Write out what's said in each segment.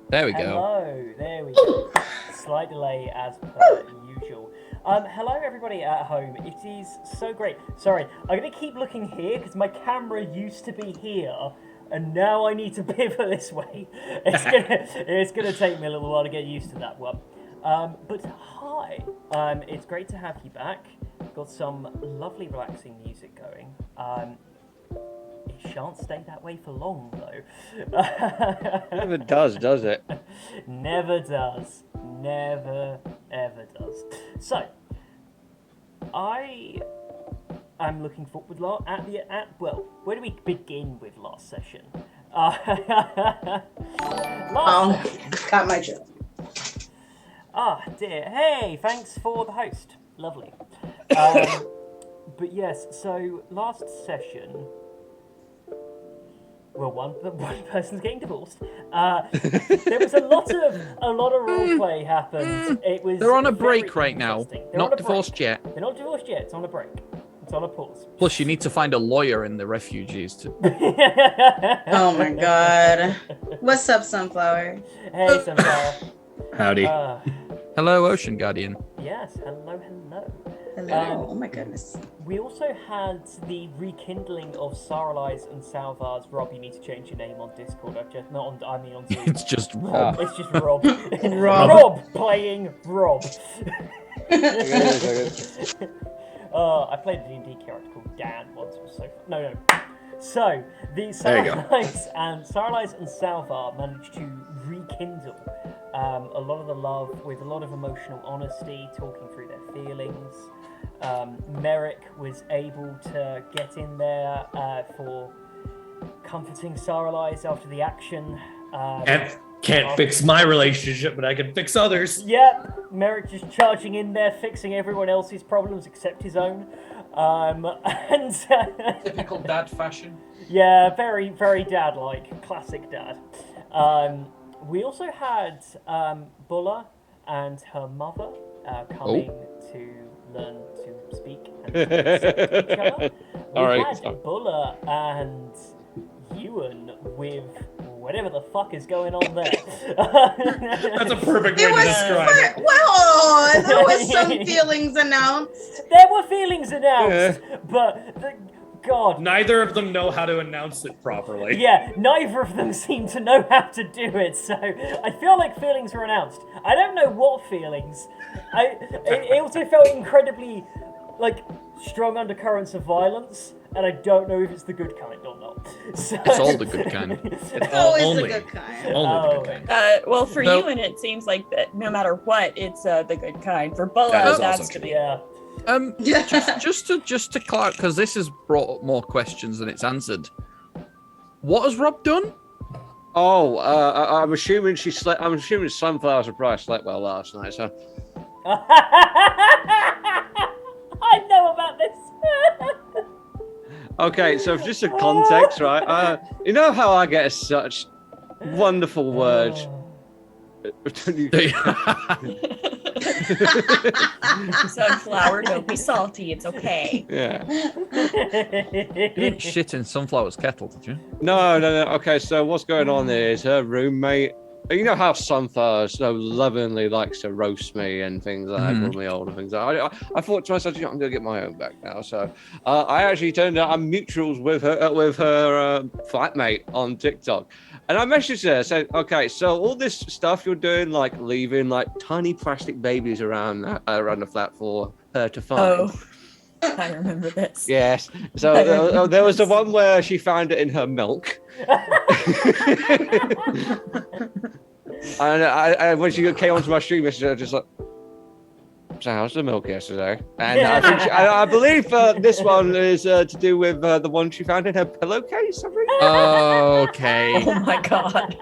There we go. Hello, there we go. Slight delay as per usual. Hello everybody at home. It is so great. Sorry, I'm gonna keep looking here because my camera used to be here, and now I need to pivot this way. It's gonna take me a little while to get used to that one. But hi, it's great to have you back. Got some lovely, relaxing music going. It shan't stay that way for long, though. Never does it? Never does. Never, ever does. So, I am looking forward where do we begin with last session? Got my joke. Ah, dear. Hey, thanks for the host. Lovely. But yes, so last session. Well, one person's getting divorced. There was a lot of roleplay happened. It was. They're on a break right now. Not divorced yet. They're not divorced yet. It's on a break. It's on a pause. Plus, you need to find a lawyer in the refugees to. Oh my god. What's up, Sunflower? Hey, Sunflower. Howdy. Hello, Ocean Guardian. Yes. Hello. Hello. Oh my goodness. We also had the rekindling of Saralai's and Salvar's. Rob, you need to change your name on Discord. On Zoom. It's just Rob. It's just Rob. Rob. Rob playing Rob. I played a D&D character called Dan once. It was so fun. No. So the Saralai's and Salvar managed to rekindle a lot of the love with a lot of emotional honesty, talking through their feelings. Merrick was able to get in there for comforting Saralai's after the action. Can't fix my relationship, but I can fix others. Yep, Merrick just charging in there, fixing everyone else's problems except his own. Typical dad fashion. Yeah, very, very dad-like, classic dad. We also had Bulla and her mother coming to learn to speak and to accept each other. We had Bulla and Ewan with whatever the fuck is going on there. That's a perfect way to describe it. Well, there was some feelings announced. There were feelings announced, but God. Neither of them know how to announce it properly. Yeah, neither of them seem to know how to do it, so I feel like feelings were announced. I don't know what feelings. It also felt incredibly, strong undercurrents of violence, and I don't know if it's the good kind or not. So, it's all the good kind. It's always the good kind. Only the good kind. Well, for you, and it seems like that no matter what, it's the good kind. For Bulla, that's to be. Yeah. Just to clarify, because this has brought up more questions than it's answered. What has Rob done? Oh, I'm assuming she slept. I'm assuming Sunflower Surprise slept well last night. So. I know about this. Okay, so just a context, right? You know how I get such wonderful words. Sunflower, don't be salty. It's okay. Yeah. You didn't shit in Sunflower's kettle, did you? No. Okay, so what's going on there is her roommate. You know how Sunflower so lovingly likes to roast me and things like that, call me old and things like that. I thought to myself, I'm going to get my own back now. So I actually turned out I'm mutuals with her flatmate on TikTok. And I messaged her, said, okay, so all this stuff you're doing, like leaving like tiny plastic babies around the flat for her to find. Oh, I remember this. Yes. So there was the one where she found it in her milk. And I when she came onto my stream yesterday, I was just like, so how's the milk yesterday? And I believe this one is to do with the one she found in her pillowcase, I think. Okay. Oh my god.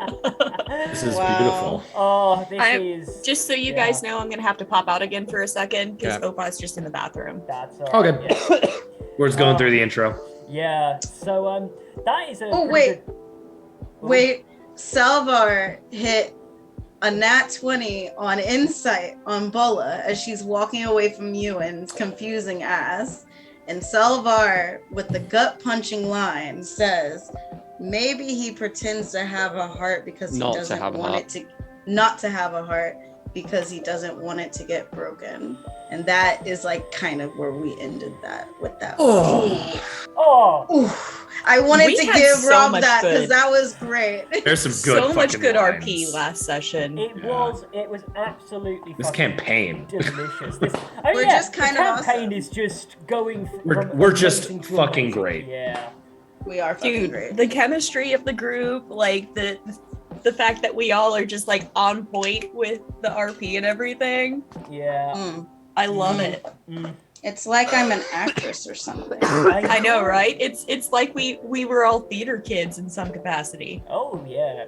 This is beautiful. Oh, this is... Just so you guys know, I'm going to have to pop out again for a second, because Opa's just in the bathroom. That's all right. Okay. Yeah. We're just going through the intro. Yeah, so that is a... Oh, wait. Salvar hit a nat 20 on insight on Bulla as she's walking away from Ewan's confusing ass. And Salvar, with the gut punching line, says, maybe he pretends to have a heart because he Not to doesn't have a want heart. it to not to have a heart because he doesn't want it to get broken. And that is like kind of where we ended that with that. Oh, Oh, Oof. I wanted We to had give so Rob much that because good- that was great. there's some good so much fucking good lines. RP last session. it was absolutely This fucking campaign. delicious. This, We're just kind the of campaign awesome. is just going. We're just amazing to fucking amazing. great. Yeah. We are fucking Dude, great. the chemistry of the group, like the fact that we all are just like on point with the RP and everything. Yeah. Mm. I love Mm. it. Mm. It's like I'm an actress or something. I know, right? It's like we were all theater kids in some capacity. Oh yeah.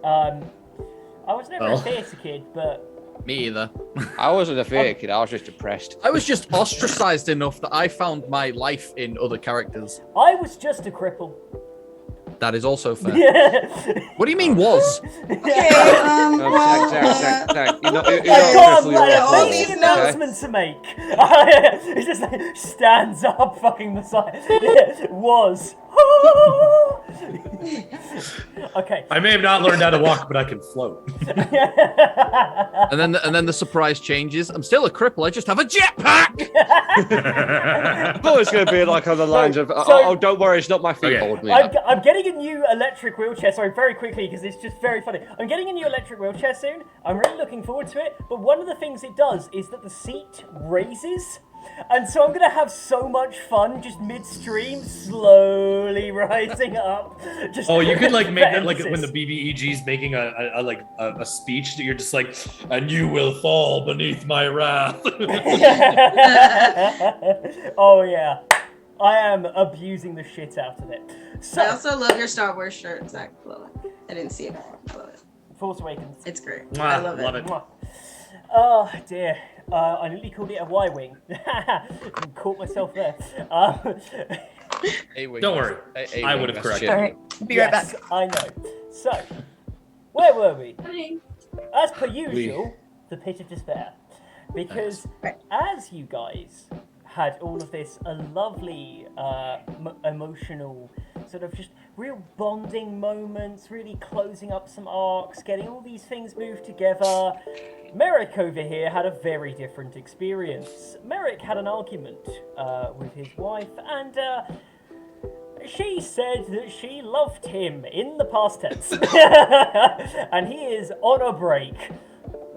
I was never Well. a theatre kid, but Me either. I wasn't a theatre kid. I was just depressed. I was just ostracized enough that I found my life in other characters. I was just a cripple. That is also fair. Yeah. What do you mean was? Okay, No, well, Zach, you're not I've a got cripple, you're a all fool, these an okay? announcement to make. It just like stands up, fucking the side. Was. Okay. I may have not learned how to walk, but I can float. And then the surprise changes. I'm still a cripple. I just have a jetpack. I thought it was going to be like on the lines of, So- oh, don't worry, it's not my feet Okay. holding me up. I'm getting a new electric wheelchair. Sorry, very quickly, because it's just very funny. I'm getting a new electric wheelchair soon. I'm really looking forward to it. But one of the things it does is that the seat raises. And so I'm going to have so much fun just midstream, slowly rising up. Just Oh, you could like make that like emphasis. when the BBEG's making a speech that you're just like, and you will fall beneath my wrath. Oh yeah, I am abusing the shit out of it. So, I also love your Star Wars shirt, Zach. Love it. I didn't see it before. Love it. Force Awakens. It's great. Mwah, I love it. love it. Mwah. Oh dear, I nearly called it a Y-wing. Caught myself there. Don't worry, I would have corrected. All right, be right back. Yes, I know. So, where were we? As per usual, the pit of despair. Because as you guys had all of this lovely emotional sort of just real bonding moments, really closing up some arcs, getting all these things moved together, Merrick over here had a very different experience. Merrick had an argument with his wife, and she said that she loved him in the past tense. And he is on a break.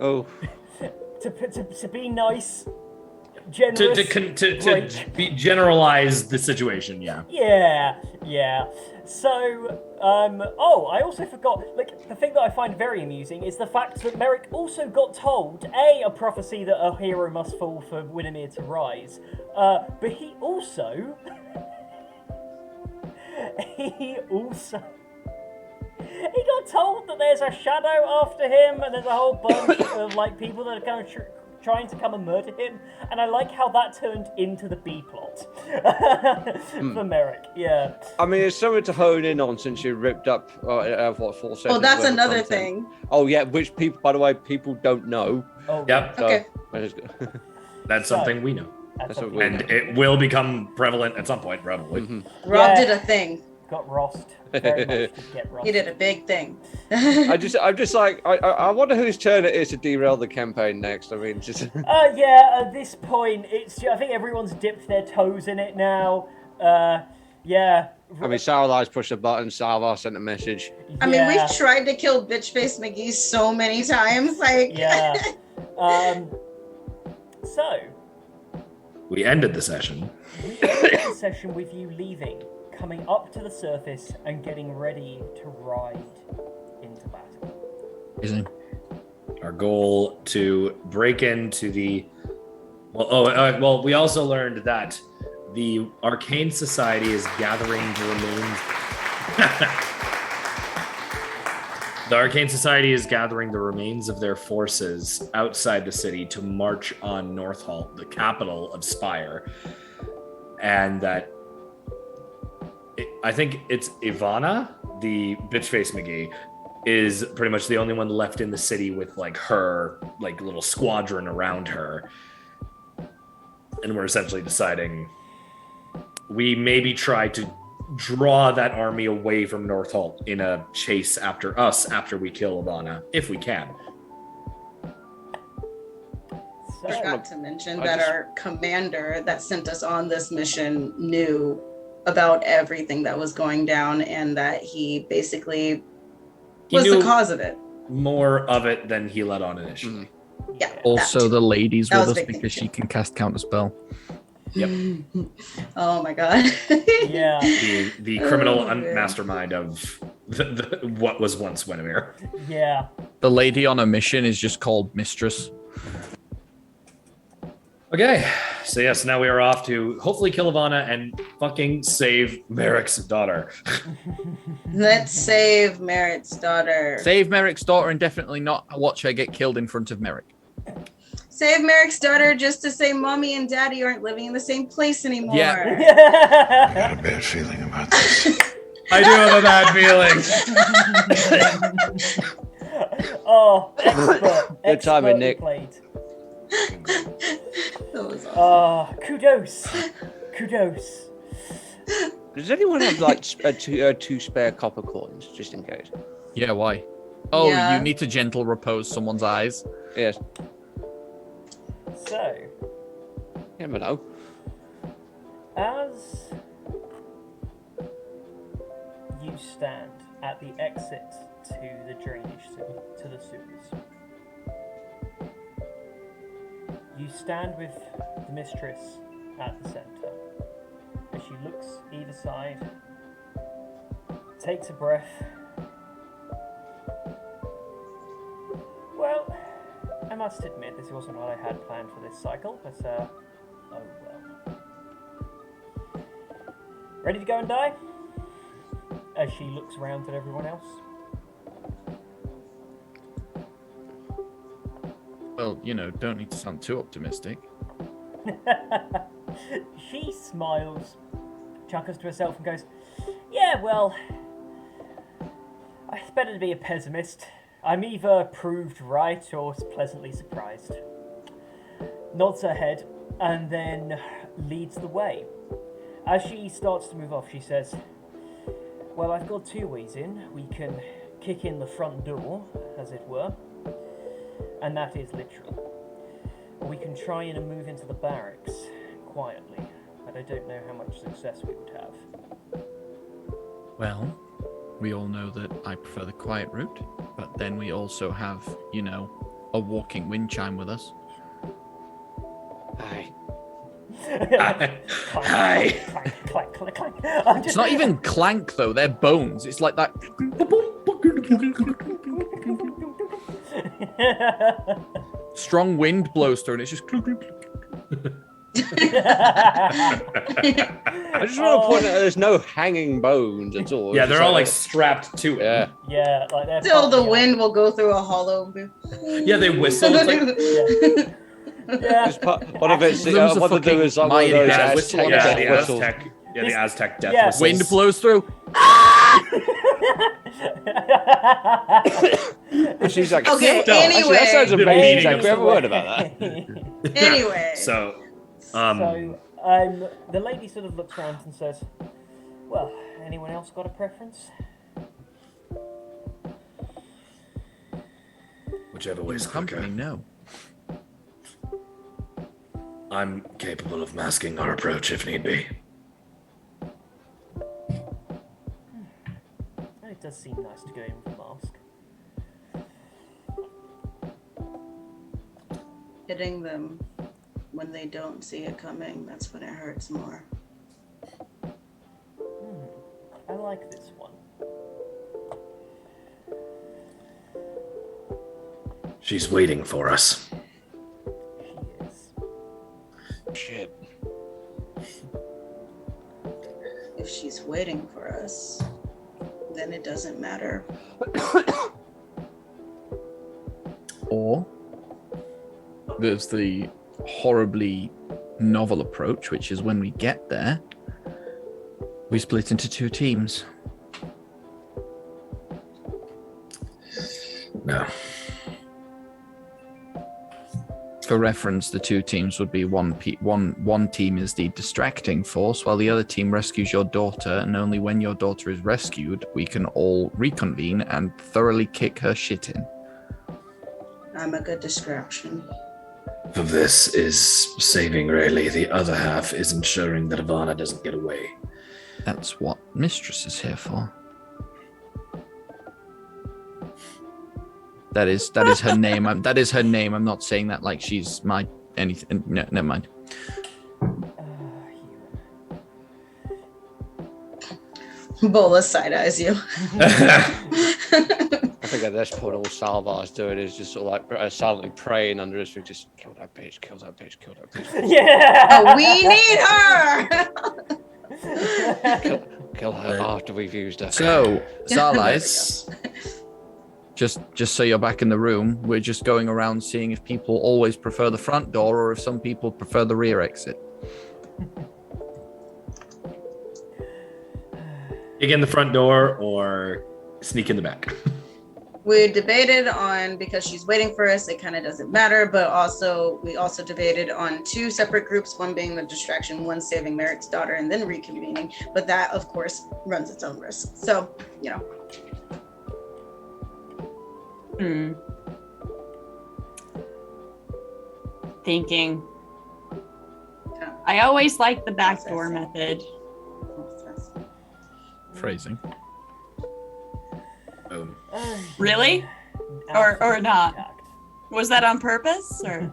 Oh, To be nice, generous, To be generalize the situation, yeah. Yeah. So, I also forgot, like, the thing that I find very amusing is the fact that Merrick also got told, a prophecy that a hero must fall for Winimere to rise, but he also got told that there's a shadow after him, and there's a whole bunch of, like, people that are kind of trying to come and murder him, and I like how that turned into the B plot for Merrick. Yeah. I mean, it's something to hone in on since you ripped up what 4 seconds. Oh, that's worth of another content. thing. Oh yeah, which people, by the way, people don't know. Oh, Yep, So, Okay. that's something we know. That's That's okay. what And it will become prevalent at some point, probably. Rob Yeah. did a thing. Got Rost. Very much did get Rost. He did a big thing. I'm just like, I wonder whose turn it is to derail the campaign next. I mean, just Yeah, at this point, I think everyone's dipped their toes in it now. Yeah. I mean, Sourline's pushed a button. Salvar sent a message. I mean, Yeah. we've tried to kill Bitch Face McGee so many times. Like, Yeah. So, We ended the session. we ended the session with you leaving, coming up to the surface, and getting ready to ride into battle. Our goal to break into the well, we also learned that the Arcane Society is gathering the remains. The Arcane Society is gathering the remains of their forces outside the city to march on Northhall, the capital of Spire, and that I think it's Ivana, the bitchface McGee, is pretty much the only one left in the city with like her like little squadron around her. And we're essentially deciding we maybe try to draw that army away from Northolt in a chase after us after we kill Ivana, if we can. So, Forgot to mention I that just- our commander that sent us on this mission knew about everything that was going down and that he basically He was the knew cause of it. more of it than he let on initially. Yeah. Also, the lady's That with was a us big thing, because she too. can cast counterspell. Yep. Oh my god. Yeah. The criminal Oh, man. mastermind of what was once Winimere. Yeah. The lady on a mission is just called Mistress. Okay, so yes, now we are off to hopefully kill Ivana and fucking save Merrick's daughter. Let's save Merritt's daughter. Save Merrick's daughter and definitely not watch her get killed in front of Merrick. Save Merrick's daughter just to say mommy and daddy aren't living in the same place anymore. Yeah. I got a bad feeling about this. I do have a bad feeling. Oh, expert. Good timing, expertly Nick. Played. That was awesome. Kudos. Kudos. Does anyone have like two spare copper coins just in case? Yeah, why? Oh, Yeah. you need to gentle repose someone's eyes. Yes. So, You never know. as you stand at the exit to the drainage to the sewers, you stand with the mistress at the center. As she looks either side, takes a breath. Well, I must admit this wasn't what I had planned for this cycle, but oh well. Ready to go and die? As she looks around at everyone else. Well, you know, don't need to sound too optimistic. She smiles, chuckles to herself and goes, yeah, well, it's better to be a pessimist. I'm either proved right or pleasantly surprised. Nods her head and then leads the way. As she starts to move off, she says, well, I've got two ways in. We can kick in the front door, as it were, and that is literal. Or we can try and move into the barracks quietly, but I don't know how much success we would have. Well, we all know that I prefer the quiet route, but then we also have, you know, a walking wind chime with us. Aye. Hi. Clank, clank, clank, clank. I'm It's just- not even clank though, they're bones. It's like that. Strong wind blows through and it's just. I just want to point out there's no hanging bones at all. Yeah, It's they're just all like strapped to it. yeah. Yeah, like they're Still, the part- wind will go through a hollow. Yeah, they whistle. It's like, Yeah. Just one of it's There was a what they do fucking is like one of Mayan those dad Aztec whistle on death the whistles. the Aztec death Yeah. whistles. Wind blows through. She's like, Okay, "Stop." Actually, anyway. that sounds The amazing. meaning I've of never the heard about that. Anyway. So, So, the lady sort of looks around and says, well, anyone else got a preference? whichever way's Company, quicker. no. I'm capable of masking our approach if need be. It does seem nice to go in with a mask. Hitting them when they don't see it coming, that's when it hurts more. I like this one. She's waiting for us. She is. Shit. If she's waiting for us, then it doesn't matter. Or there's the horribly novel approach, which is when we get there, we split into two teams. No. For reference, the two teams would be one team is the distracting force, while the other team rescues your daughter, and only when your daughter is rescued, we can all reconvene and thoroughly kick her shit in. I'm a good distraction. Half of this is saving Rayleigh. The other half is ensuring that Ivana doesn't get away. That's what Mistress is here for. That is her name. That is her name. I'm not saying that like she's my anything. No, never mind. Bola side eyes you. I think at this point, all Salvar's doing is just sort of like silently praying under his feet, just kill that bitch, kill that bitch, kill that bitch. Yeah. Oh, we need her. Kill her after we've used her. So, Sarlice, just so you're back in the room, we're just going around seeing if people always prefer the front door or if some people prefer the rear exit. Dig in the front door or sneak in the back. We debated on, because she's waiting for us, it kind of doesn't matter, but we also debated on two separate groups, one being the distraction, one saving Merrick's daughter and then reconvening, but that of course runs its own risk. So, Thinking. I always like the backdoor method. Phrasing. Boom. Really? Or not? Was that on purpose? Or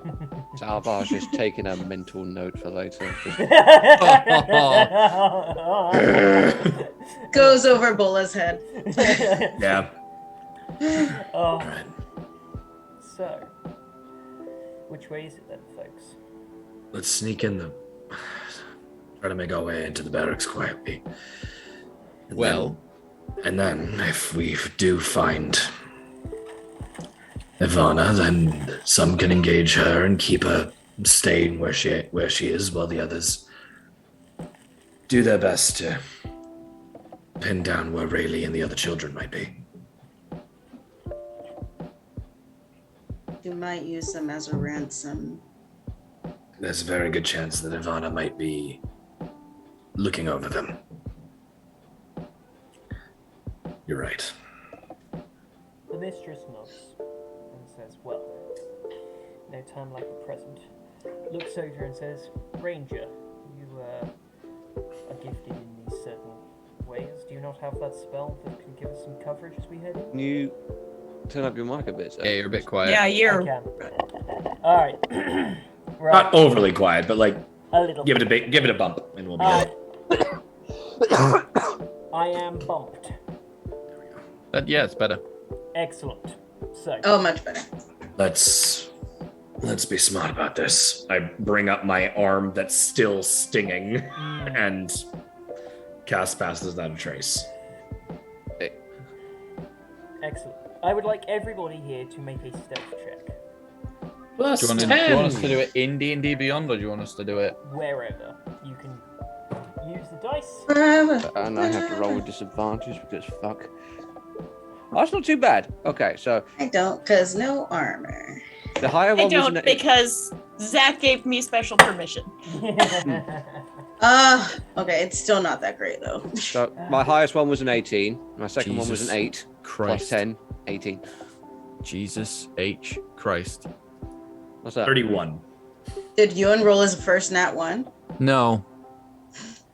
Salvar's just taking a mental note for later. Goes over Bola's head. Yeah. Oh. Right. So, which way is it then, folks? Let's sneak in the. Try to make our way into the barracks quietly. And then if we do find Ivana, then some can engage her and keep her staying where she is, while the others do their best to pin down where Rayleigh and the other children might be. You might use them as a ransom. There's a very good chance that Ivana might be looking over them. You're right. The mistress nods and says, well, no time like the present. Looks over and says, Ranger, you are gifted in these certain ways. Do you not have that spell that can give us some coverage as we head in? Can you turn up your mic a bit, sir? Yeah, you're a bit quiet. yeah, I you're. can. Alright. Right. Not overly quiet, but like A little. give it a bump, and we'll be good. I am bumped. Yeah, it's better. Excellent. So. Oh, much better. Let's be smart about this. I bring up my arm that's still stinging and cast passes without a trace. Excellent. I would like everybody here to make a stealth check. Plus Do you want us to do it in D&D Beyond, or do you want us to do it? Wherever. You can use the dice. And I have to roll with disadvantage because fuck. Oh, that's not too bad. Okay, so I don't, because no armor. the higher I one was don't an because Zach gave me special permission. Okay, it's still not that great though. So my highest one was an 18. My second one was Jesus an 8. Christ. Plus 10, 18. Jesus H. Christ. What's that? 31. Did Ewan roll his first nat 1? No.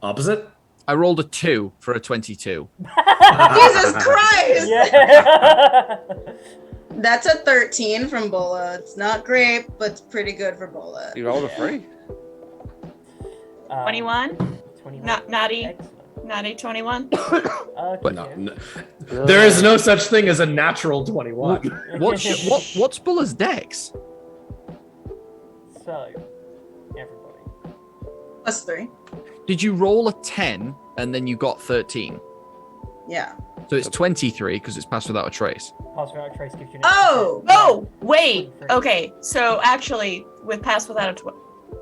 Opposite? I rolled a 2 for a 22. Jesus Christ! Yeah. That's a 13 from Bola. It's not great, but it's pretty good for Bola. You rolled a 3? 21? 21. Naughty. Excellent. Naughty 21. Okay. No. There is no such thing as a natural 21. What's Bulla's dex? So, everybody. Plus 3. Did you roll a 10 and then you got 13? Yeah. So it's 23 because it's passed without a trace. Pass without trace gives you an Oh! Oh, wait. Okay, so actually, with Pass Without a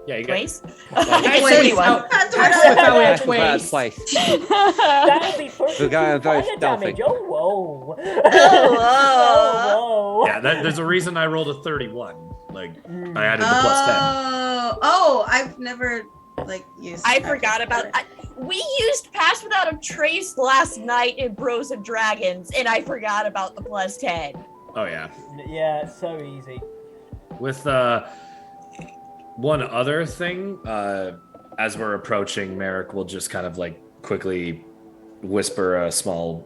Yeah, you get. Place? Hey, Wait, anyone. That's the bad place. That'll be We're going very fire stealthy. damage. Oh, whoa. whoa. Oh, whoa. Yeah, there's a reason I rolled a 31. Like I added the plus 10. Oh, I've never used. I forgot about. We used Pass Without a Trace last night in Bros and Dragons, and I forgot about the plus 10. Oh yeah. Yeah, it's so easy. With one other thing, as we're approaching, Merrick will just kind of like quickly whisper a small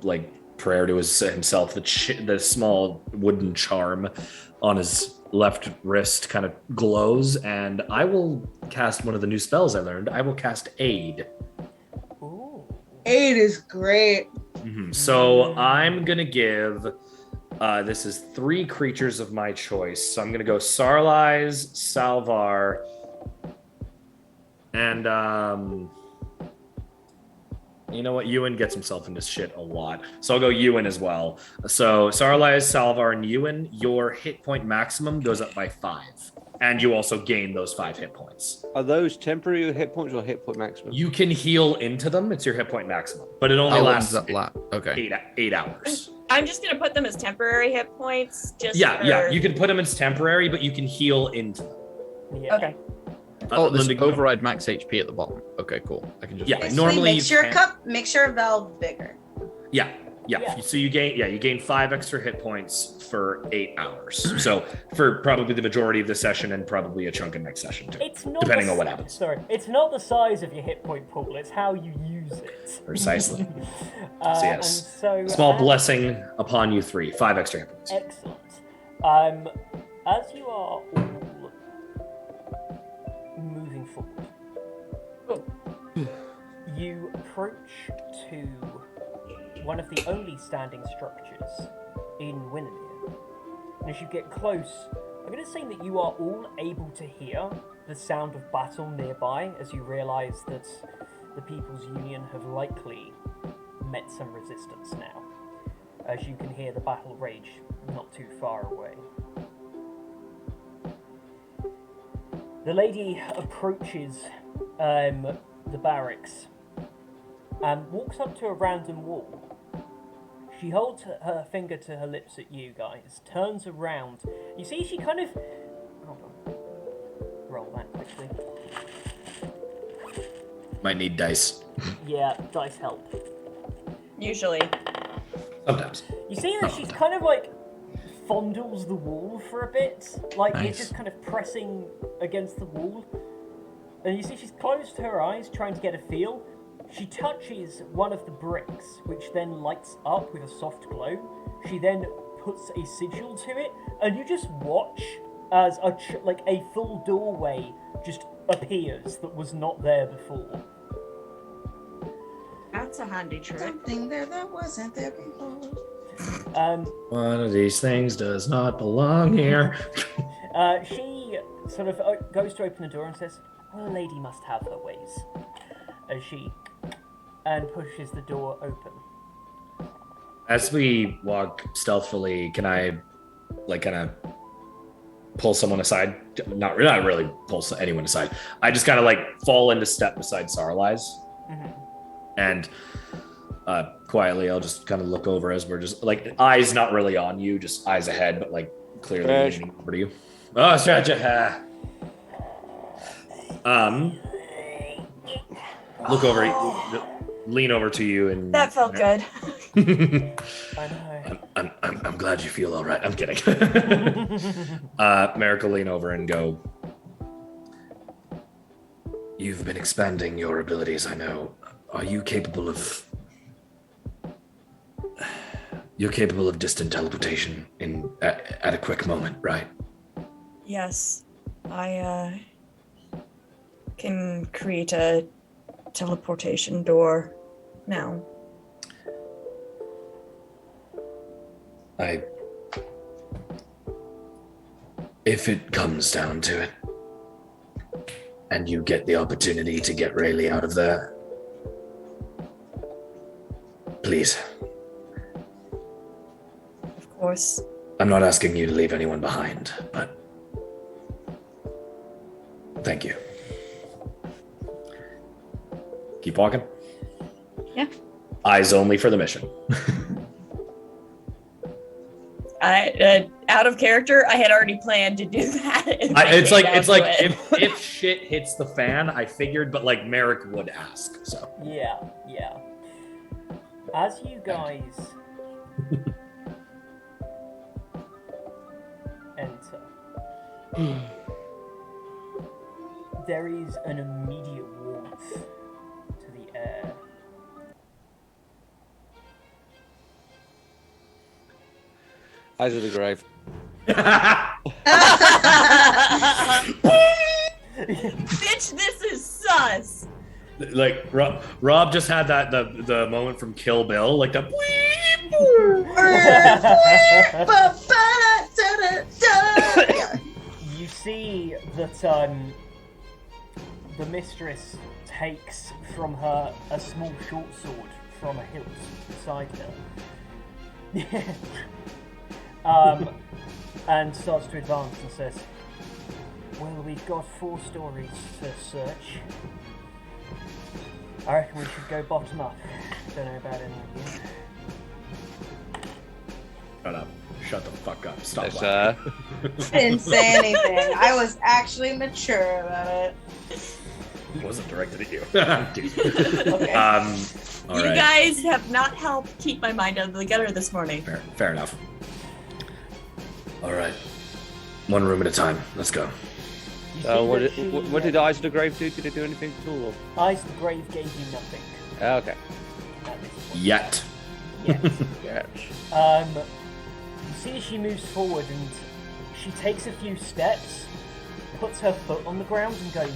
prayer to himself. The small wooden charm on his left wrist kind of glows, and I will cast one of the new spells I learned. I will cast Aid. Ooh. Aid is great. So I'm gonna give. This is 3 creatures of my choice. So I'm gonna go Sarlaiz, Salvar, and you know what? Ewan gets himself into shit a lot. So I'll go Ewan as well. So Sarlaiz, Salvar, and Ewan, your hit point maximum goes up by 5. And you also gain those 5 hit points. Are those temporary hit points or hit point maximum? You can heal into them. It's your hit point maximum. But it only How long lasts does that Okay. 8 hours. I'm just gonna put them as temporary hit points. Yeah. You can put them as temporary, but you can heal into them. Yeah. Okay. Oh, there's Linda, override max HP at the bottom. Okay, cool. I can just. Yeah, Basically, normally makes you your can't- cup, makes your valve bigger. Yeah. Yeah. So you gain 5 extra hit points for 8 hours. So for probably the majority of the session and probably a chunk of next session too, It's not depending on what happens. Sorry, it's not the size of your hit point pool, it's how you use it. Precisely. So yes. And so, Small blessing upon you 3, 5 extra hit points. Excellent. As you are all moving forward, you approach to one of the only standing structures in Winimere. And as you get close, I'm going to say that you are all able to hear the sound of battle nearby as you realise that the People's Union have likely met some resistance now. As you can hear the battle rage not too far away. The lady approaches the barracks and walks up to a random wall. She holds her finger to her lips at you guys, turns around. You see she kind of... Hold on. Roll that quickly. Might need dice. Yeah, dice help. Usually. Sometimes. You see that she's kind of like fondles the wall for a bit, like Nice. he's just kind of pressing against the wall. And you see she's closed her eyes, trying to get a feel. She touches one of the bricks, which then lights up with a soft glow. She then puts a sigil to it, and you just watch as a full doorway just appears that was not there before. That's a handy trick. Something there that wasn't there before. One of these things does not belong here. She sort of goes to open the door and says, "Well, a lady must have her ways," as she pushes the door open. As we walk stealthily, can I, kind of pull someone aside? Not really pull anyone aside. I just kind of fall into step beside Sarlaiz, and quietly I'll just kind of look over as we're just eyes not really on you, just eyes ahead, but clearly leaning over to you. Oh, stretch it. Look over. Lean over to you and That felt good. I know. I'm glad you feel all right. I'm kidding. Merrick will lean over and go, "You've been expanding your abilities, I know. Are you capable of... You're capable of distant teleportation at a quick moment, right?" Yes. I can create a teleportation door now. If it comes down to it, and you get the opportunity to get Rayleigh out of there, please. Of course. I'm not asking you to leave anyone behind, but thank you. Keep walking. Yeah. Eyes only for the mission. Out of character, I had already planned to do that. It's like if shit hits the fan, I figured, but like Merrick would ask. So Yeah. As you guys enter, there is an immediate warmth to the air. Eyes of the grave. Bitch, this is sus. like Rob just had that the moment from Kill Bill, like the. You see that the mistress takes from her a small short sword from a hilt beside her. And starts to advance and says, "Well, we've got 4 stories to search. I reckon we should go bottom up. Don't know about any of you." Shut up. Shut the fuck up. Stop Yes, laughing. I didn't say anything. I was actually mature about it. It wasn't directed at you. Okay. All You right. guys have not helped keep my mind out of the gutter this morning. Fair enough. All right. One room at a time. Let's go. You see that she, What did Eyes of the Grave do? Did it do anything at all? Eyes the Grave gave you nothing Okay. at this point. Yet. Yes. Yes. You see she moves forward and she takes a few steps, puts her foot on the ground and goes,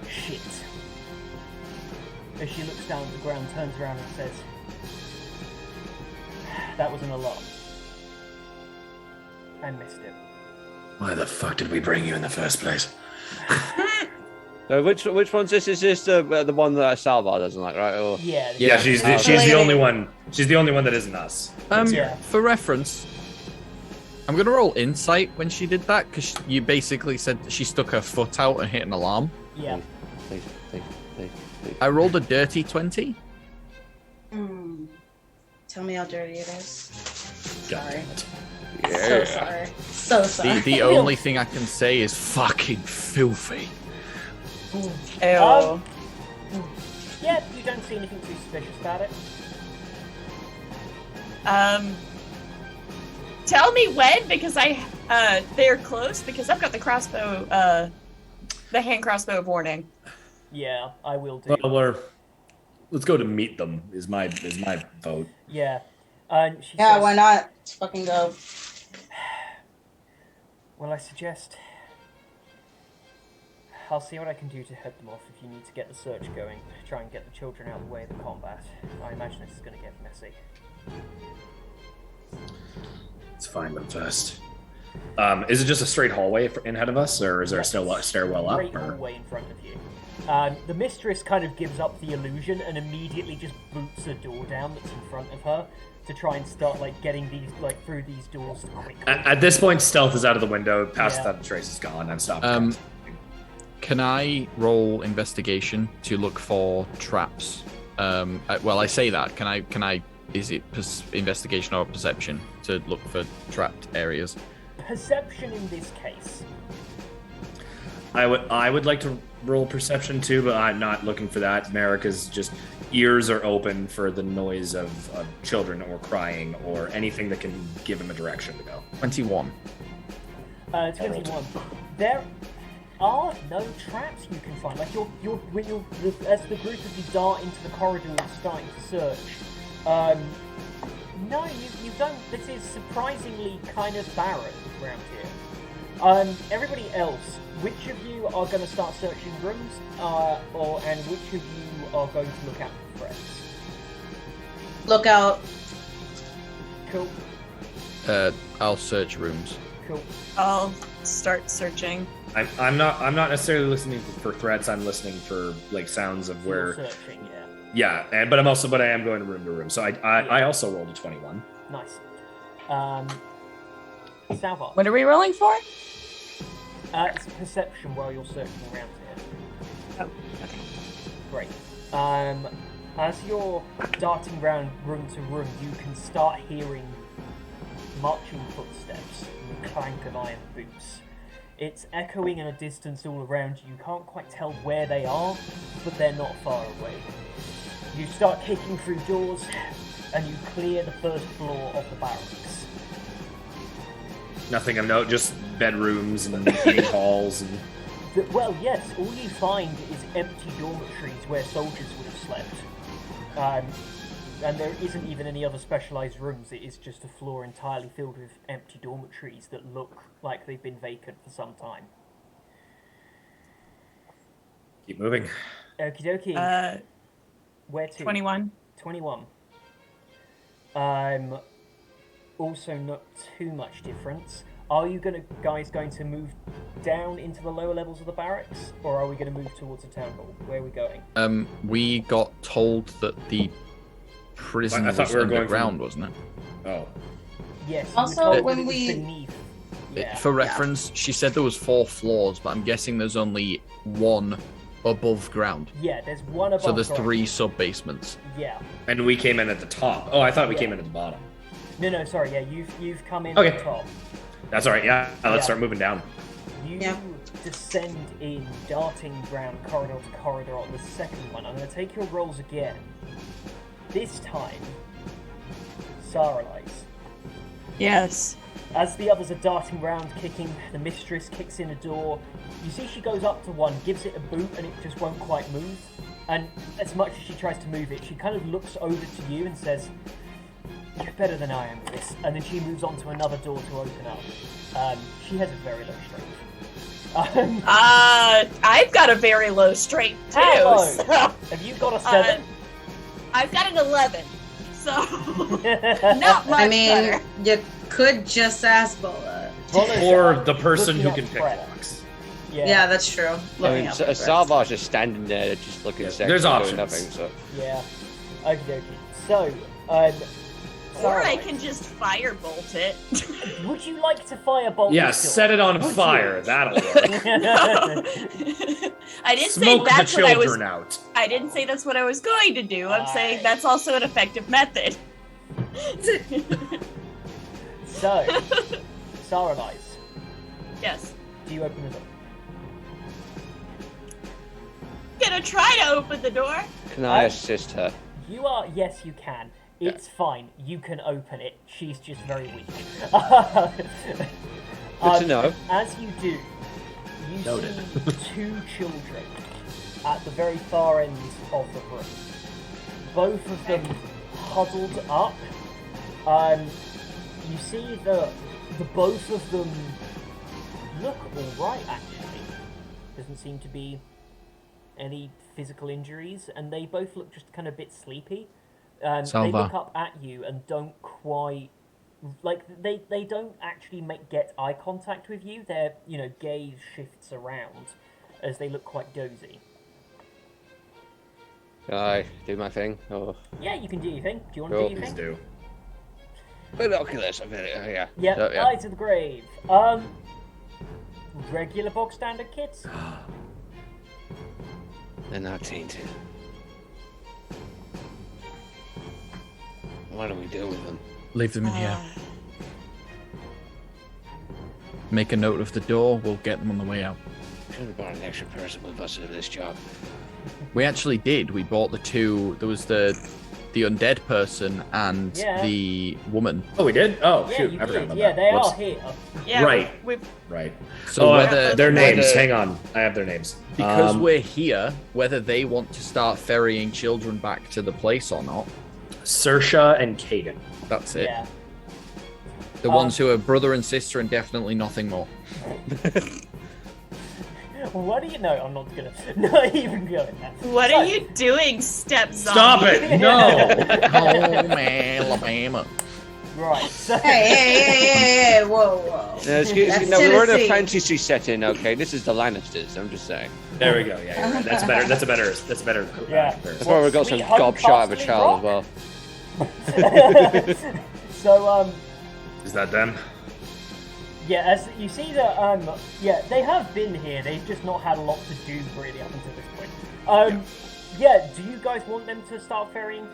"Shit." As she looks down at the ground, turns around and says, "That was an alarm. I missed it." Why the fuck did we bring you in the first place? So which one's this? Is this the one that Salvar doesn't like, right? Or Yeah. Yeah, she's the only one. She's the only one that isn't us. Yeah. For reference, I'm gonna roll insight when she did that because you basically said she stuck her foot out and hit an alarm. Yeah. Please. I rolled a dirty 20. Tell me how dirty it is. God Sorry. damn it. So sorry. So sorry. The only thing I can say is fucking filthy. Ew. Yeah, you don't see anything too suspicious about it. Tell me when, because they're close, because I've got the crossbow, the hand crossbow of warning. Yeah, I will do. Well, let's go to meet them. Is my vote. Yeah. She Yeah, says, why not? Let's fucking go. "Well, I suggest I'll see what I can do to head them off if you need to get the search going. Try and get the children out of the way of the combat. I imagine this is going to get messy." Let's find them first. Is it just a straight hallway in ahead of us, or is there a stairwell up? Straight hallway in front of you. The mistress kind of gives up the illusion and immediately just boots a door down that's in front of her to try and start getting these through these doors quickly. At this point, stealth is out of the window. Past Yeah. that, trace is gone. I'm stopped. Can I roll investigation to look for traps? Well, I say that. Can I? Is it investigation or perception to look for trapped areas? Perception in this case. I would like to roll perception too, but I'm not looking for that. America's just ears are open for the noise of children or crying or anything that can give him a direction to go. 21. 21. There are no traps you can find. As the group of you dart into the corridor starting to search, no, you don't. This is surprisingly kind of barren around here. Everybody else, which of you are going to start searching rooms, and which of you are going to look out for threats? Look out. Cool. I'll search rooms. Cool. I'll start searching. I'm not necessarily listening for threats. I'm listening for sounds of You're where. searching, yeah. Yeah, but I am going room to room. So I also rolled a 21. Nice. Salvar. What are we rolling for? It's perception while you're searching around here. Oh, okay. great. As you're darting around room to room, you can start hearing marching footsteps and the clank of iron boots. It's echoing in a distance all around you. You can't quite tell where they are, but they're not far away. You start kicking through doors, and you clear the first floor of the barracks. Nothing of note, just bedrooms and meeting halls and... Well, yes, all you find is empty dormitories where soldiers would have slept. And there isn't even any other specialised rooms. It is just a floor entirely filled with empty dormitories that look like they've been vacant for some time. Keep moving. Okie dokie. Where to? 21. 21. Also not too much difference. Are you guys going to move down into the lower levels of the barracks, or are we going to move towards the town hall? Where are we going? We got told that the prison was underground, wasn't it? Oh. Yes. Also, when we... beneath. Yeah. For reference, she said there was 4 floors, but I'm guessing there's only 1 above ground. Yeah, there's 1 above So there's ground. 3 sub-basements. Yeah. And we came in at the top. Oh, I thought we came in at the bottom. No, sorry, yeah, you've come in Okay. at the top. That's alright, yeah. Let's start moving down. You descend in, darting round corridor to corridor on the second one. I'm going to take your rolls again. This time, Saralise. Yes. As the others are darting round, kicking, the mistress kicks in a door. You see she goes up to one, gives it a boot, and it just won't quite move. And as much as she tries to move it, she kind of looks over to you and says, "You're better than I am at this." And then she moves on to another door to open up. She has a very low strength. I've got a very low strength too. Hello. So, Have you got a 7? I've got an 11. So not much I mean, better. you could just ask Bola. Or the person who Looking can up pick prep. locks. Yeah, that's true. I Looking mean, up the rest. Salvar's just standing there, just looking sexy, there's doing options. nothing. So Yeah. Okie dokie. So, Or I Saralise, can just firebolt it. would you like to firebolt Yeah, this door? set it on fire. That'll work. I didn't say Smoke the that's what I was. children out. I didn't say that's what I was going to do. I'm saying that's also an effective method. So, Saralise, Yes. do you open the door? Gonna try to open the door. can I assist her? You are, yes, you can. It's fine. You can open it. She's just very weak. Good to know. As you do, you Noted. see 2 children at the very far end of the room. Both of them huddled up. You see the both of them look alright, actually. Doesn't seem to be any physical injuries, and they both look just kind of a bit sleepy. They Salva. look up at you and don't quite... Like, they don't actually get eye contact with you. Their, gaze shifts around as they look quite dozy. Can I do my thing? Or Yeah, you can do your thing. Do you want to Cool. do your Please thing? do. binoculars? I mean, yeah. Yep, So, yeah. eye to the grave. Regular bog standard kids? They're not tainted. What do we do with them? Leave them in here. Make a note of the door. We'll get them on the way out. Should have brought an extra person with us for this job. We actually did. We bought the 2. There was the undead person and Yeah. the woman. Oh, we did? Oh, Yeah, shoot. you I forgot did. about Yeah, that. they Whoops. are here. Yeah. Right. We've Right. So whether their names. whether- Hang on. I have their names. because we're here, whether they want to start ferrying children back to the place or not, Saoirse and Caden. that's it. Yeah. The ones who are brother and sister and definitely nothing more. What do you know? I'm not gonna. Not even going there. What So- are you doing, step zombie? Stop it! No! Oh man, Alabama. Right. So. Hey, whoa. Excuse That's me, no, we're in a Tennessee. fantasy setting, okay? This is the Lannisters, I'm just saying. There we go. Yeah, you're right. That's better. That's a better. Yeah. comparison. That's why we've got some Sweet home gobshite of a castle child as well. So Is that them? yeah, as you see that yeah, they have been here. They've just not had a lot to do really up until this point. Yeah, do you guys want them to start ferrying?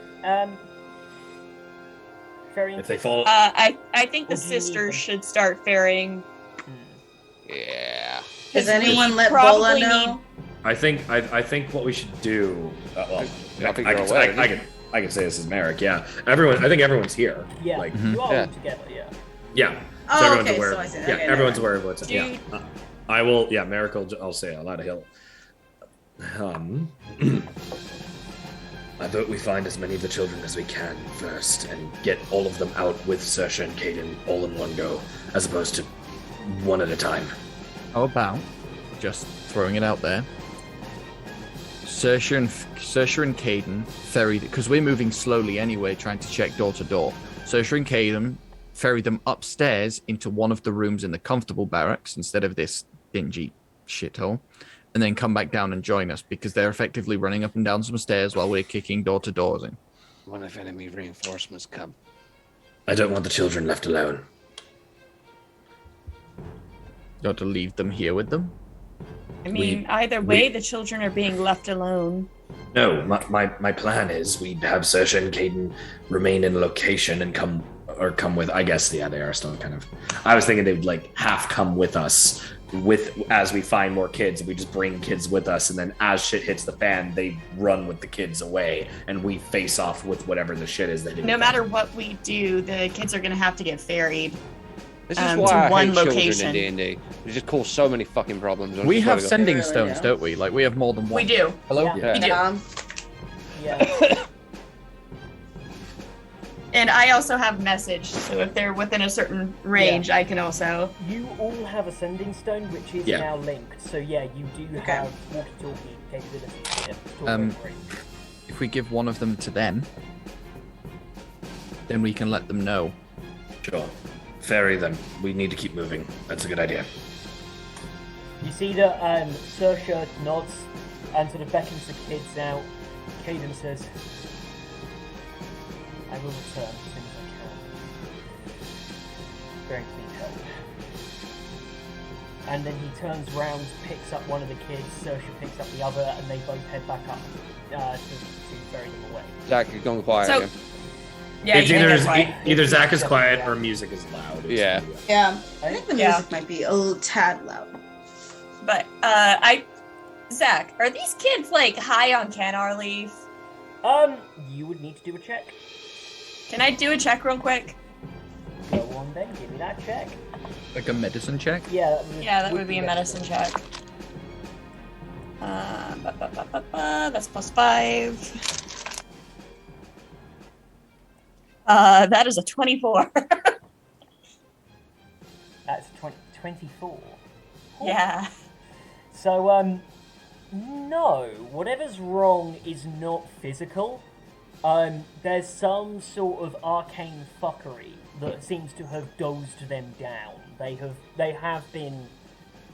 Ferrying. If they fall, I think the Or do you need sisters them? should start ferrying. Yeah. Does 'Cause anyone we let Bola probably know? I think what we should do. Well, I think I you're can, aware, I can say this as Merrick. Yeah, everyone. I think everyone's here. Yeah, Like, you are Yeah. all together. Yeah. yeah. Oh, So everyone's okay, aware. so I see. Yeah, Okay, never everyone's mind. aware of what's. Do Yeah. you- I will. Yeah, Merrick will. I'll say it out loud. He'll. I vote we find as many of the children as we can first, and get all of them out with Saoirse and Caden all in one go, as opposed to one at a time. How about just throwing it out there? Saoirse and Caden ferry, because we're moving slowly anyway, trying to check door to door. Saoirse and Caden ferry them upstairs into one of the rooms in the comfortable barracks instead of this dingy shithole, and then come back down and join us because they're effectively running up and down some stairs while we're kicking door to doors in. What if enemy reinforcements come? I don't want the children left alone. You want to leave them here with them? I mean, either way, we- the children are being left alone. No, my plan is we have Saoirse and Caden remain in a location and come with. I guess they are still kind of. I was thinking they would like half come with us as we find more kids. We just bring kids with us, and then as shit hits the fan, they run with the kids away, and we face off with whatever the shit is they do. No matter what we do, the kids are going to have to get ferried. This is to why I one hate location. children in D&D. They just cause so many fucking problems. I We just have gotta go, sending Really, stones, yeah. don't we? Like, we have more than one. We do. Hello? Yeah. Yeah. Yeah. And I also have message, so if they're within a certain range, I can also. You all have a sending stone, which is Yeah. now linked. So yeah, you do Okay. have walkie-talkie capabilities here. Talk Um, over it. If we give one of them to them, then we can let them know. Sure. Ferry them. We need to keep moving. That's a good idea. You see that Saoirse nods and sort of beckons the kids out. Caden says, I will return as soon as I can. Very clean help. And then he turns round, picks up one of the kids, Saoirse picks up the other, and they both head back up to ferry them away. Zach, you're going quiet So- again. Yeah, It's you can either get quiet. either Zach is quiet or music is loud. Yeah. Yeah, I think the Yeah. music might be a little tad loud. But Zach, are these kids like high on Canar leaf? You would need to do a check. Can I do a check real quick? Go on then, give me that check. Like a medicine check? Yeah, Yeah, that would be a medicine check. That's +5. That is a 24. That's 24. Yeah. So, no, whatever's wrong is not physical. There's some sort of arcane fuckery that seems to have dozed them down. They have been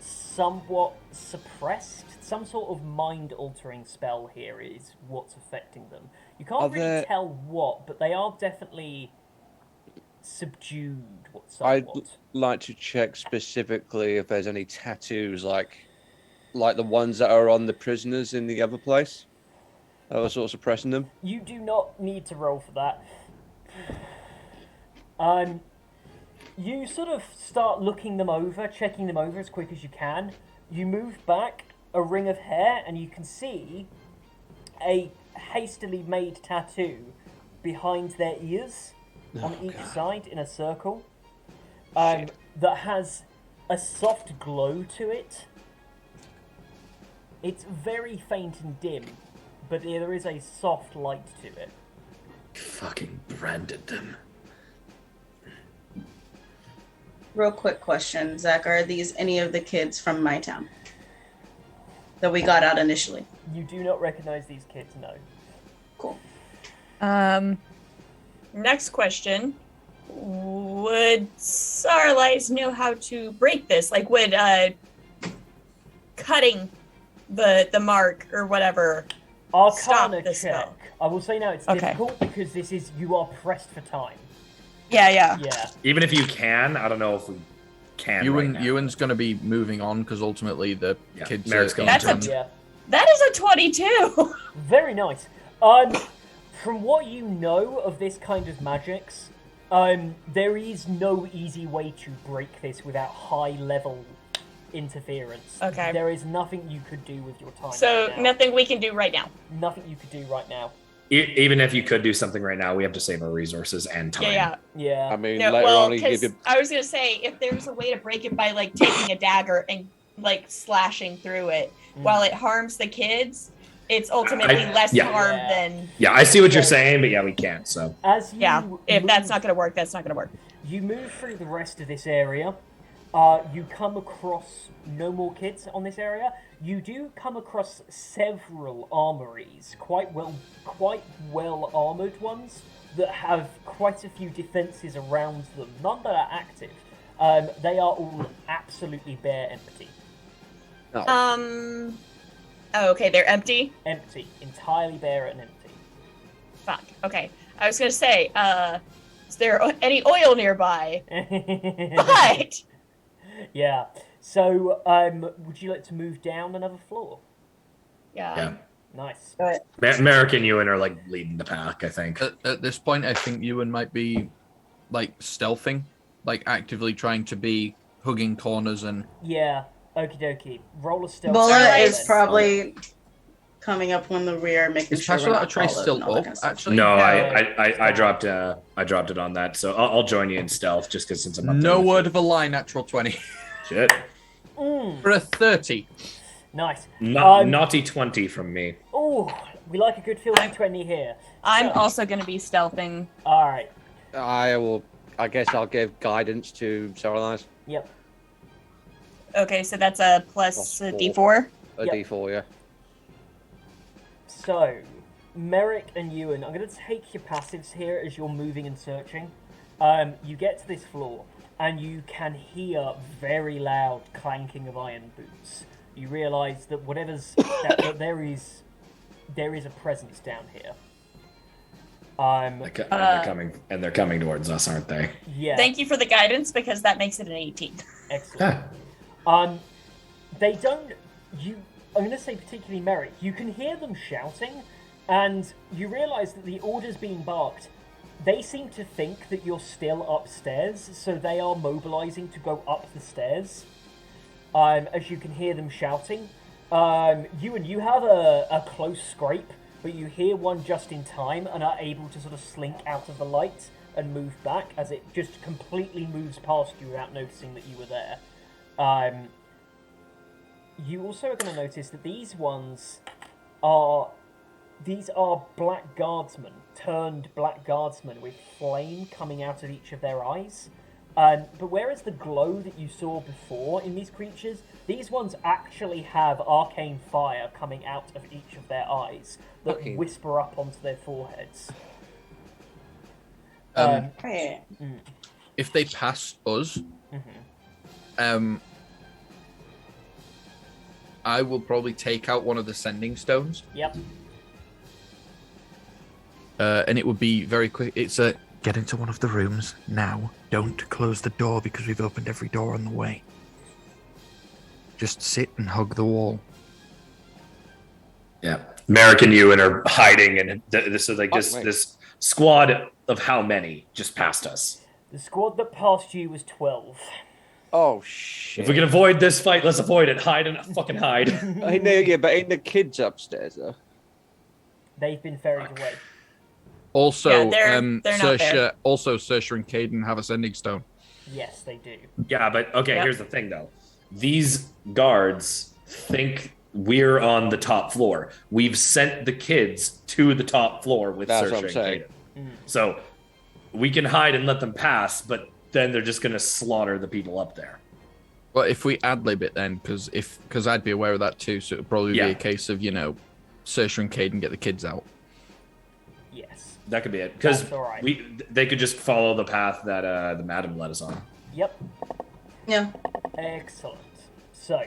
somewhat suppressed. Some sort of mind-altering spell here is what's affecting them. You can't Are really there- tell what, but they are definitely subdued. I'd Somewhat. like to check specifically if there's any tattoos like the ones that are on the prisoners in the other place that were sort of suppressing them. You do not need to roll for that. You sort of start looking them over, checking them over as quick as you can. You move back a ring of hair, and you can see a hastily made tattoo behind their ears on each side in a circle that has a soft glow to it. It's very faint and dim, but there is a soft light to it. Fucking branded them. Real quick question, Zach, are these any of the kids from my town that we got out initially? You do not recognize these kids, no. Cool. Next question. Would Starlights know how to break this? Like, would cutting the mark or whatever stop Arcana this check. spell? I will say now it's Okay. difficult because this is you are pressed for time. Yeah, yeah. Yeah. Even if you can, I don't know if we can. Ewan, right now. Ewan's going to be moving on because ultimately the Yeah, kids Merrick's are going That's into a- Yeah. That is a 22. Very nice. From what you know of this kind of magics, there is no easy way to break this without high-level interference. Okay. There is nothing you could do with your time. So right now. nothing we can do right now. Nothing you could do right now. Even if you could do something right now, we have to save our resources and time. Yeah. I mean, No, later well, on, you give because you. I was gonna say if there's a way to break it by like taking a dagger and like slashing through it, while it harms the kids, it's ultimately less yeah. harm Yeah. than. Yeah, I see what you're saying, but yeah, we can't. So As you Yeah, if move- that's not gonna work, that's not gonna work. You move through the rest of this area. You come across no more kids on this area. You do come across several armories, quite well armored ones that have quite a few defenses around them. None that are active. They are all absolutely bare, empty. Oh. Oh, okay, they're empty. Empty, entirely bare and empty. Fuck. Okay, I was gonna say, is there any oil nearby? But Yeah. So, would you like to move down another floor? yeah, Nice. Merrick and Ewan are like leading the pack. I think. At this point, I think Ewan might be like stealthing, like actively trying to be hugging corners and. Yeah. Okie dokie. Roll a stealth. Bola Alright. is probably coming up on the rear, making Is sure we're Passion not a trace followed still and all that up? kind of stuff. Actually, No, No. I dropped it on that. So I'll join you in stealth just because since I'm up no there with word you. of a lie. Natural 20 Shit. for a 30. Nice. Naughty 20 from me. Oh, we like a good filthy 20 here. I'm also gonna be stealthing. All right. I guess I'll give guidance to Sorrelize. Yep. Okay, so that's a plus Plus a four. D4. A Yep. D4, yeah. So, Merrick and Ewan, I'm going to take your passives here as you're moving and searching. You get to this floor, and you can hear very loud clanking of iron boots. You realise that that there is a presence down here. They're coming towards us, aren't they? Yeah. Thank you for the guidance because that makes it an 18. Excellent. They don't. I'm going to say particularly Merrick. You can hear them shouting, and you realise that the orders being barked. They seem to think that you're still upstairs, so they are mobilising to go up the stairs. As you can hear them shouting. You have a close scrape, but you hear one just in time and are able to sort of slink out of the light and move back as it just completely moves past you without noticing that you were there. You also are going to notice that these are black guardsmen, turned black guardsmen with flame coming out of each of their eyes. But whereas the glow that you saw before in these creatures, these ones actually have arcane fire coming out of each of their eyes that whisper up onto their foreheads. Right. If they pass us, I will probably take out one of the sending stones. Yep. And it would be very quick. It's a get into one of the rooms now. Don't close the door because we've opened every door on the way. Just sit and hug the wall. Yeah. Merrick and Ewan are hiding, and this squad of how many just passed us? The squad that passed you was 12. Oh, shit. If we can avoid this fight, let's avoid it. Hide and fucking hide. I know, yeah, but ain't the kids upstairs, though? They've been ferried away. Also, Yeah, they're not there. Saoirse and Caden have a sending stone. Yes, they do. Yeah, but okay, Yep. here's the thing though. These guards think we're on the top floor. We've sent the kids to the top floor with That's what Saoirse I'm saying. and Caden. So we can hide and let them pass, but then they're just gonna slaughter the people up there. Well, if we ad-lib it then, because I'd be aware of that too, so it'd probably be Yeah. a case of, Saoirse and Caden get the kids out. Yes. That could be it. Because That's all right. they could just follow the path that the madam led us on. Yep. Yeah. Excellent. So,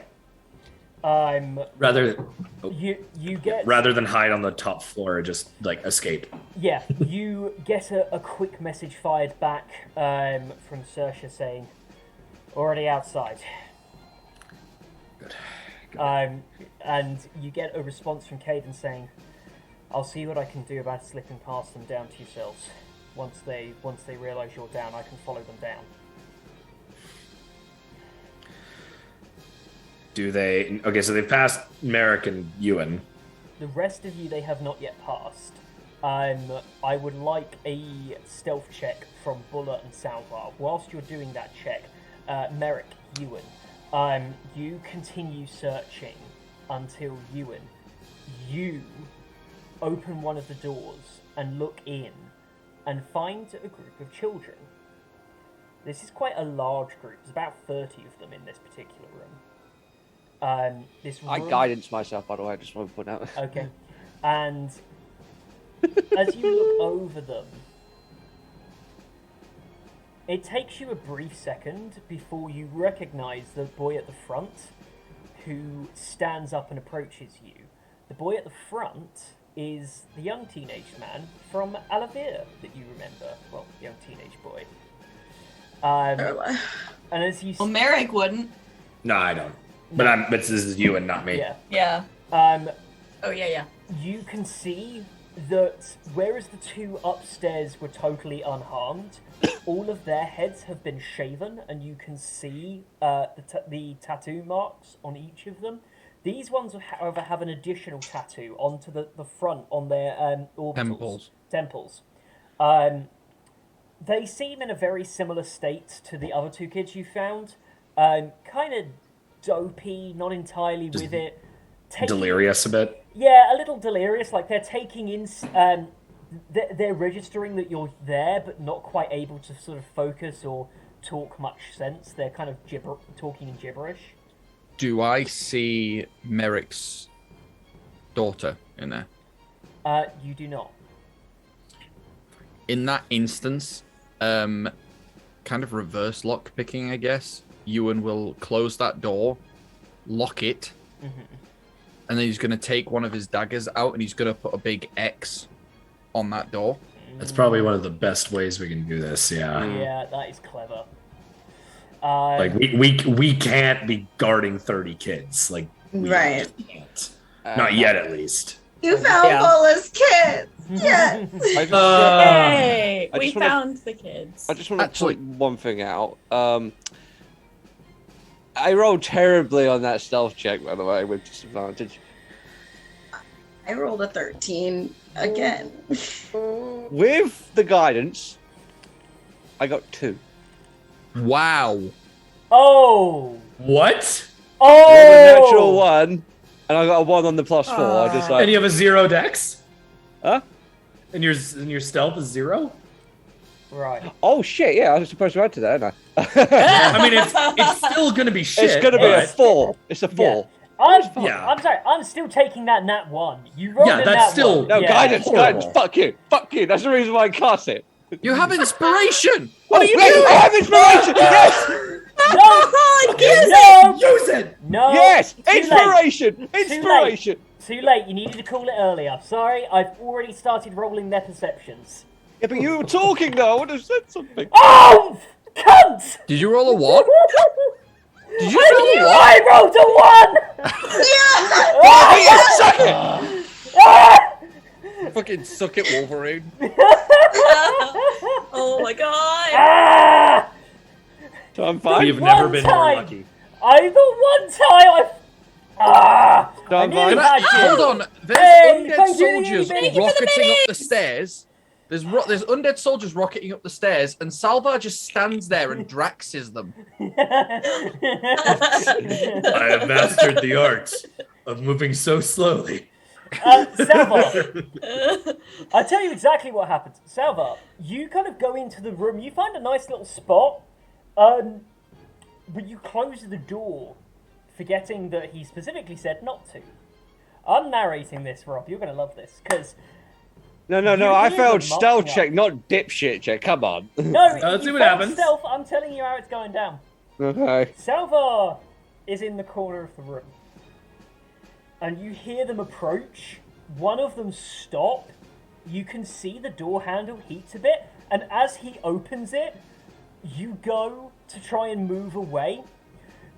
Rather you get than hide on the top floor, just like escape. Yeah, you get a quick message fired back from Saoirse saying, "Already outside." And you get a response from Caden saying, "I'll see what I can do about slipping past them down to yourselves. Once they realise you're down, I can follow them down." Do they? Okay, so they've passed Merrick and Ewan. The rest of you they have not yet passed. I would like a stealth check from Buller and Salvar. Whilst you're doing that check, Merrick, Ewan, you continue searching until Ewan, you open one of the doors and look in and find a group of children. This is quite a large group. There's about 30 of them in this particular room. This room... I guidance myself, by the way. I just want to point out. Okay. And as you look over them, it takes you a brief second before you recognise the boy at the front who stands up and approaches you. The boy at the front is the young teenage man from Alavir that you remember. Well, young teenage boy. And as you... Well, Merrick wouldn't. No, I don't. But this is Ewan, not me. Yeah. Yeah. Oh, yeah. You can see that whereas the two upstairs were totally unharmed, all of their heads have been shaven, and you can see the tattoo marks on each of them. These ones, however, have an additional tattoo onto the front on their orbitals. Temples. They seem in a very similar state to the other two kids you found. Kind of dopey, not entirely with it. Delirious a bit. Yeah, a little delirious. Like they're taking in, they're registering that you're there, but not quite able to sort of focus or talk much sense. They're kind of talking in gibberish. Do I see Merrick's daughter in there? You do not. In that instance, kind of reverse lock picking, I guess. Ewan will close that door, lock it, and then he's going to take one of his daggers out and he's going to put a big X on that door. That's probably one of the best ways we can do this. Yeah. Yeah, that is clever. Like we can't be guarding 30 kids. Like we Right. just can't. Not yet, at least. You found Bola's kids. Yes. Hey, I we just wanna- found the kids. I just want to Actually- point one thing out. I rolled terribly on that stealth check, by the way, with disadvantage. I rolled a 13 again. With the guidance, I got 2. Wow. Oh! What? I rolled a Oh! natural 1, and I got a 1 on the +4. I just And you have a 0 dex? Huh? And your stealth is 0? Right. Oh shit! Yeah, I was supposed to add to that, aren't I? I mean, it's still gonna be shit. It's gonna be a but- 4. It's a 4. Yeah. I'm sorry. I'm still taking that nat 1. You rolled Yeah, a that's nat still- 1. No, Yeah. guidance. horrible. Fuck you. That's the reason why I cast it. You have inspiration. What are you doing? I have inspiration. Yes. No! Use it! No! Yes. Too late. Inspiration. Inspiration. Too late. You needed to call it earlier. Sorry, I've already started rolling their perceptions. Yeah, but you were talking though. I would have said something. Oh! Cunt! Did you roll a what? Did you I rolled a 1! Suck it. fucking suck it, Wolverine? Oh my god. Ah! So I'm fine. We've never been more time. lucky. The one time I I'm nearly fine. had you. Hold on. There's Hey, undead thank you, soldiers thank you rocketing up the stairs. There's undead soldiers rocketing up the stairs, and Salvar just stands there and Draxes them. I have mastered the art of moving so slowly. Salvar, I'll tell you exactly what happened. Salvar, you kind of go into the room, you find a nice little spot, but you close the door, forgetting that he specifically said not to. I'm narrating this, Rob, you're going to love this, because... No. You I hear failed them stealth marching check, up. not dipshit check. Come on. No, Let's see you what failed happens. stealth, I'm telling you how it's going down. Okay. Salvar is in the corner of the room. And you hear them approach. One of them stop. You can see the door handle heats a bit. And as he opens it, you go to try and move away.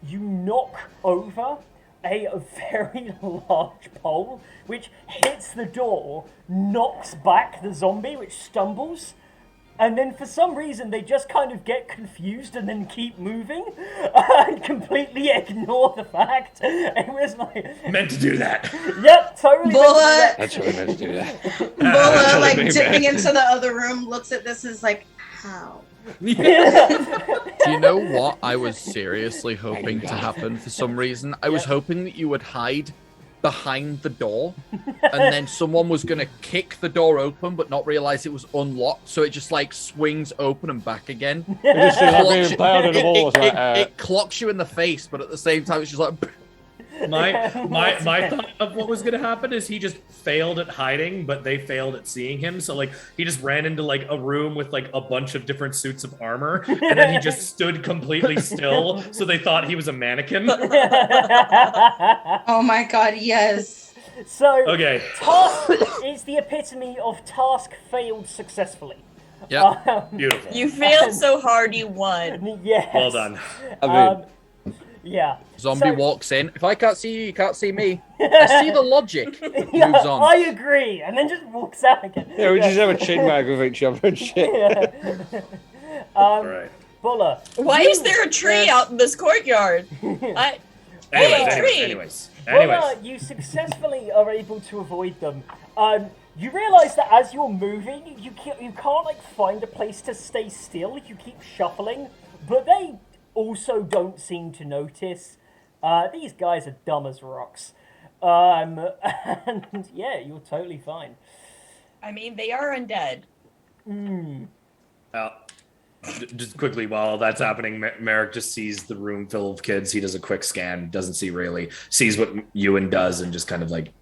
You knock over a very large pole, which hits the door, knocks back the zombie, which stumbles, and then for some reason they just kind of get confused and then keep moving and completely ignore the fact. It was like... Meant to do that. Yep, totally. Bullet. That's what I meant to do that. Bola, like dipping into the other room, looks at this and is like, how? Do you know what I was seriously hoping to happen for some reason? I was hoping that you would hide behind the door, and then someone was going to kick the door open but not realize it was unlocked, so it just like swings open and back again. It clocks you in the face, but at the same time it's just like... My thought of what was gonna happen is he just failed at hiding, but they failed at seeing him. So like he just ran into like a room with like a bunch of different suits of armor, and then he just stood completely still, so they thought he was a mannequin. Oh my god, yes. So, Okay. task is the epitome of task failed successfully. Yeah. Beautiful. You failed so hard, you won. Yes. Well done. I mean, Yeah. Zombie So- walks in. If I can't see you, you can't see me. I see the logic. Yeah, Moves on. I agree, and then just walks out again. yeah, we just have a chin wag with each other and shit. All right. Buller. Why is there a tree out in this courtyard? Anyways. Buller, you successfully are able to avoid them. You realise that as you're moving, you can't like find a place to stay still. You keep shuffling, but they also don't seem to notice. These guys are dumb as rocks. And yeah, you're totally fine. I mean, they are undead. Just quickly, while that's happening, Merrick just sees the room full of kids. He does a quick scan, doesn't see really, sees what Ewan does, and just kind of like,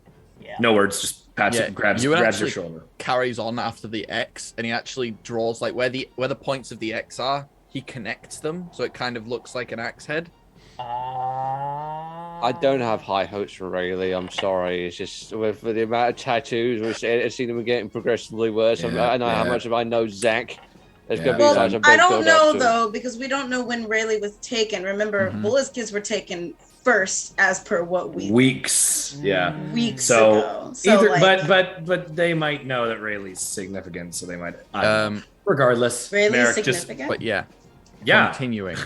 no words, just pats it, grabs your shoulder. Carries on after the X, and he actually draws like where the points of the X are. He connects them, so it kind of looks like an axe head. I don't have high hopes for Rayleigh. I'm sorry. It's just with the amount of tattoos, I've seen them getting progressively worse. I know how much of I know Zach. There's going to be such a big I don't know build-up to though, because we don't know when Rayleigh was taken. Remember, Bullet's kids were taken first, as per what we weeks ago. So either, like, but they might know that Rayleigh's significant, so they might. Regardless, Rayleigh's Merrick significant. But yeah. Continuing.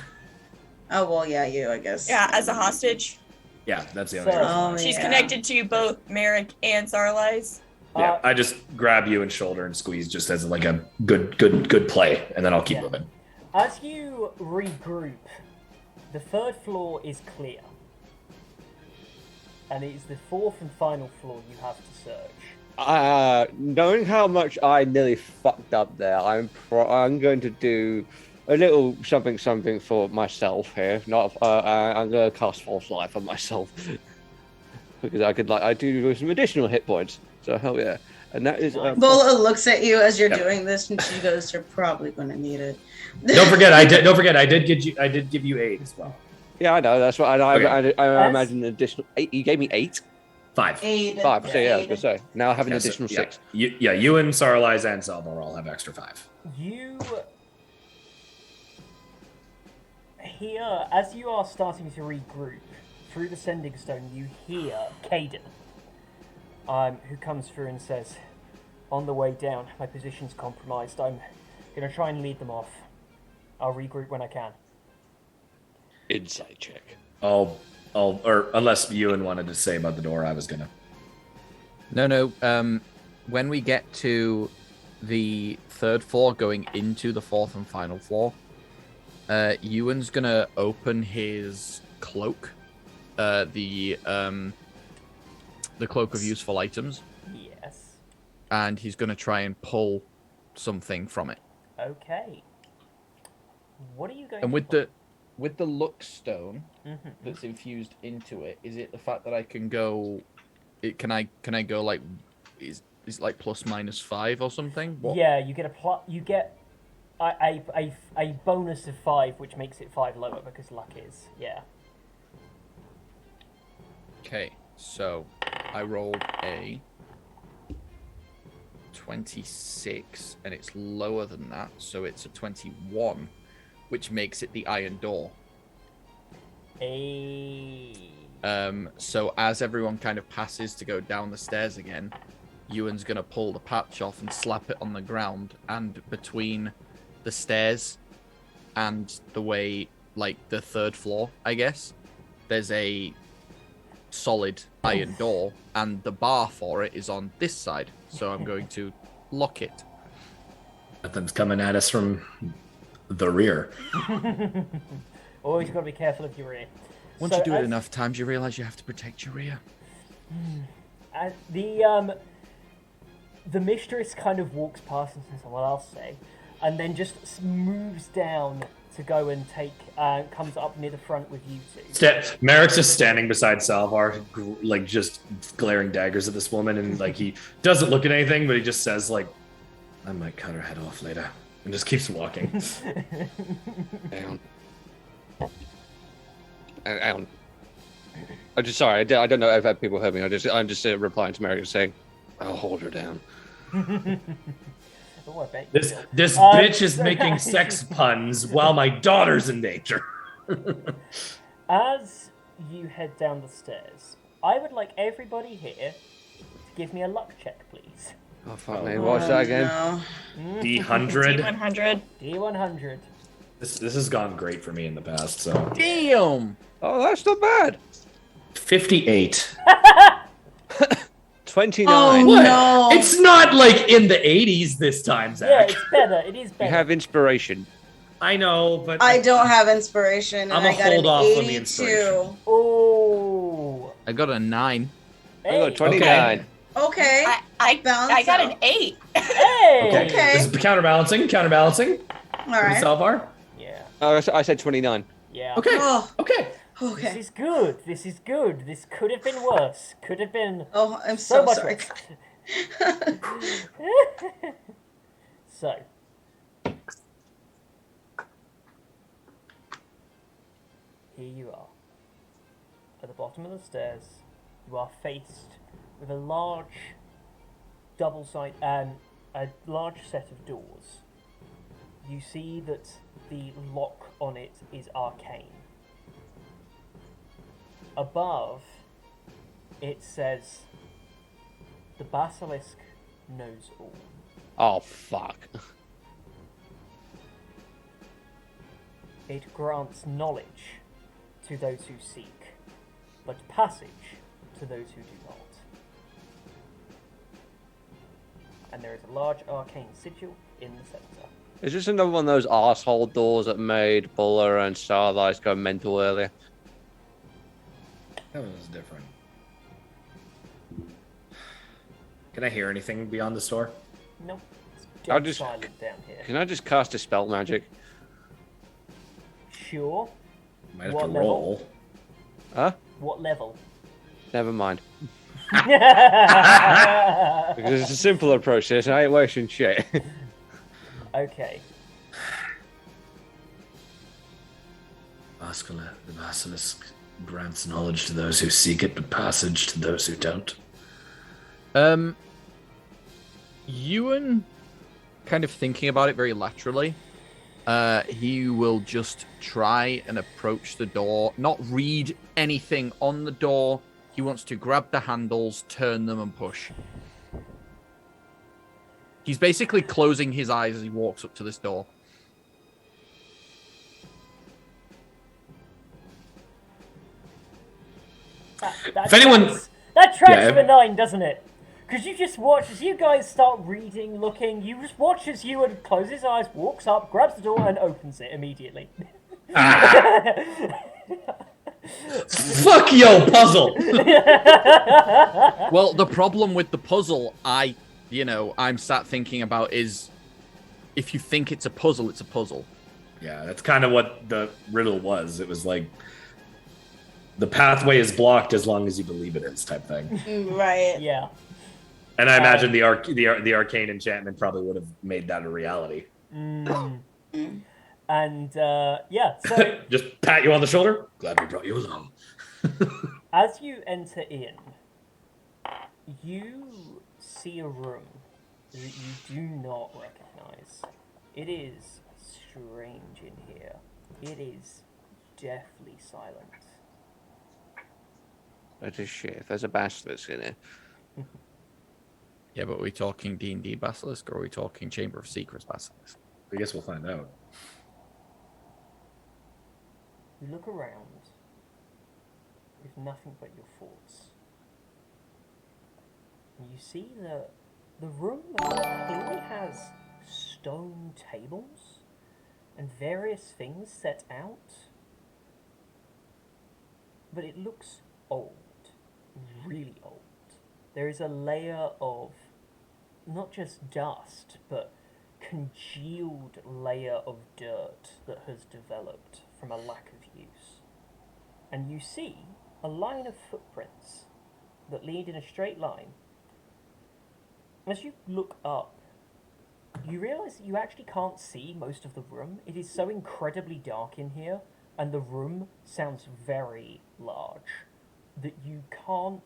Oh well, yeah, you, I guess. Yeah, as a hostage. Yeah, that's the only So- reason. She's connected to both Merrick and Sarlai's. Yeah, I just grab you and shoulder and squeeze just as like a good play, and then I'll keep moving. As you regroup, the third floor is clear. And it is the fourth and final floor you have to search. Knowing how much I nearly fucked up there, I'm going to do a little something for myself here. I'm going to cast False Life on myself because I do some additional hit points. So hell yeah, and that is. Bola looks at you as you're doing this, and she goes, "You're probably going to need it." Don't forget, I did give you 8 as well. Yeah, I know. That's what I That's- imagine an additional 8. You gave me 8. 5. 5. So yeah, I was gonna say. Now I have an additional 6. You and Sarlai's and Salvor all have extra 5. You hear, as you are starting to regroup, through the sending stone, you hear Caden, who comes through and says, "On the way down, my position's compromised. I'm going to try and lead them off. I'll regroup when I can." Insight check. Or unless Ewan wanted to say about the door, I was gonna. No. When we get to the third floor, going into the fourth and final floor, Ewan's gonna open his cloak, the cloak of useful items. Yes. And he's gonna try and pull something from it. Okay. What are you going And to with the luck stone that's infused into it, is it the fact that I can go? Can I go like? Is like plus minus 5 or something? What? Yeah, you get a bonus of 5, which makes it 5 lower because luck is. Yeah. Okay, so I rolled a 26, and it's lower than that, so it's a 21, which makes it the iron door. So as everyone kind of passes to go down the stairs again, Ewan's going to pull the patch off and slap it on the ground. And between the stairs and the way, like, the third floor, I guess, there's a solid iron door, and the bar for it is on this side. So I'm going to lock it. Nothing's coming at us from the rear. Always got to be careful of your rear. Once you do it enough times, you realize you have to protect your rear. The mistress kind of walks past and says, "Well, I'll say," and then just moves down to go and comes up near the front with you two. Merrick's just standing beside Salvar, like just glaring daggers at this woman, and like he doesn't look at anything, but he just says like, "I might cut her head off later," and just keeps walking. Down. I'm just sorry. I don't know if people heard me. I'm just replying to Mary saying, "I'll hold her down." Oh, I bet you This will. this bitch is making sex puns while my daughter's in danger. As you head down the stairs, I would like everybody here to give me a luck check, please. Oh fuck me! What's that again? No. D100. 100. D100. This has gone great for me in the past. So Damn! Oh, that's not bad. 58. 29. Oh What? no! It's not like in the 80s this time, Zach. Yeah, it's better. It is You better. have inspiration. I know, but I don't have inspiration, and I'ma I got hold an off on the 82. inspiration. Oh. I got a 9. I Hey. got 29. Okay. I Balance got out. an 8. Hey. Okay. This is counterbalancing. All right. Salvar. Yeah. Oh, I said 29. Yeah. Okay. Oh, Okay. This okay. is good. This is good. This could have been worse. Could have been Oh, I'm so so much sorry. worse. So. Here you are. At the bottom of the stairs, you are faced with a large a large set of doors. You see that the lock on it is arcane. Above, it says, "The basilisk knows all." Oh, fuck. It grants knowledge to those who seek, but passage to those who do not. And there is a large arcane sigil in the center. Is this another one of those arsehole doors that made Buller and Starlight go mental earlier? That was different. Can I hear anything beyond the store? Nope. It's I'll dead just- silent down here. Can I just cast a spell magic? Sure. Might have What to level? roll. Huh? What level? Never mind. Okay. Because it's a simpler process and I ain't wasting shit. The basilisk grants knowledge to those who seek it, but passage to those who don't. Ewan, kind of thinking about it very laterally, he will just try and approach the door, not read anything on the door. He wants to grab the handles, turn them, and push. He's basically closing his eyes as he walks up to this door. That If anyone- tracks, that tracks Yeah. for 9, doesn't it? Because you just watch as you guys start reading, looking. You just watch as Ewan closes his eyes, walks up, grabs the door, and opens it immediately. Fuck yo, puzzle! Well, the problem with the puzzle, I'm sat thinking about is, if you think it's a puzzle, it's a puzzle. Yeah, that's kind of what the riddle was. It was like, the pathway is blocked as long as you believe it is, type thing. Right. Yeah. And I imagine the arcane enchantment probably would have made that a reality. And yeah, so Just pat you on the shoulder. Glad we brought you along. as you enter in, you see a room that you do not recognize. It is strange in here. It is deathly silent. That is shit. There's a basilisk in it. Yeah, but are we talking D&D basilisk or are we talking Chamber of Secrets basilisk? I guess we'll find out. You look around with nothing but your thoughts. And you see that the room clearly has stone tables and various things set out. But it looks old. Really old. There is a layer of not just dust, but congealed layer of dirt that has developed from a lack of use. And you see a line of footprints that lead in a straight line. As you look up, you realize that you actually can't see most of the room. It is so incredibly dark in here, and the room sounds very large, that you can't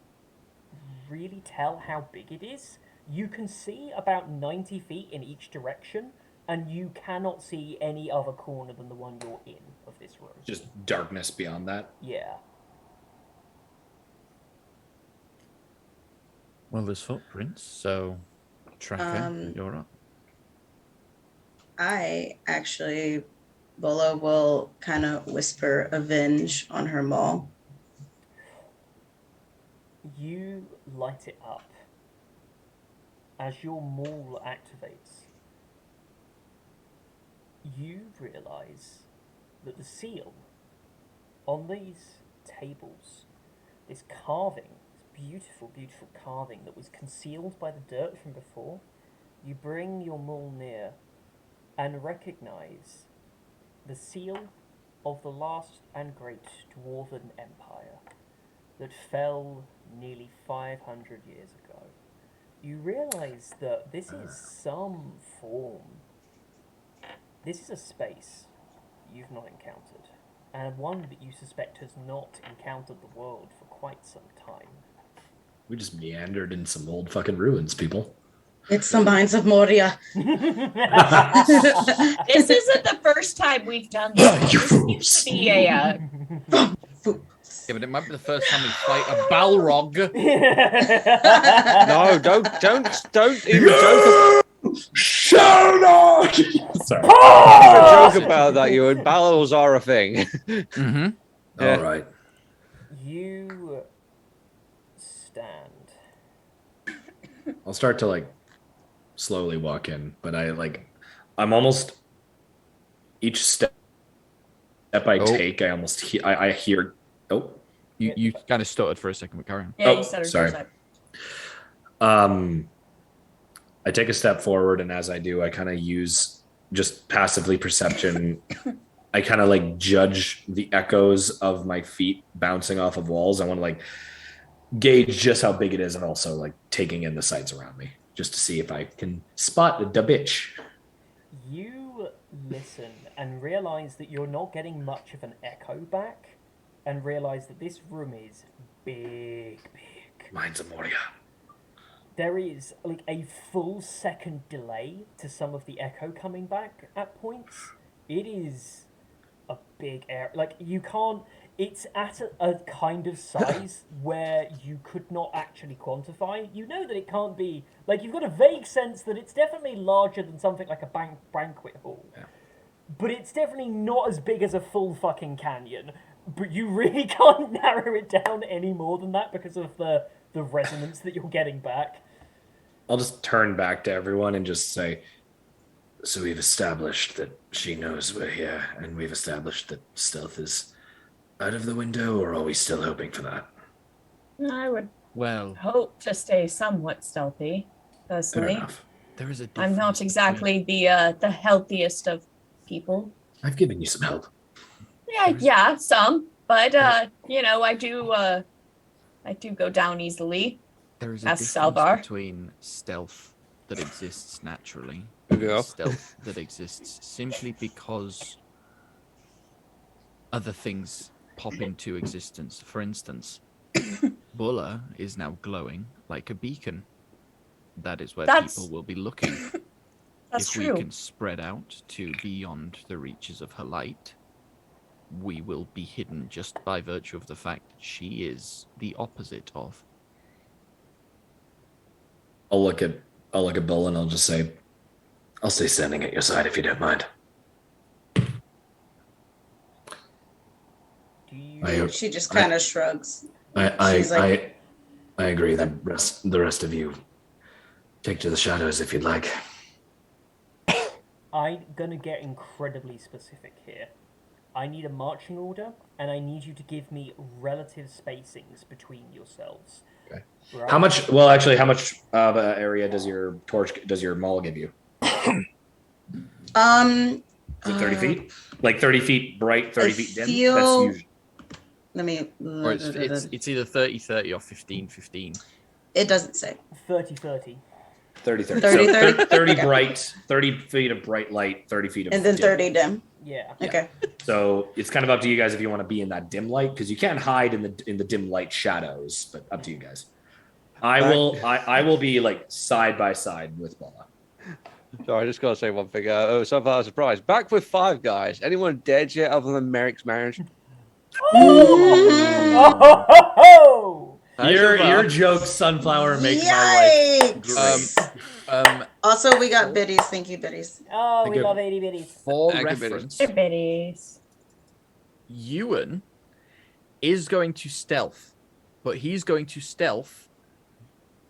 really tell how big it is. You can see about 90 feet in each direction, and you cannot see any other corner than the one you're in of this room. Just darkness beyond that. Yeah. Well, there's footprints, so Tracker, you're up. I actually, Bola will kind of whisper avenge on her maul. You light it up. As your maul activates, you realize that the seal on these tables, this carving, this beautiful, beautiful carving that was concealed by the dirt from before, you bring your maul near and recognize the seal of the last and great dwarven empire that fell nearly 500 years ago. You realize that this is some form. This is a space you've not encountered, and one that you suspect has not encountered the world for quite some time. We just meandered in some old fucking ruins, people. It's the mines of Moria. This isn't the first time we've done this. You This fools. seems to be a Yeah, but it might be the first time we fight a Balrog. No, don't even joke. Shout out! Sorry. Joke about that. You and battles are a thing. Mm-hmm. Yeah. All right. You stand. I'll start to like slowly walk in, but I'm almost each step I take, I almost I hear. Oh, You kind of stuttered for a second, but carry on. yeah. Oh, You said her sorry. first I take a step forward, and as I do, I kind of use just passively perception. I kind of like judge the echoes of my feet bouncing off of walls. I want to like gauge just how big it is, and also like taking in the sights around me, just to see if I can spot the bitch. You listen and realize that you're not getting much of an echo back, and realize that this room is big. Mine's a Moria. There is like a full second delay to some of the echo coming back at points. It is a big area. Like, you can't... It's at a kind of size where you could not actually quantify. You know that it can't be... Like, you've got a vague sense that it's definitely larger than something like a banquet hall. Yeah. But it's definitely not as big as a full fucking canyon. But you really can't narrow it down any more than that because of the resonance that you're getting back. I'll just turn back to everyone and just say, so we've established that she knows we're here, and we've established that stealth is out of the window, or are we still hoping for that? I would Well, hope to stay somewhat stealthy, Fair personally. enough. there is a I'm not difference exactly the healthiest of people. I've given you some help. Yeah, some, but you know, I do go down easily. There is a That's difference Salvar. between stealth that exists naturally Good girl. and stealth that exists simply because other things pop into existence. For instance, Bulla is now glowing like a beacon. That is where people will be looking. That's if true. we can spread out to beyond the reaches of her light, we will be hidden just by virtue of the fact she is the opposite of. I'll look at Bull and I'll just say, I'll stay standing at your side if you don't mind. She just kind of shrugs. She's I agree. The rest of you take to the shadows if you'd like. I'm gonna get incredibly specific here. I need a marching order, and I need you to give me relative spacings between yourselves. Okay. Right? How much? Well, actually, how much of an area does your maul give you? Is it 30 feet? Like 30 feet bright, 30 feet dim? That's usually. Let me. Or it's either 30-30 or 15-15. It doesn't say. 30-30. 30. 30, So 30? 30 Okay. bright, 30 feet of bright light, 30 feet of And then dim. 30 dim. Yeah. Okay. So it's kind of up to you guys if you want to be in that dim light, because you can't hide in the dim light shadows, but up to you guys. I will be like side by side with Bola. Sorry, I just gotta say one thing. So far, surprise. Back with 5 guys. Anyone dead yet other than Merrick's marriage? Oh! Your joke, Sunflower, makes my life great. Also, we got biddies. Thank you, biddies. Oh, we love itty bitties. For Thank you, reference, Bitties. Ewan is going to stealth, but he's going to stealth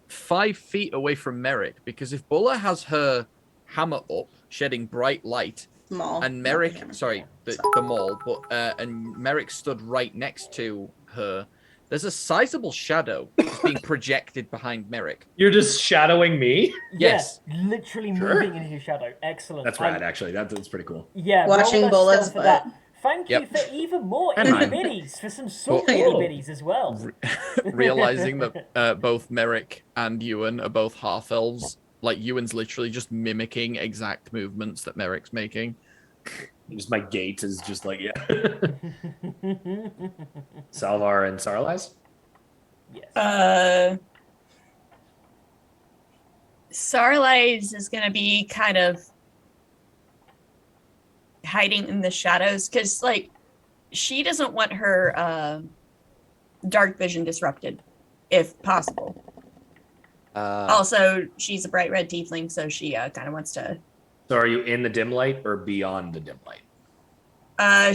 5 feet away from Merrick, because if Bulla has her hammer up, shedding bright light, Mall. and Merrick, the mall, but and Merrick stood right next to her, there's a sizable shadow that's being projected behind Merrick. You're just shadowing me? Yes. Yeah, literally Sure. moving in his shadow. Excellent. That's rad, actually. That's pretty cool. Yeah, Watching roll that Bola's stealth for that. butt. Thank Yep. you for even more And itty mine. bitties, for some sort of Cool. itty bitties as well. Realizing that both Merrick and Ewan are both half elves, like Ewan's literally just mimicking exact movements that Merrick's making. Just my gait is just like, yeah. Salvar and Sarlais? Yes. Sarlais is gonna be kind of hiding in the shadows because, like, she doesn't want her dark vision disrupted, if possible. Also, she's a bright red tiefling, so she kind of wants to. So are you in the dim light or beyond the dim light?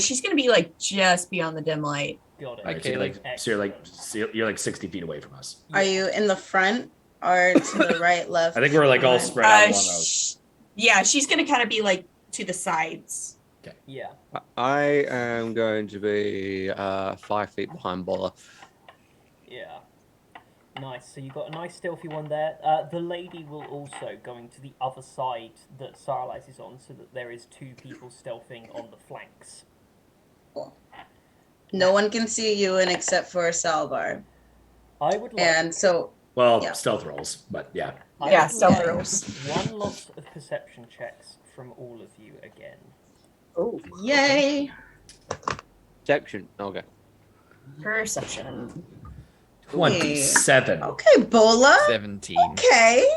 She's gonna be like just beyond the dim light. Got it. Right, so you're like 60 feet away from us. Are you in the front or to the right, left? I think we're like all behind? spread out along those. Yeah, she's gonna kind of be like to the sides. Yeah. I am going to be 5 feet behind Bola. Yeah. Nice. So you've got a nice stealthy one there. The lady will also going to the other side that Sarlais is on, so that there is 2 people stealthing on the flanks. Cool. No one can see you, and except for Salvar. I would like. And so, Well, Yeah. stealth rolls, but yeah. I Yeah, would stealth like rolls. 1 lot of perception checks from all of you again. Oh, yay! Perception. Okay. perception. 27. Okay, Bola. 17. Okay.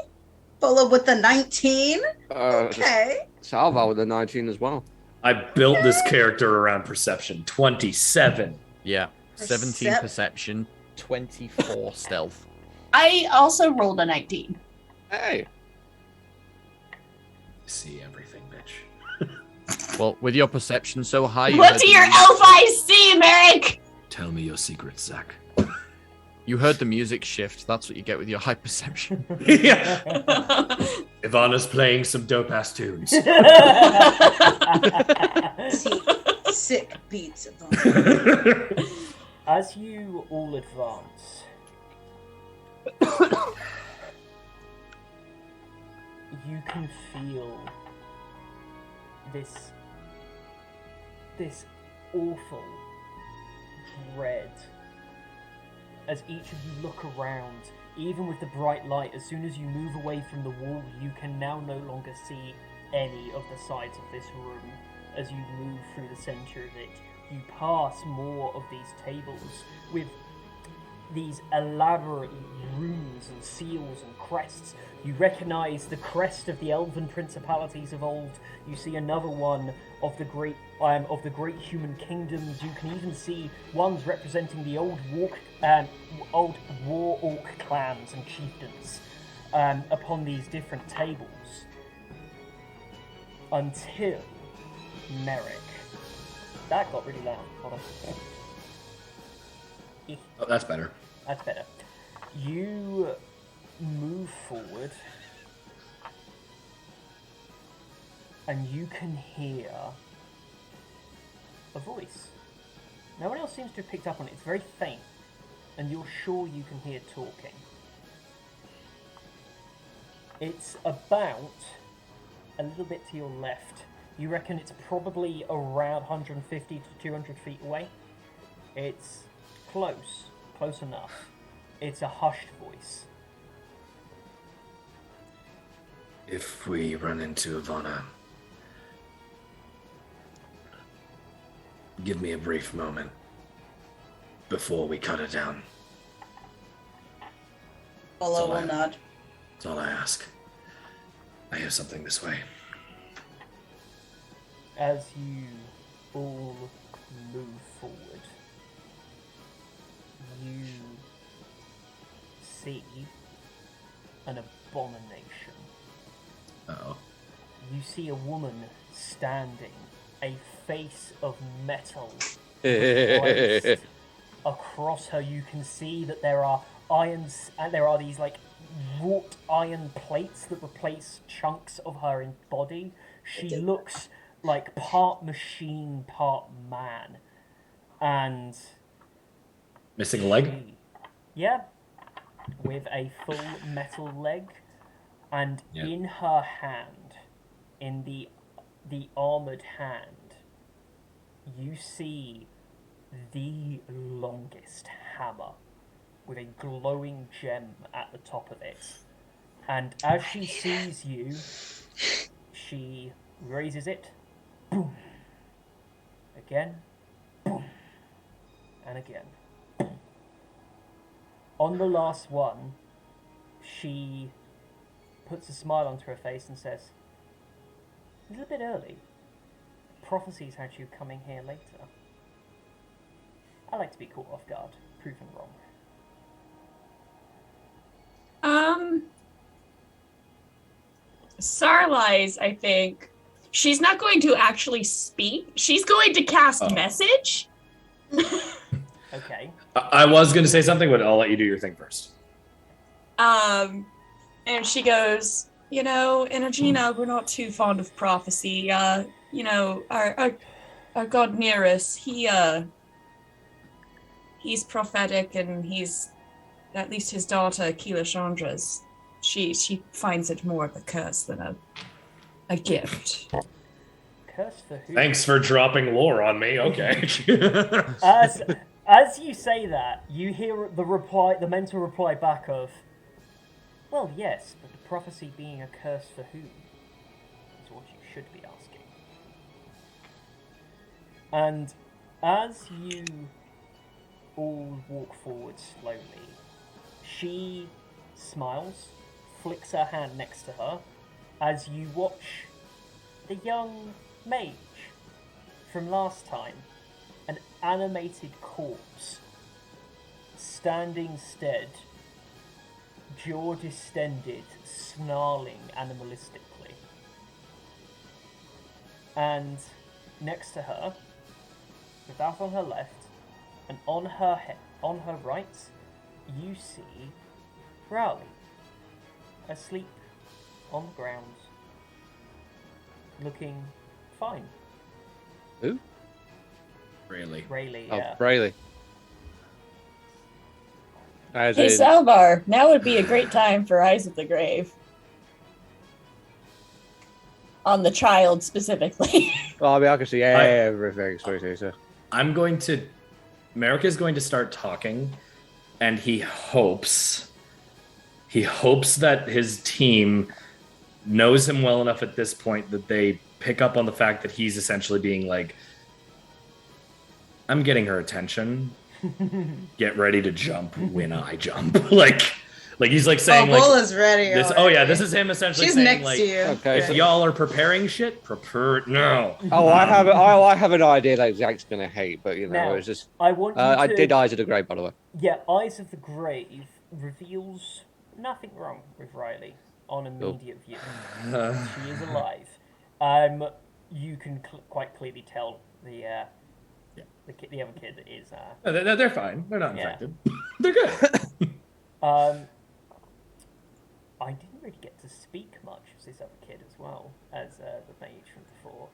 Bola with the 19. Okay. Salva with a 19 as well. I built this character around perception. 27. Yeah. 17 Percep- perception, 24 stealth. I also rolled a 19. Hey. See everything, bitch. Well, with your perception so high, you What's heard the your music- elf I see, Merrick? Tell me your secrets, Zach. You heard the music shift. That's what you get with your high perception. Yeah. Ivana's playing some dope ass tunes. Sick beats of them. As you all advance, you can feel this awful dread as each of you look around. Even with the bright light, as soon as you move away from the wall, you can now no longer see any of the sides of this room. As you move through the center of it, you pass more of these tables with these elaborate runes and seals and crests. You recognize the crest of the elven principalities of old. You see another one of the great human kingdoms. You can even see ones representing the old war orc clans and chieftains upon these different tables. Until Merrick. That got really loud. Hold on. Oh, that's better. That's better. You move forward, and you can hear a voice. No one else seems to have picked up on it. It's very faint, and you're sure you can hear talking. It's about a little bit to your left. You reckon it's probably around 150 to 200 feet away? It's close enough. It's a hushed voice. If we run into Ivana, give me a brief moment before we cut her down. Olo will nod. That's all I ask. I have something this way. As you all move forward, you see an abomination. Uh-oh. You see a woman standing, a face of metal placed across her. You can see that there are irons, and there are these like wrought iron plates that replace chunks of her body. She looks like part machine, part man, and Missing a leg? yeah, with a full metal leg, and in her hand, in the armored hand, you see the longest hammer with a glowing gem at the top of it. And as she sees you, she raises it, boom, again, boom, and again. Boom. On the last one, she puts a smile onto her face and says, "A little bit early. Prophecies had you coming here later. I like to be caught off guard, proven wrong." Sarlai's, I think, she's not going to actually speak. She's going to cast message. Okay. I was going to say something, but I'll let you do your thing first. And she goes, you know, in Agena, we're not too fond of prophecy. You know, our god Nereus, he's prophetic, and he's, at least his daughter, Keela Chandra's, she finds it more of a curse than a gift. Curse for who? Thanks for dropping lore on me. Okay. As you say that, you hear the mental reply back of, "Well, yes, but the prophecy being a curse for who is what you should be asking." And as you all walk forward slowly, she smiles, flicks her hand next to her, as you watch the young mage from last time, an animated corpse, standing stead, jaw distended, snarling animalistically. And next to her, with that on her left, and on her right, you see Rowley, asleep on the ground, looking fine. Who? Really? Rayleigh, Oh, yeah. Rayleigh. As Hey, in, Salvar, now would be a great time for Eyes of the Grave. On the child, specifically. well, I mean, I can see everything, sweetie. So. Merrick is going to start talking, and he hopes that his team knows him well enough at this point that they pick up on the fact that he's essentially being like, "I'm getting her attention. get ready to jump when I jump. like he's like saying Bull like is ready. this. already. Oh yeah, this is him essentially She's saying next like, to you. Okay, if so- y'all are preparing shit, prepare no. Oh, I have an idea that Zach's gonna hate, but you know, Now, it's just. I want you I to... did Eyes of the Grave, by the way. Yeah, Eyes of the Grave reveals nothing wrong with Riley on immediate view. She is alive. You can quite clearly tell the other kid is. They're fine. They're not Yeah. infected. They're good. I didn't really get to speak much as this other kid as well as the mage from before.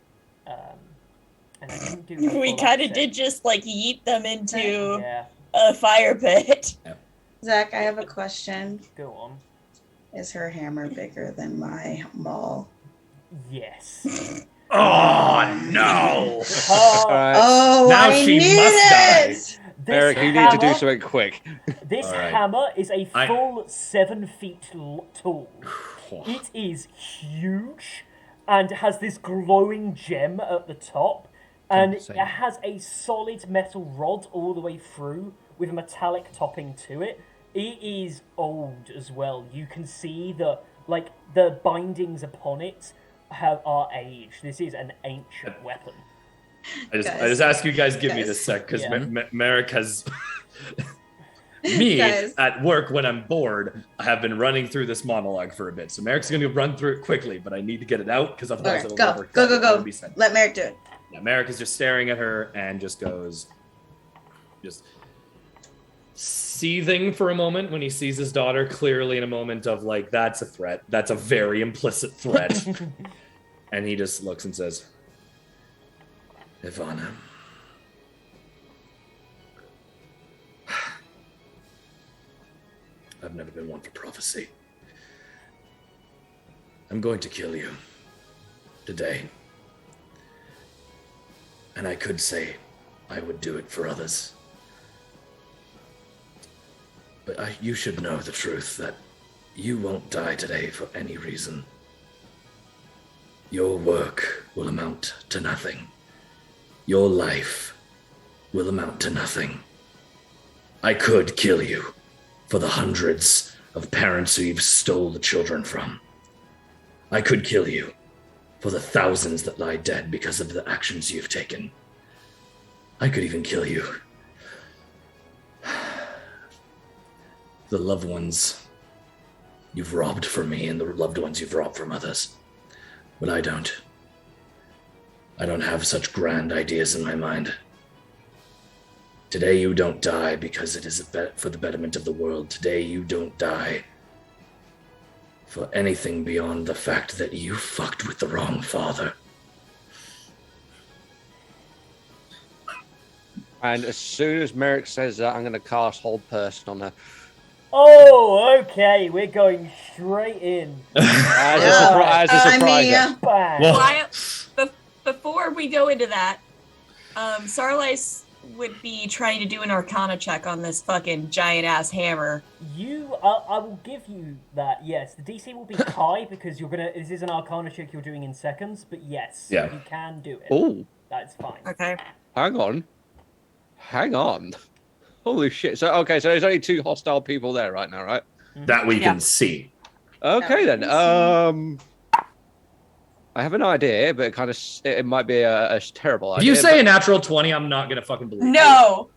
And I didn't do. a We full kind of accent. did just like yeet them into Yeah, a fire pit. Zach, I have a question. go on. Is her hammer bigger than my maul? Yes. Oh no! All right, Oh, Now I she knew must die. it! This Eric, you need to do something quick. This All right. hammer is a I- full 7 feet tall. It is huge and has this glowing gem at the top, and it Insane. has a solid metal rod all the way through with a metallic topping to it. It is old as well. You can see the bindings upon it are aged. This is an ancient weapon. I Guys. just ask you guys give me Guys. this sec because Yeah. Merrick has me Guys. at work when I'm bored. I have been running through this monologue for a bit, so Merrick's going to run through it quickly, but I need to get it out because otherwise Alright, it'll go, never go, it'll go, never go. be sent. Let Merrick do it. Yeah, Merrick is just staring at her and just goes, just seething for a moment when he sees his daughter. Clearly, in a moment of like, that's a threat. That's a very implicit threat. And he just looks and says, Ivana. I've never been one for prophecy. I'm going to kill you today. And I could say I would do it for others. But you should know the truth that you won't die today for any reason. Your work will amount to nothing. Your life will amount to nothing. I could kill you for the hundreds of parents who you've stole the children from. I could kill you for the thousands that lie dead because of the actions you've taken. I could even kill you. The loved ones you've robbed from me and the loved ones you've robbed from others. But I don't. I don't have such grand ideas in my mind. Today you don't die because it is for the betterment of the world. Today you don't die for anything beyond the fact that you fucked with the wrong father. And as soon as Merrick says that, I'm going to cast Hold Person on her. Oh, okay. We're going straight in. As a surprise. Mia. Bang. Well- Why, before we go into that, Sarlais would be trying to do an Arcana check on this fucking giant ass hammer. I will give you that. Yes, the DC will be high because this is an Arcana check you're doing in seconds. But yes, Yeah. you can do it. Oh, That's fine. Okay. hang on. Holy shit. So there's only 2 hostile people there right now, right? That we Yeah. can see. Okay Yeah, then. I have an idea, but it might be a terrible If idea. you say a natural 20, I'm not gonna fucking believe you. No,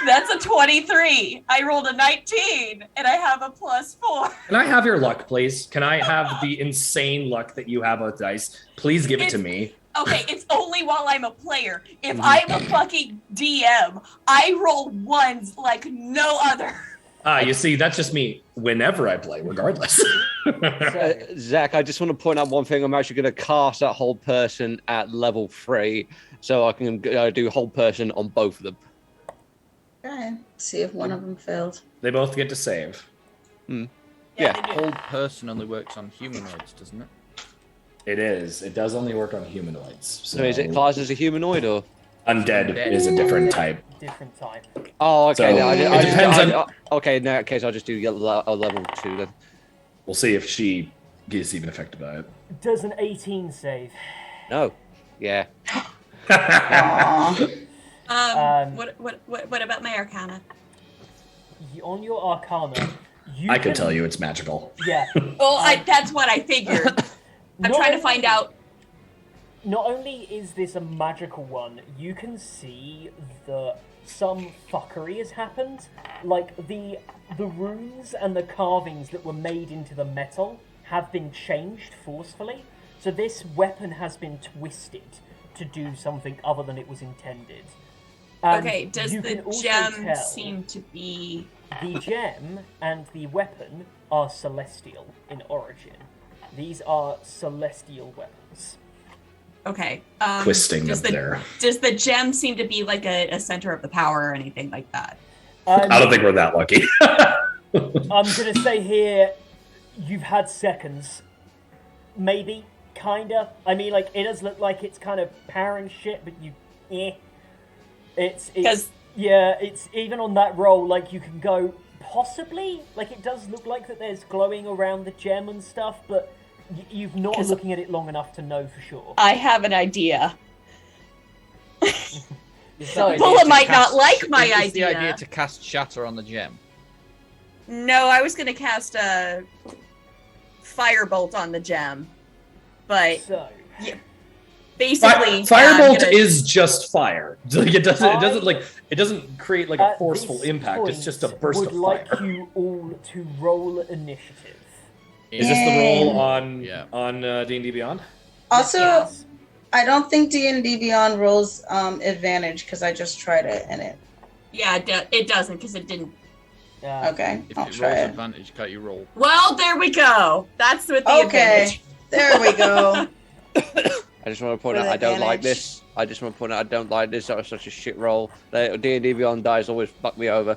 that's a 23. I rolled a 19, and I have a +4. Can I have your luck, please? Can I have the insane luck that you have with dice? Please give it to me. Okay, it's only while I'm a player. If I'm a fucking DM, I roll ones like no other. You see, that's just me whenever I play, regardless. Zach, I just want to point out one thing. I'm actually going to cast that Hold Person at level 3, so I can do Hold Person on both of them. Okay. See if one of them failed. They both get to save. Yeah. they do. Hold person only works on humanoids, doesn't it? It is. It does only work on humanoids. So is it classed as a humanoid or? Undead is a different type. Different type. Oh, okay. So, no, it depends on- Okay, in that case, I'll just do a level 2 then. We'll see if she gets even affected by it. Does an 18 save? No. Yeah. Aw. What about my Arcana? On your Arcana, I could tell you it's magical. Yeah. That's what I figured. I'm trying to find out. Not only is this a magical one, you can see that some fuckery has happened. Like, the runes and the carvings that were made into the metal have been changed forcefully. So this weapon has been twisted to do something other than it was intended. Okay, does the gem seem to be... The gem and the weapon are celestial in origin. These are celestial weapons. Okay. Twisting up there. Does the gem seem to be like a center of the power or anything like that? I don't think we're that lucky. I'm going to say here, you've had seconds. Maybe. Kinda. I mean, like, it does look like it's kind of powering shit, but It's even on that roll, like, you can go, possibly? Like, it does look like that there's glowing around the gem and stuff, but you've not looking at it long enough to know for sure. I have an idea. Bullet might not like my idea. Is the idea to cast Shatter on the gem? No, I was going to cast a Firebolt on the gem. But yeah, basically, Firebolt is just fire. Like, it doesn't create like a forceful impact. It's just a burst of fire. Would like you all to roll initiative. Is this the roll on D&D Beyond? Also, Yes. I don't think D&D Beyond rolls advantage because I just tried it and it. Yeah, it doesn't because it didn't. Okay, If I'll it try rolls it. advantage, can't you roll? Well, there we go. That's with the advantage. There we go. I just want to point out I don't like this. I just want to point out I don't like this. That was such a shit roll. D&D Beyond dice always fuck me over.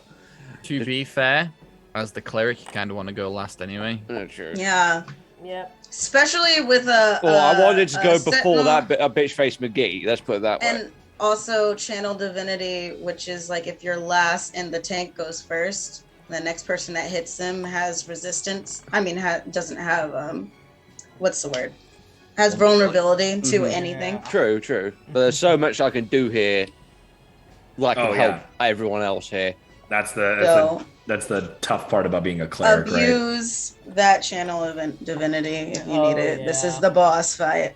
To be fair, as the cleric, you kind of want to go last anyway. Sure. Yeah. Yeah. Especially with a. I wanted to go before Sentinel that a bitch face McGee. Let's put it that way. And also Channel Divinity, which is like if you're last and the tank goes first, the next person that hits them has resistance. I mean, doesn't have what's the word? Has vulnerability to anything. True. But there's so much I can do here. Like help everyone else here. That's the tough part about being a cleric, right? Abuse that Channel Divinity if you need it. Yeah. This is the boss fight.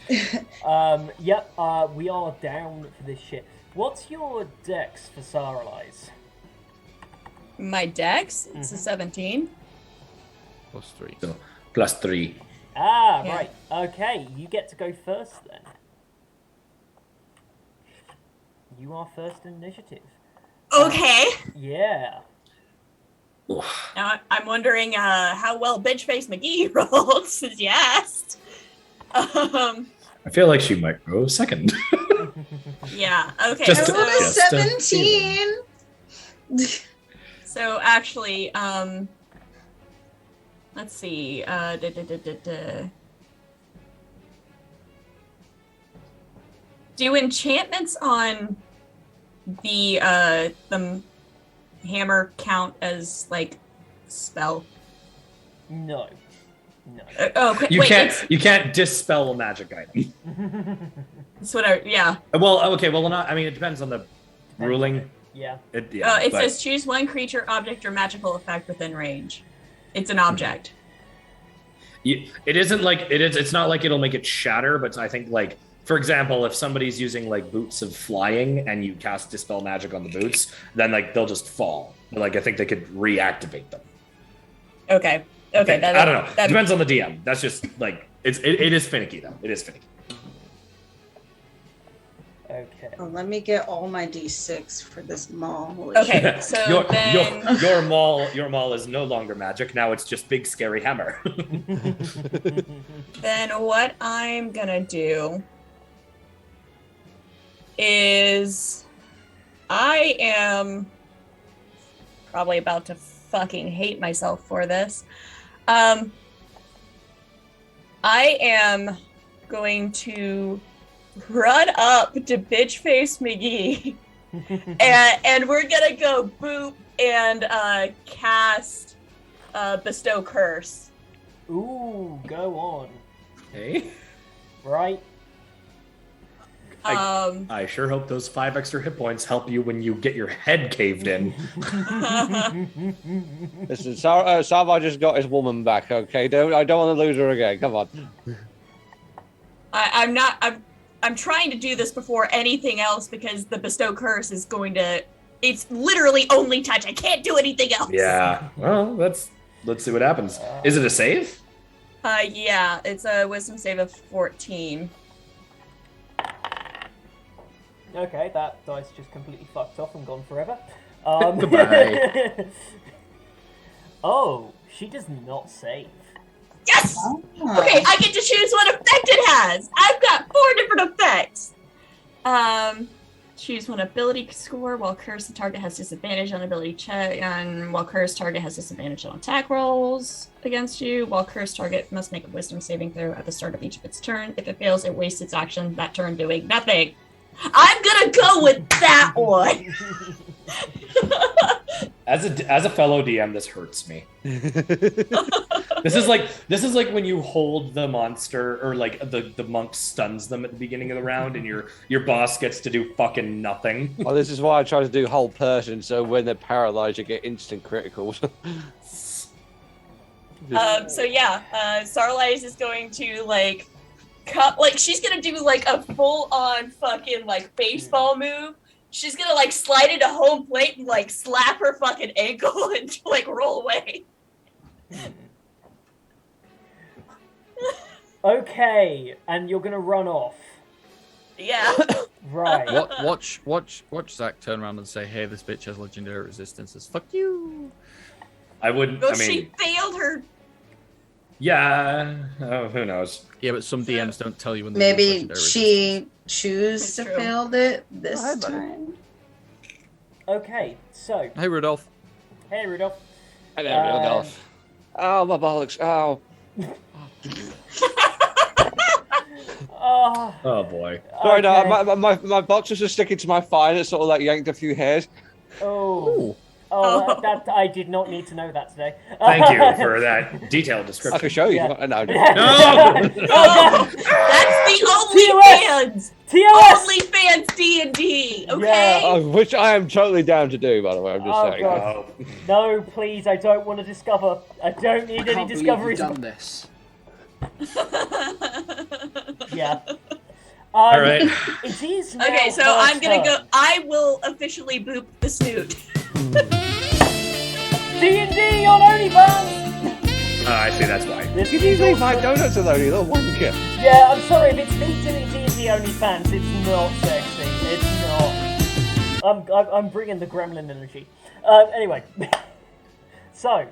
Yep. We are down for this shit. What's your dex for Saralise? My dex? It's a 17. +3. So, +3. Ah, yeah. Right. Okay, you get to go first then. You are first in initiative. Okay. Yeah. Now I'm wondering how well Bitchface McGee rolled since you asked. I feel like she might go second. Yeah. Okay. Just I rolled a 17. So actually, let's see. Do enchantments on the hammer count as like spell? No. Okay. You can't dispel a magic item. That's what yeah. Well, okay. Well, not. I mean, it depends on the ruling. Yeah. It says choose one creature, object, or magical effect within range. It's an object. It isn't like it is. It's not like it'll make it shatter, but I think like, for example, if somebody's using like boots of flying and you cast dispel magic on the boots, then like they'll just fall. Like I think they could reactivate them. Okay. I don't know. It depends on the DM. That's just like it is finicky though. It is finicky. Okay. Oh, let me get all my d6 for this maul. Holy okay, shit. so your maul is no longer magic. Now it's just big scary hammer. Then what I'm gonna do is I am probably about to fucking hate myself for this. I am going to run up to Bitchface McGee and we're gonna go boop and cast Bestow Curse. Ooh, go on. Hey. Right. I sure hope those 5 extra hit points help you when you get your head caved in. Listen, Salva just got his woman back, okay? I don't want to lose her again. Come on. I'm trying to do this before anything else because the bestow curse is going to. It's literally only touch. I can't do anything else. Yeah. Well, let's see what happens. Is it a save? Yeah, it's a wisdom save of 14. Okay, that dice just completely fucked off and gone forever. Goodbye. Oh, she does not save. Yes! Okay, I get to choose what effect it has. I've got 4 different effects. Choose one ability score. While cursed, the target has disadvantage on ability check, and while cursed, target has disadvantage on attack rolls against you. While cursed, target must make a wisdom saving throw at the start of each of its turn. If it fails, it wastes its action that turn doing nothing. I'm gonna go with that one. As a fellow DM, this hurts me. This is like when you hold the monster, or like the monk stuns them at the beginning of the round, and your boss gets to do fucking nothing. Well, this is why I try to do whole person, so when they're paralyzed, you get instant criticals. So yeah, Starlight is going to like cut, like she's gonna do like a full-on fucking like baseball move. She's gonna like slide into home plate and like slap her fucking ankle and like roll away. Okay, and you're gonna run off. Yeah. Right. Watch Zach turn around and say, "Hey, this bitch has legendary resistances. Fuck you." I would. Well, I mean, she failed her. yeah. Oh, who knows? Yeah, but some DMs don't tell you when they use Maybe legendary she choose That's to true. fail it this Hi, buddy. time. Okay, so resistance. Hey, Rudolph. hey Rudolph. I don't know, Rudolph. Oh, my bollocks. Oh. Oh, Oh boy. Sorry, okay. no, my boxers are sticking to my thigh and it sort of like yanked a few hairs. Oh. Oh, that I did not need to know that today. Thank you for that detailed I description. can show you. Yeah. No, No! Oh, that's the TOS! OnlyFans. TOS! OnlyFans D&D. Okay. Oh, which I am totally down to do, by the way. I'm just Oh, saying. God. Oh. No, please, I don't want to discover. I don't need any discoveries. done this. Yeah. All right. It is now Okay, so her I'm gonna turn. go. I will officially boop the snoot. D&D on OnlyFans! I see. That's why. This Give me is leave also- my donuts alone, you little wanker. Yeah, I'm sorry, if it's me doing D&D OnlyFans, it's not sexy. It's not. I'm bringing the gremlin energy. Anyway. So,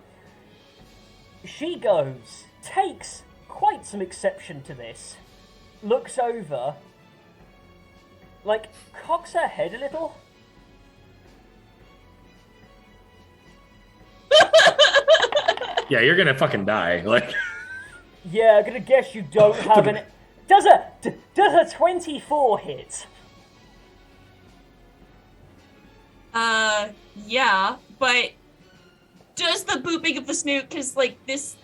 she goes, takes quite some exception to this, looks over, like, cocks her head a little. Yeah, you're gonna fucking die. Like. Yeah, I'm gonna guess you don't have an... Does a 24 hit? Yeah, but does the booping of the snoot, because, like, this...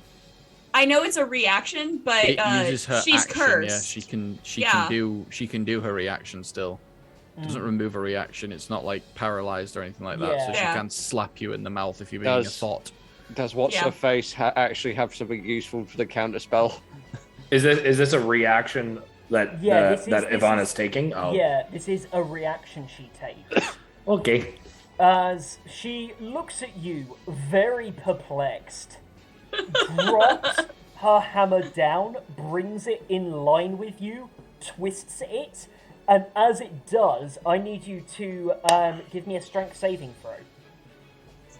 I know it's a reaction, but It uses her she's action. cursed. Yeah, she can do her reaction still. It doesn't remove a reaction. It's not like paralyzed or anything like that. Yeah. So she Yeah. can slap you in the mouth if you're being a Does- thought. Does what's Yeah. her face actually have something useful for the counter spell? Is this a reaction that Yeah, that this is- Ivana's taking? Oh. Yeah, this is a reaction she takes. Okay. As she looks at you, very perplexed, drops her hammer down, brings it in line with you, twists it, and as it does, I need you to give me a strength saving throw.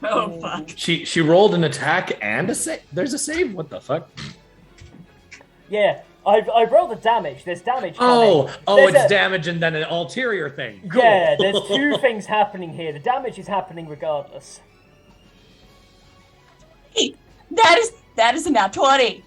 Oh, fuck. She rolled an attack and a save. There's a save. What the fuck? Yeah, I rolled the damage. There's damage coming. Oh, There's it's a- damage and then an ulterior thing. Cool. Yeah, there's two things happening here. The damage is happening regardless. Hey, that is a nat 20.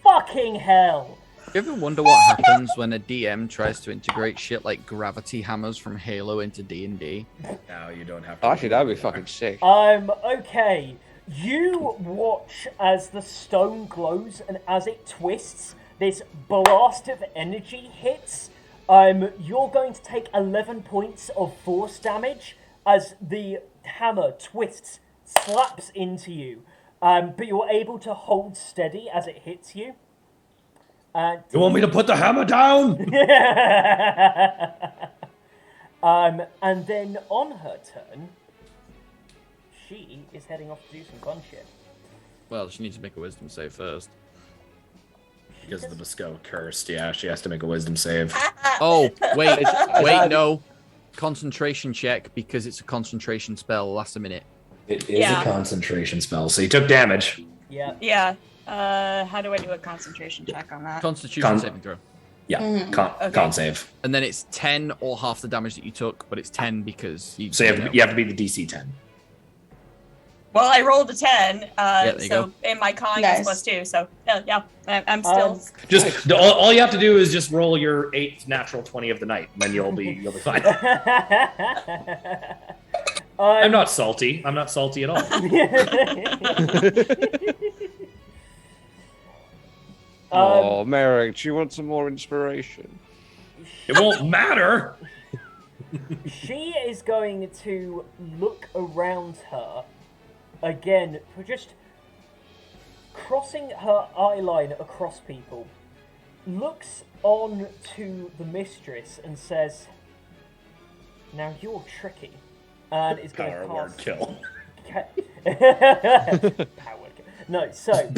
Fucking hell! You ever wonder what happens when a DM tries to integrate shit like gravity hammers from Halo into D&D? No, you don't have to. Actually, that'd be fucking sick. Okay. You watch as the stone glows and as it twists, this blast of energy hits, You're going to take 11 points of force damage as the hammer twists, slaps into you. But you're able to hold steady as it hits you. You want me to put the hammer down? And then on her turn, she is heading off to do some fun shit. Well, she needs to make a wisdom save first. Because of the Bestow cursed, yeah, she has to make a wisdom save. Oh, wait, no. Concentration check, because it's a concentration spell, lasts a minute. It is a concentration spell, so you took damage. Yeah. Yeah. How do I do a concentration check on that? Constitution saving throw. Yeah, con save. And then it's 10 or half the damage that you took, but it's 10 because you... So you have to be the DC 10. Well, I rolled a 10, there you so go. and my con Nice. is +2, so yeah, I'm still. Just all you have to do is just roll your 8th natural 20 of the night, and then you'll be fine. I'm not salty. I'm not salty at all. Oh, Merrick, do you want some more inspiration? It won't matter. She is going to look around her again, for just crossing her eye line across people. Looks on to the mistress and says, "Now you're tricky," and is going Power to word kill. Power kill. No, so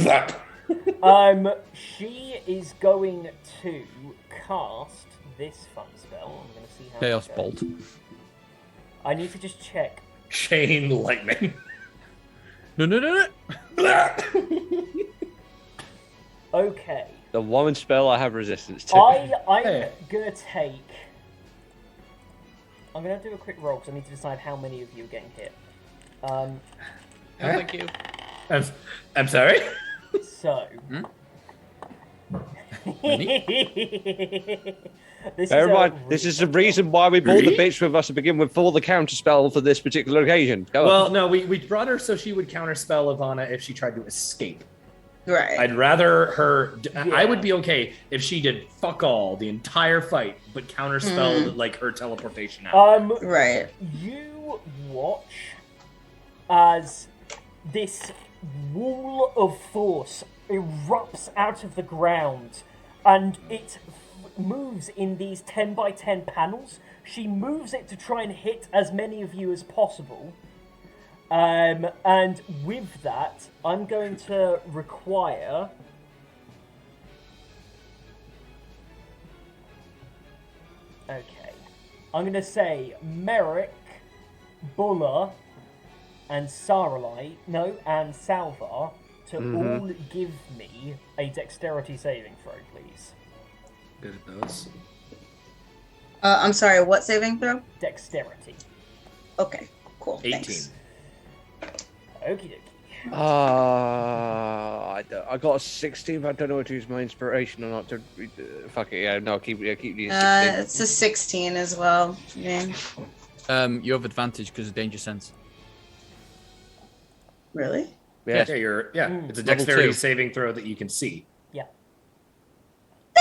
she is going to cast this fun spell. I'm going to see how Chaos it goes. Bolt. I need to just check. Chain lightning. No. Okay. The one spell I have resistance to. I'm Hey. gonna take. I'm gonna do a quick roll because I need to decide how many of you are getting hit. Thank you. I'm sorry. So. This Bear in is mind, a this is really the reason why we brought the bitch with us to begin with for the counter spell for this particular occasion. Go on. Well, no, we brought her so she would counterspell Ivana if she tried to escape. Right. I'd rather her. Yeah. I would be okay if she did fuck all the entire fight, but counterspelled like her teleportation out. Right. You watch as this wall of force erupts out of the ground, and it moves in these 10 by 10 panels. She moves it to try and hit as many of you as possible. And with that, I'm going to require... Okay. I'm going to say Merrick, Buller, and Saralai, and Salvar to all give me a dexterity saving throw, please. Good at those. I'm sorry, what saving throw? Dexterity. Okay, cool. 18. Thanks. Okie dokie. I got a 16, but I don't know what to use my inspiration or not. To fuck it, yeah, no, keep the 16. It's a 16 as well. Yeah. You have advantage because of danger sense. Really? Yeah. It's a Level dexterity 2. saving throw that you can see. Yeah.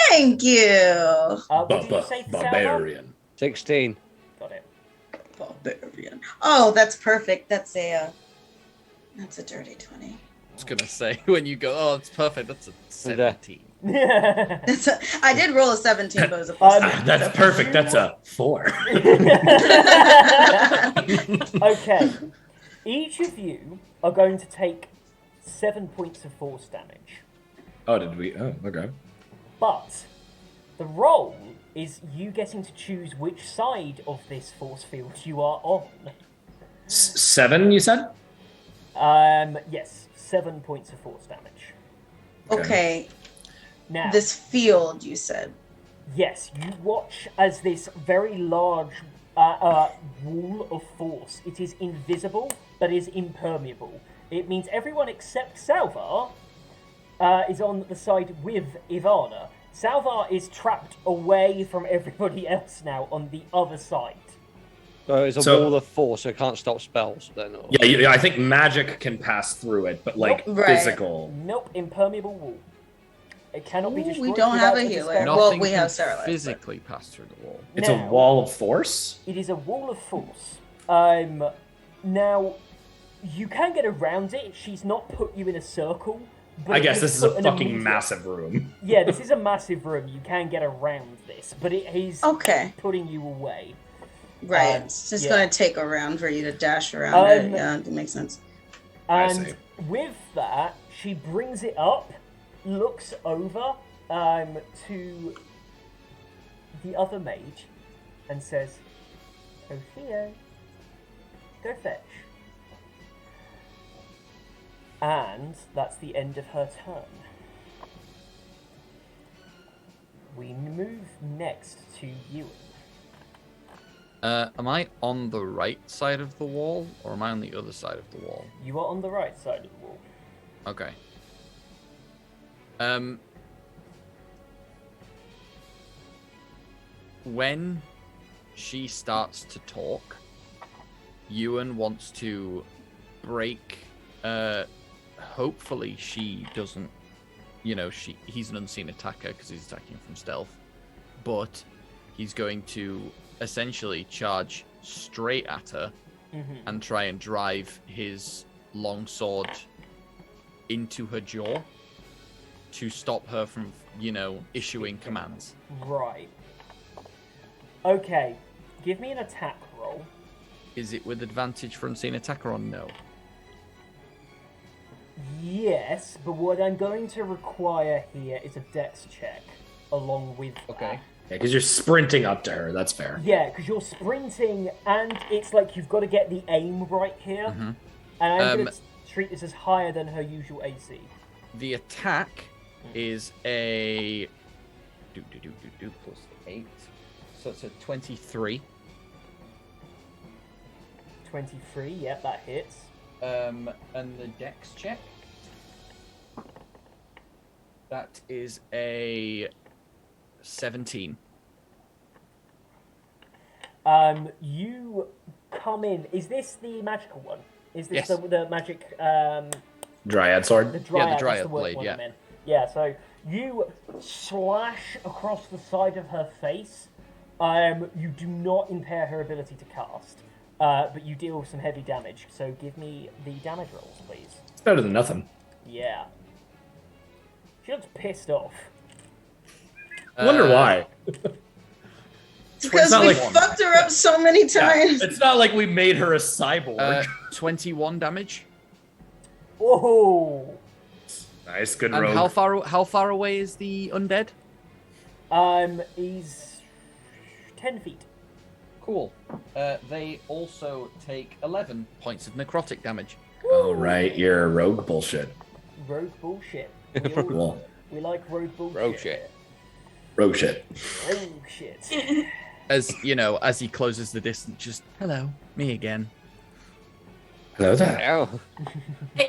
Thank you. What did you say, Salvar? Barbarian. 16. Got it. Barbarian. Oh, that's perfect. That's a dirty 20. I was going to say, when you go, oh, it's perfect, that's a 17. I did roll a 17, but it was a plus. That's perfect. That's a 4. Okay. Each of you are going to take 7 points of force damage. Oh, did we? Oh, okay. But the roll is you getting to choose which side of this force field you are on. 7, you said? Yes, 7 points of force damage. Okay, Now, this field, you said. yes, you watch as this very large wall of force. It is invisible, but is impermeable. It means everyone except Salvar is on the side with Ivana. Salvar is trapped away from everybody else now on the other side. So it's a wall of force, so it can't stop spells then. Or... Yeah, I think magic can pass through it, but like Nope. Right. physical. Nope, impermeable wall. It cannot be Ooh, destroyed. we don't have without a a healer. dispel. Well, Nothing we can have Sarah Light, physically pass through the wall. It's a Now- wall of force. It is a wall of force. Now, you can get around it. She's not put you in a circle. But I guess it this is put a an fucking immediate- massive room. Yeah, this is a massive room. You can get around this, but it is Okay. putting you away. Right. It's just yeah. gonna take a round for you to dash around it. Yeah, that makes sense. I And see. with that, she brings it up, looks over to the other mage, and says, "Oh, Theo, go fetch." And that's the end of her turn. We move next to Ewan. Am I on the right side of the wall, or am I on the other side of the wall? You are on the right side of the wall. Okay. When she starts to talk, Ewan wants to break. Hopefully, she doesn't. He's an unseen attacker because he's attacking from stealth, but he's going to essentially charge straight at her and try and drive his long sword into her jaw to stop her from, issuing commands. Right. Okay, give me an attack roll. Is it with advantage for unseen attacker or no? Yes, but what I'm going to require here is a dex check along with Okay. that. Yeah, because you're sprinting up to her. That's fair. Yeah, because you're sprinting, and it's like you've got to get the aim right here. And I'm going to treat this as higher than her usual AC. The attack is a plus 8, so it's a 23. 23, yep, that hits. And the dex check, that is a 17. You come in. Is this the magical one? Is this Yes. the magic? Dryad sword. The dryad, that's dryad the word blade, one yeah. I meant. Yeah, so you slash across the side of her face. You do not impair her ability to cast, but you deal some heavy damage. So give me the damage rolls, please. It's better than nothing. Yeah. She looks pissed off. Wonder why. Because not we like- fucked her up so many times. It's not like we made her a cyborg. 21 damage. Oh. Nice, good And rogue. how far away is the undead? He's 10 feet. Cool. They also take 11 points of necrotic damage. Oh, right, you're rogue bullshit. Rogue bullshit. Cool. We like rogue bullshit. Rogue shit. Rogue shit. Rogue shit. As as he closes the distance, just hello, me again. Hello there. Oh,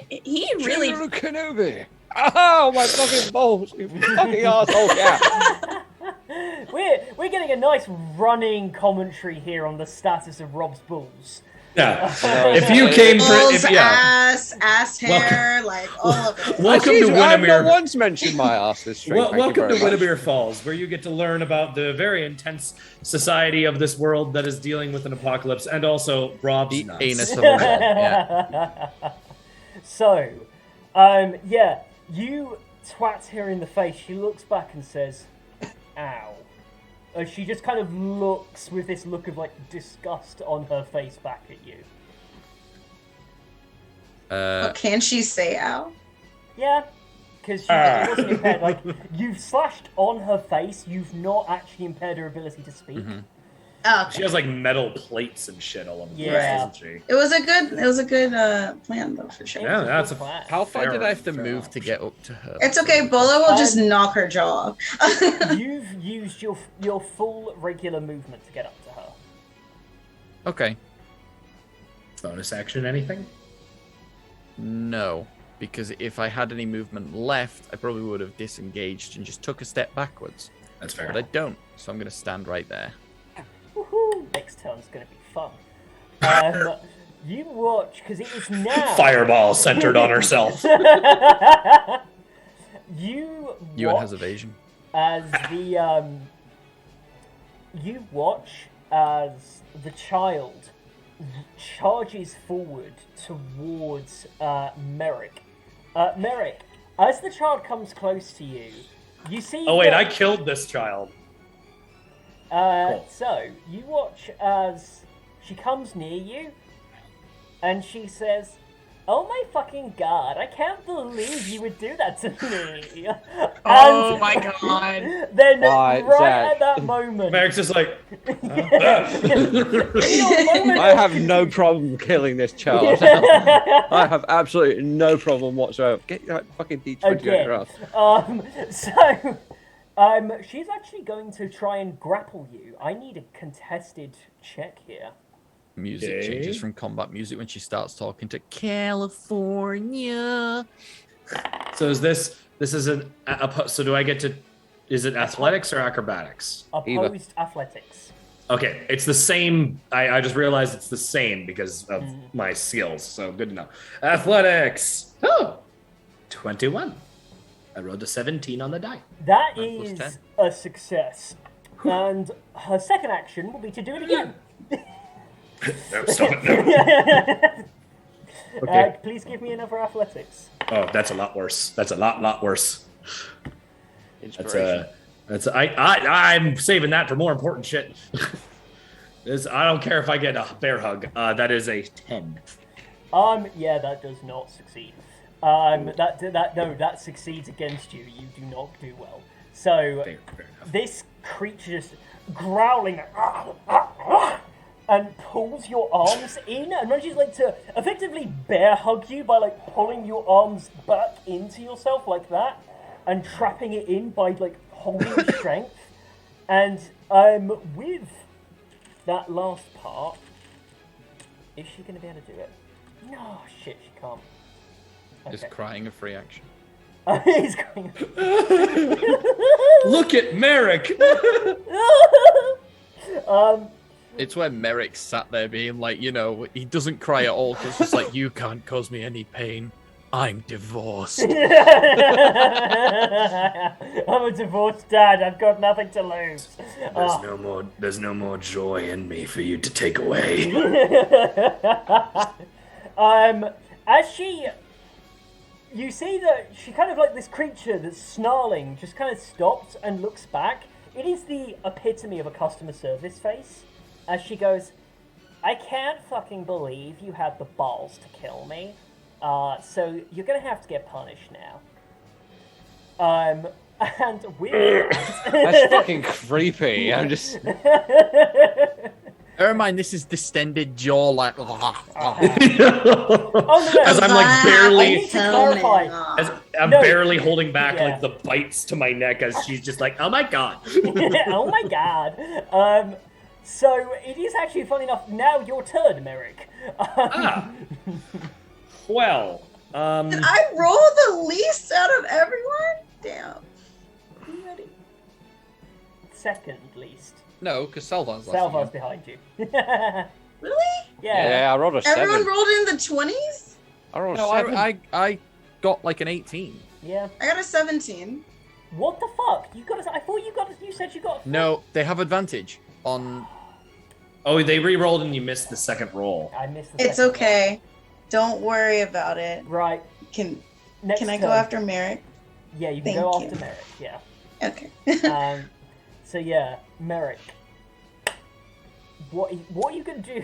He really. General Kenobi. Oh, my fucking balls, you fucking asshole. Yeah. We're getting a nice running commentary here on the status of Rob's bulls. Yeah. If you came Balls, for, ass hair, like all of it. welcome Jeez, to I've not Winimere. once mentioned my ass this stream. Thank you Welcome to very much. Winimere Falls, where you get to learn about the very intense society of this world that is dealing with an apocalypse, and also Rob's The nuts. anus of a wall. Yeah. So, yeah, you twat her in the face. She looks back and says, "Ow." She just kind of looks with this look of like disgust on her face back at you. But can she say ow? Yeah, because she wasn't impaired. Like, you've slashed on her face, you've not actually impaired her ability to speak. Oh, She has like metal plates and shit all over the place, Yeah. doesn't she? it was a good plan though for sure. Yeah, that's a Flat. How far did I have to Fair move enough. to get up to her? It's okay. Bola will just knock her jaw off. You've used your full regular movement to get up to her. Okay. Bonus action, anything? No, because if I had any movement left, I probably would have disengaged and just took a step backwards. That's fair. But I don't, so I'm going to stand right there. Woohoo! Next turn's gonna be fun. You watch, because it is now. Fireball centered on herself. Ewan has evasion. As the you watch as the child charges forward towards Merrick. Merrick, as the child comes close to you, you see. Oh wait, I killed this child. Cool. So you watch as she comes near you, and she says, "Oh my fucking god! I can't believe you would do that to me." Oh my god! Then Why, right Zach? at that moment, Merrick's just like, I have no problem killing this child. I have absolutely no problem whatsoever. Get your fucking D20 out. So, she's actually going to try and grapple you. I need a contested check here. Music changes from combat music when she starts talking to California. so is this is so do I get to, is it athletics or acrobatics? Opposed athletics. Okay, it's the same. I just realized it's the same because of my skills, so good to know. Athletics! Oh, 21. I rolled a 17 on the die. That 9 plus is 10. a success. And her second action will be to do it again. No, stop it, no. Okay. Please give me another athletics. Oh, that's a lot worse. That's a lot worse. Inspiration. I'm saving that for more important shit. I don't care if I get a bear hug. That is a 10. Yeah, that does not succeed. That succeeds against you. You do not do well. So Fair enough. this creature just growling and pulls your arms in and manages like to effectively bear hug you by like pulling your arms back into yourself like that and trapping it in by like holding strength. And with that last part, is she going to be able to do it? No, shit, she can't. Is crying a free action? He's going. Look at Merrick! It's where Merrick sat there being like, you know, he doesn't cry at all. It's just like, you can't cause me any pain. I'm divorced. I'm a divorced dad. I've got nothing to lose. There's no more joy in me for you to take away. As you see that she kind of like this creature that's snarling just kind of stops and looks back. It is the epitome of a customer service face. As she goes, I can't fucking believe you had the balls to kill me. So you're gonna have to get punished now. And with that... That's fucking creepy. I'm just. Bear in mind, this is distended jaw, like. Oh, no. As I'm like I barely, need to clarify. as I'm No. barely holding back Yeah. like the bites to my neck as she's just like, oh my god. Oh my god. So it is actually funny enough. Now your turn, Merrick. Well, Did I roll the least out of everyone? Damn. Ready? Second least. No, because Salvar's last. Salvar's behind you. Really? Yeah. Yeah, I rolled a 7. Everyone rolled in the 20s? I rolled a No, 7. I got like an 18. Yeah. I got a 17. What the fuck? You got? I thought you got. You said you got. No, they have advantage on. oh, they re-rolled and you missed the second roll. I missed the. It's second okay. Don't worry about it. one. Right. Can Next I go turn. after Merrick? Yeah, you can Thank go you. after Merrick. Yeah. Okay. So yeah, Merrick. What are you gonna do?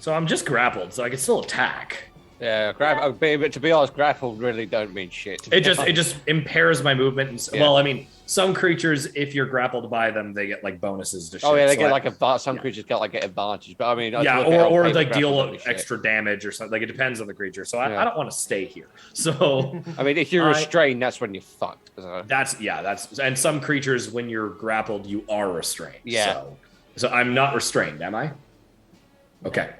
So I'm just grappled, so I can still attack. Yeah, but to be honest, grapple really don't mean shit. It just impairs my movement. And, Yeah. Well, I mean, some creatures, if you're grappled by them, they get like bonuses to shit. Oh yeah, they so get I- like some creatures get like an advantage, but I mean, yeah, to look at or on paper, like grapple deal don't mean shit. extra damage or something. Like it depends on the creature. So Yeah. I don't want to stay here. So I mean, if you're I- restrained, that's when you're fucked. So. that's and some creatures when you're grappled, you are restrained. Yeah. So I'm not restrained, am I? Okay.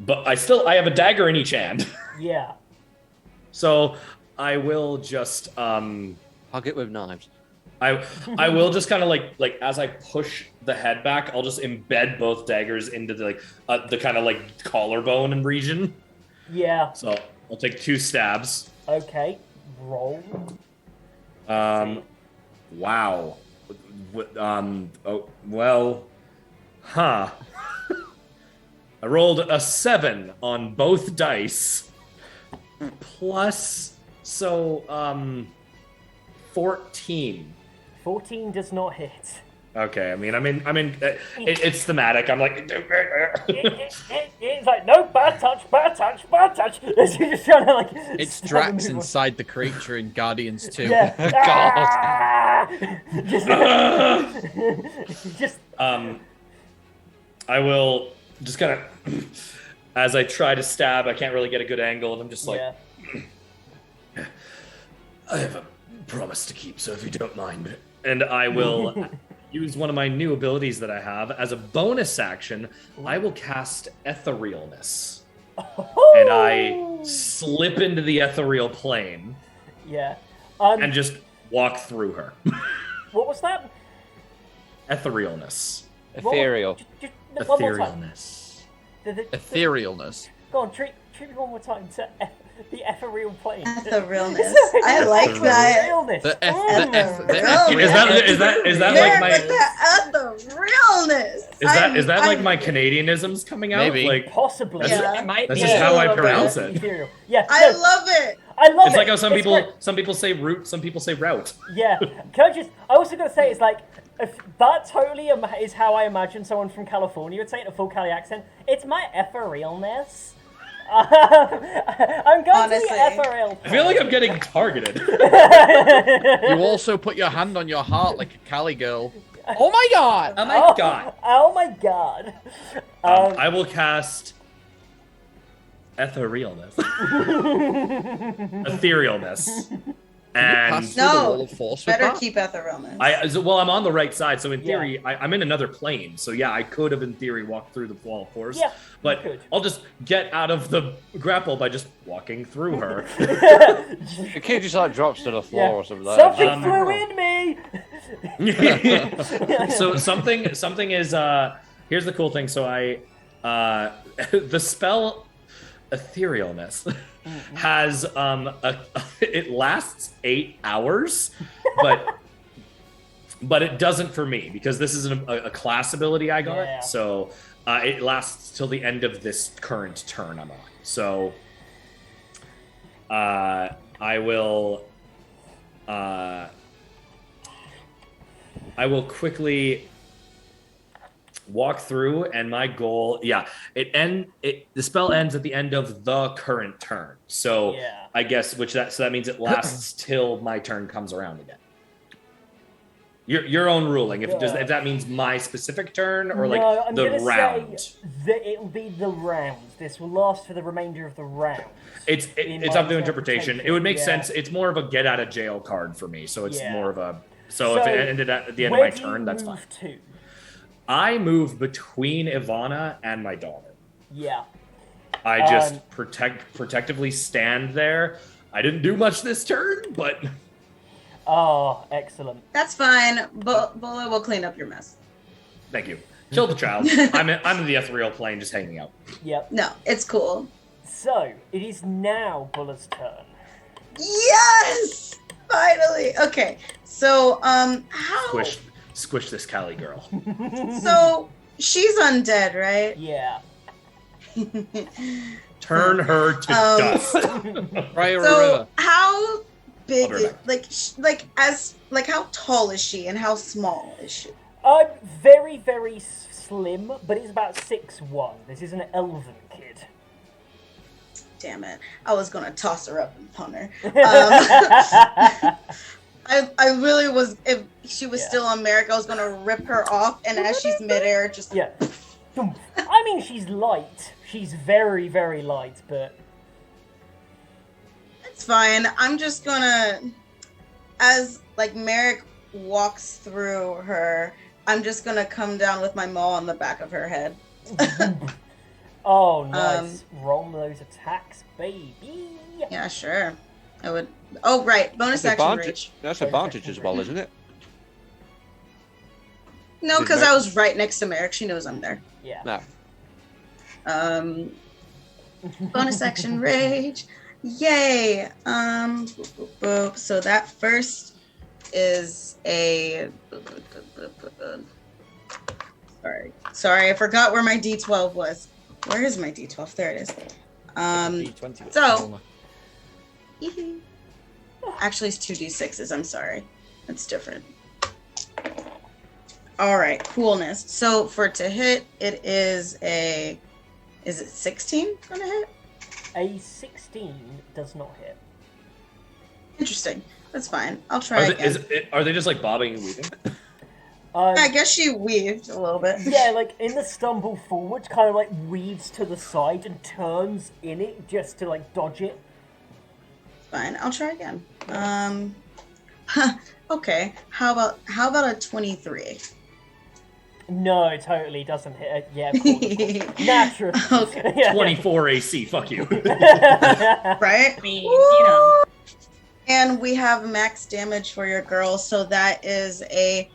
But I have a dagger in each hand. Yeah. So I will just Hug it with knives. I will just kind of like as I push the head back, I'll just embed both daggers into the kind of like collarbone and region. Yeah. So I'll take 2 stabs. Okay, roll. Wow. Oh, well, huh. I rolled a 7 on both dice. Plus, 14. 14 does not hit. Okay, I mean, it's thematic. I'm like, It's like, no, bad touch, bad touch, bad touch. You're just trying to, like... It's stab Drax him. inside the creature in Guardians 2. Yeah. God. Just... I will just kind of, as I try to stab, I can't really get a good angle, and I'm just like, yeah. I have a promise to keep, so if you don't mind. And I will use one of my new abilities that I have. As a bonus action, I will cast Etherealness. And I slip into the ethereal plane. Yeah. And just walk through her. What was that? Etherealness. Ethereal. One more time. Etherealness. Etherealness. Go on, treat me one more time to the ethereal plane. Etherealness. I like that. Etherealness. The Is that like my etherealness? is that like my Canadianisms coming out? Maybe. Like Possibly. Yeah. It might that's be. just how I little bit. pronounce it. Ethereal. Yeah. I no, love it. I love It's it. like how some It's people great. say route, some people say route. Yeah. Can I also gotta say, it's like, if that totally is how I imagine someone from California would say it in a full Cali accent. It's my etherealness. I'm going Honestly. to the ethereal. I feel like I'm getting targeted. You also put your hand on your heart like a Cali girl. Oh my god! Oh my god. Oh my god. I will cast Etherealness. Etherealness. And Pass through the No, wall of force with better that? keep etherealness. I'm on the right side, so in Yeah. theory, I'm in another plane. So yeah, I could have, in theory, walked through the wall of force. Yeah, but you could. I'll just get out of the grapple by just walking through her. The kid just like drops to the floor Yeah. or something like Something that. flew in me. So something is here's the cool thing. So I the spell Etherealness has it lasts 8 hours, but it doesn't for me because this is a class ability I got. Yeah. So it lasts till the end of this current turn I'm on. So I will quickly walk through, and my goal, the spell ends at the end of the current turn. So Yeah. I guess that means it lasts till my turn comes around again. Your own ruling. If that means my specific turn or like No, I'm the gonna round. say that it'll be the rounds. This will last for the remainder of the round. It's in up my to interpretation. It would make yeah. sense. It's more of a get out of jail card for me. So it's Yeah. more of a so if it ended at the end of where my do you turn, that's fine. move to? I move between Ivana and my daughter. Yeah. I just protectively stand there. I didn't do much this turn, but Oh, excellent. That's fine. Bola will clean up your mess. thank you. Kill the child. I'm in the ethereal plane, just hanging out. Yep. No, it's cool. So it is now Bulla's turn. Yes! Finally. Okay. So, how? Squish this Cali girl. So she's undead, right? Yeah. Turn her to dust. Right or So river. how big I'll be is how tall is she and how small is she? I'm very, very slim, but he's about 6'1". This is an elven kid. Damn it. I was gonna toss her up and punt her. I really was, if she was still on Merrick, I was gonna rip her off, and as she's midair, just Yeah. I mean, she's light. She's very, very light, but it's fine. I'm just gonna, as like Merrick walks through her, I'm just gonna come down with my maul on the back of her head. oh, nice. Roll those attacks, baby. Yeah, sure. I would. Oh, right. Bonus That's action advantage. reach. That's advantage as well, isn't it? No, because I was right next to Merrick. She knows I'm there. Yeah. No. Bonus action rage. Yay! Boop, boop, boop. So that first is a. Sorry, I forgot where my D12 was. Where is my D12? There it is. So. Actually, it's 2d6s. I'm sorry. That's different. All right, coolness. So for it to hit, it is a. Is it 16 gonna hit? A 16 does not hit. Interesting. That's fine. I'll try again. Are they just like bobbing and weaving? I guess she weaved a little bit. Yeah, like in the stumble forward, kind of like weaves to the side and turns in it just to like dodge it. Fine. I'll try again. Okay. How about a 23? No, it totally doesn't hit. Yeah, of course. Naturally. Okay. Yeah. 24 AC. Fuck you. Right? I mean, you know. And we have max damage for your girl, so that is a.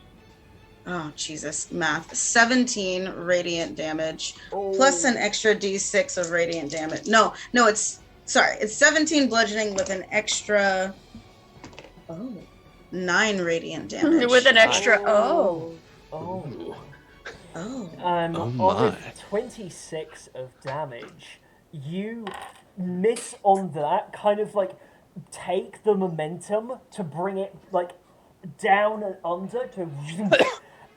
Oh, Jesus, math. 17 radiant damage, plus an extra d6 of radiant damage. No, it's 17 bludgeoning with an extra 9 radiant damage. With an extra. Oh. my. With 26 of damage, you miss on that, kind of like take the momentum to bring it like down and under to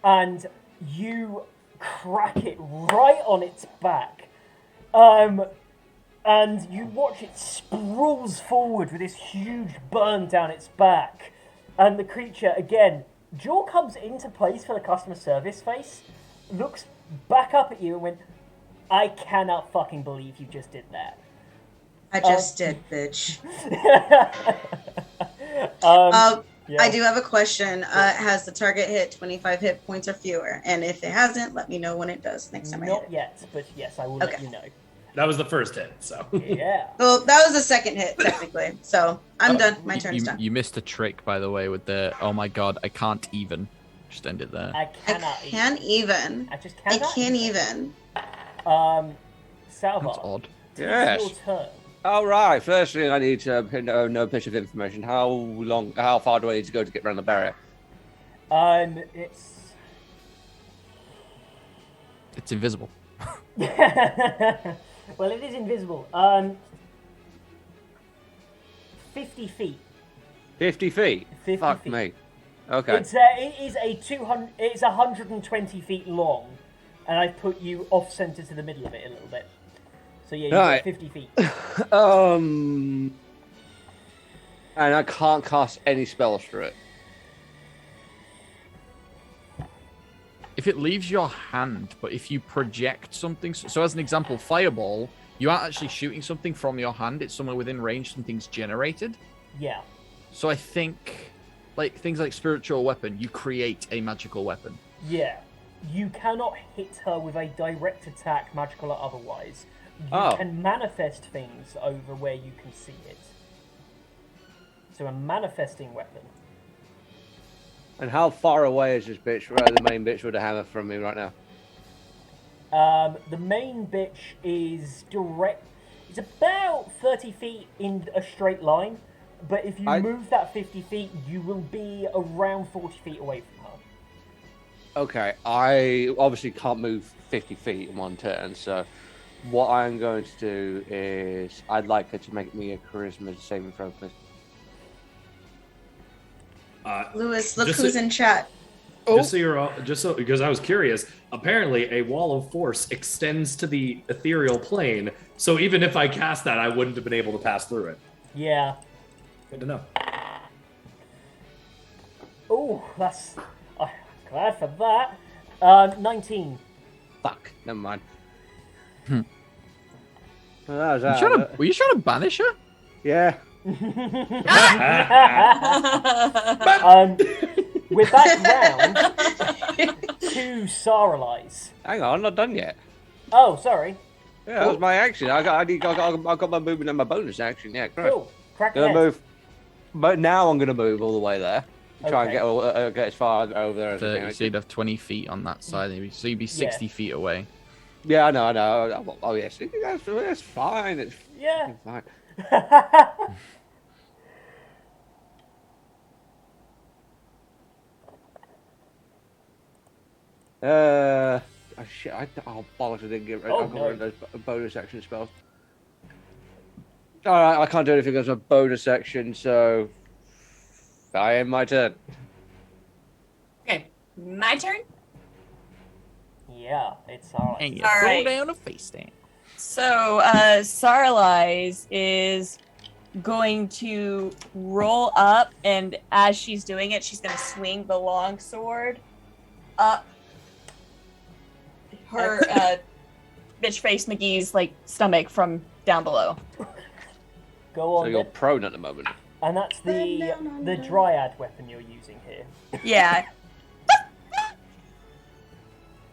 and you crack it right on its back. And you watch it sprawls forward with this huge burn down its back. And the creature, again, jaw comes into place for the customer service face, looks back up at you and went, I cannot fucking believe you just did that. I just did, bitch. Yeah. I do have a question. Has the target hit 25 hit points or fewer? And if it hasn't, let me know when it does next time I hit Not it. yet, but yes, I will let you know. That was the first hit, so. Yeah. Well, that was the second hit, technically. So I'm done. My turn's done. You missed a trick, by the way, with the, oh my god, I can't even. Just end it there. I cannot I can't even. I just I cannot can't even. Salvar. That's odd. Yes. It's your turn. All right. Firstly, I need to know a bit of information. How far do I need to go to get around the barrier? It's invisible. well, it is invisible. 50 feet. 50 feet. 50 Fuck feet. me. Okay. It is a 200. It's 120 feet long, and I've put you off center to the middle of it a little bit. So yeah, you've got 50 feet. And I can't cast any spells through it. If it leaves your hand, but if you project something, so as an example, fireball, you aren't actually shooting something from your hand, it's somewhere within range, something's generated. Yeah. So I think, like, things like spiritual weapon, you create a magical weapon. Yeah. You cannot hit her with a direct attack, magical or otherwise. You can manifest things over where you can see it. So a manifesting weapon. And how far away is this bitch, the main bitch with the hammer from me right now? The main bitch is direct. It's about 30 feet in a straight line, but if you move that 50 feet, you will be around 40 feet away from her. Okay, I obviously can't move 50 feet in one turn, so what I'm going to do is I'd like her to make me a charisma saving throw, please. Lewis, look just who's so- in chat. Just so you're all, because I was curious, apparently a wall of force extends to the ethereal plane, so even if I cast that, I wouldn't have been able to pass through it. Yeah. Good to know. Oh, that's... glad for that. 19. Fuck, never mind. Were you trying to banish her? Yeah. With that round, 2 Saralize. Hang on, I'm not done yet. Oh, sorry. Yeah, that was my action. I got my movement and my bonus action. Yeah, correct. Cool. Crack Gonna ahead. move, but now I'm gonna move all the way there. Try and Okay. get as far over there as I can. So you'd have 20 feet on that side, maybe. So you'd be 60 feet away. Yeah, I know. Oh yes, that's fine. It's Yeah. fine. Oh shit! Oh bollocks! I didn't get rid. Oh, I got no. rid of those bonus action spells. All right, I can't do anything as a bonus action, so I end my turn. Okay, my turn. Yeah, it's all And right. you All throw right. down a face stand. So, Sarlise is going to roll up, and as she's doing it, she's going to swing the longsword up her bitch face McGee's like stomach from down below. Go on. So you're then. prone at the moment. And that's the dryad weapon you're using here. Yeah.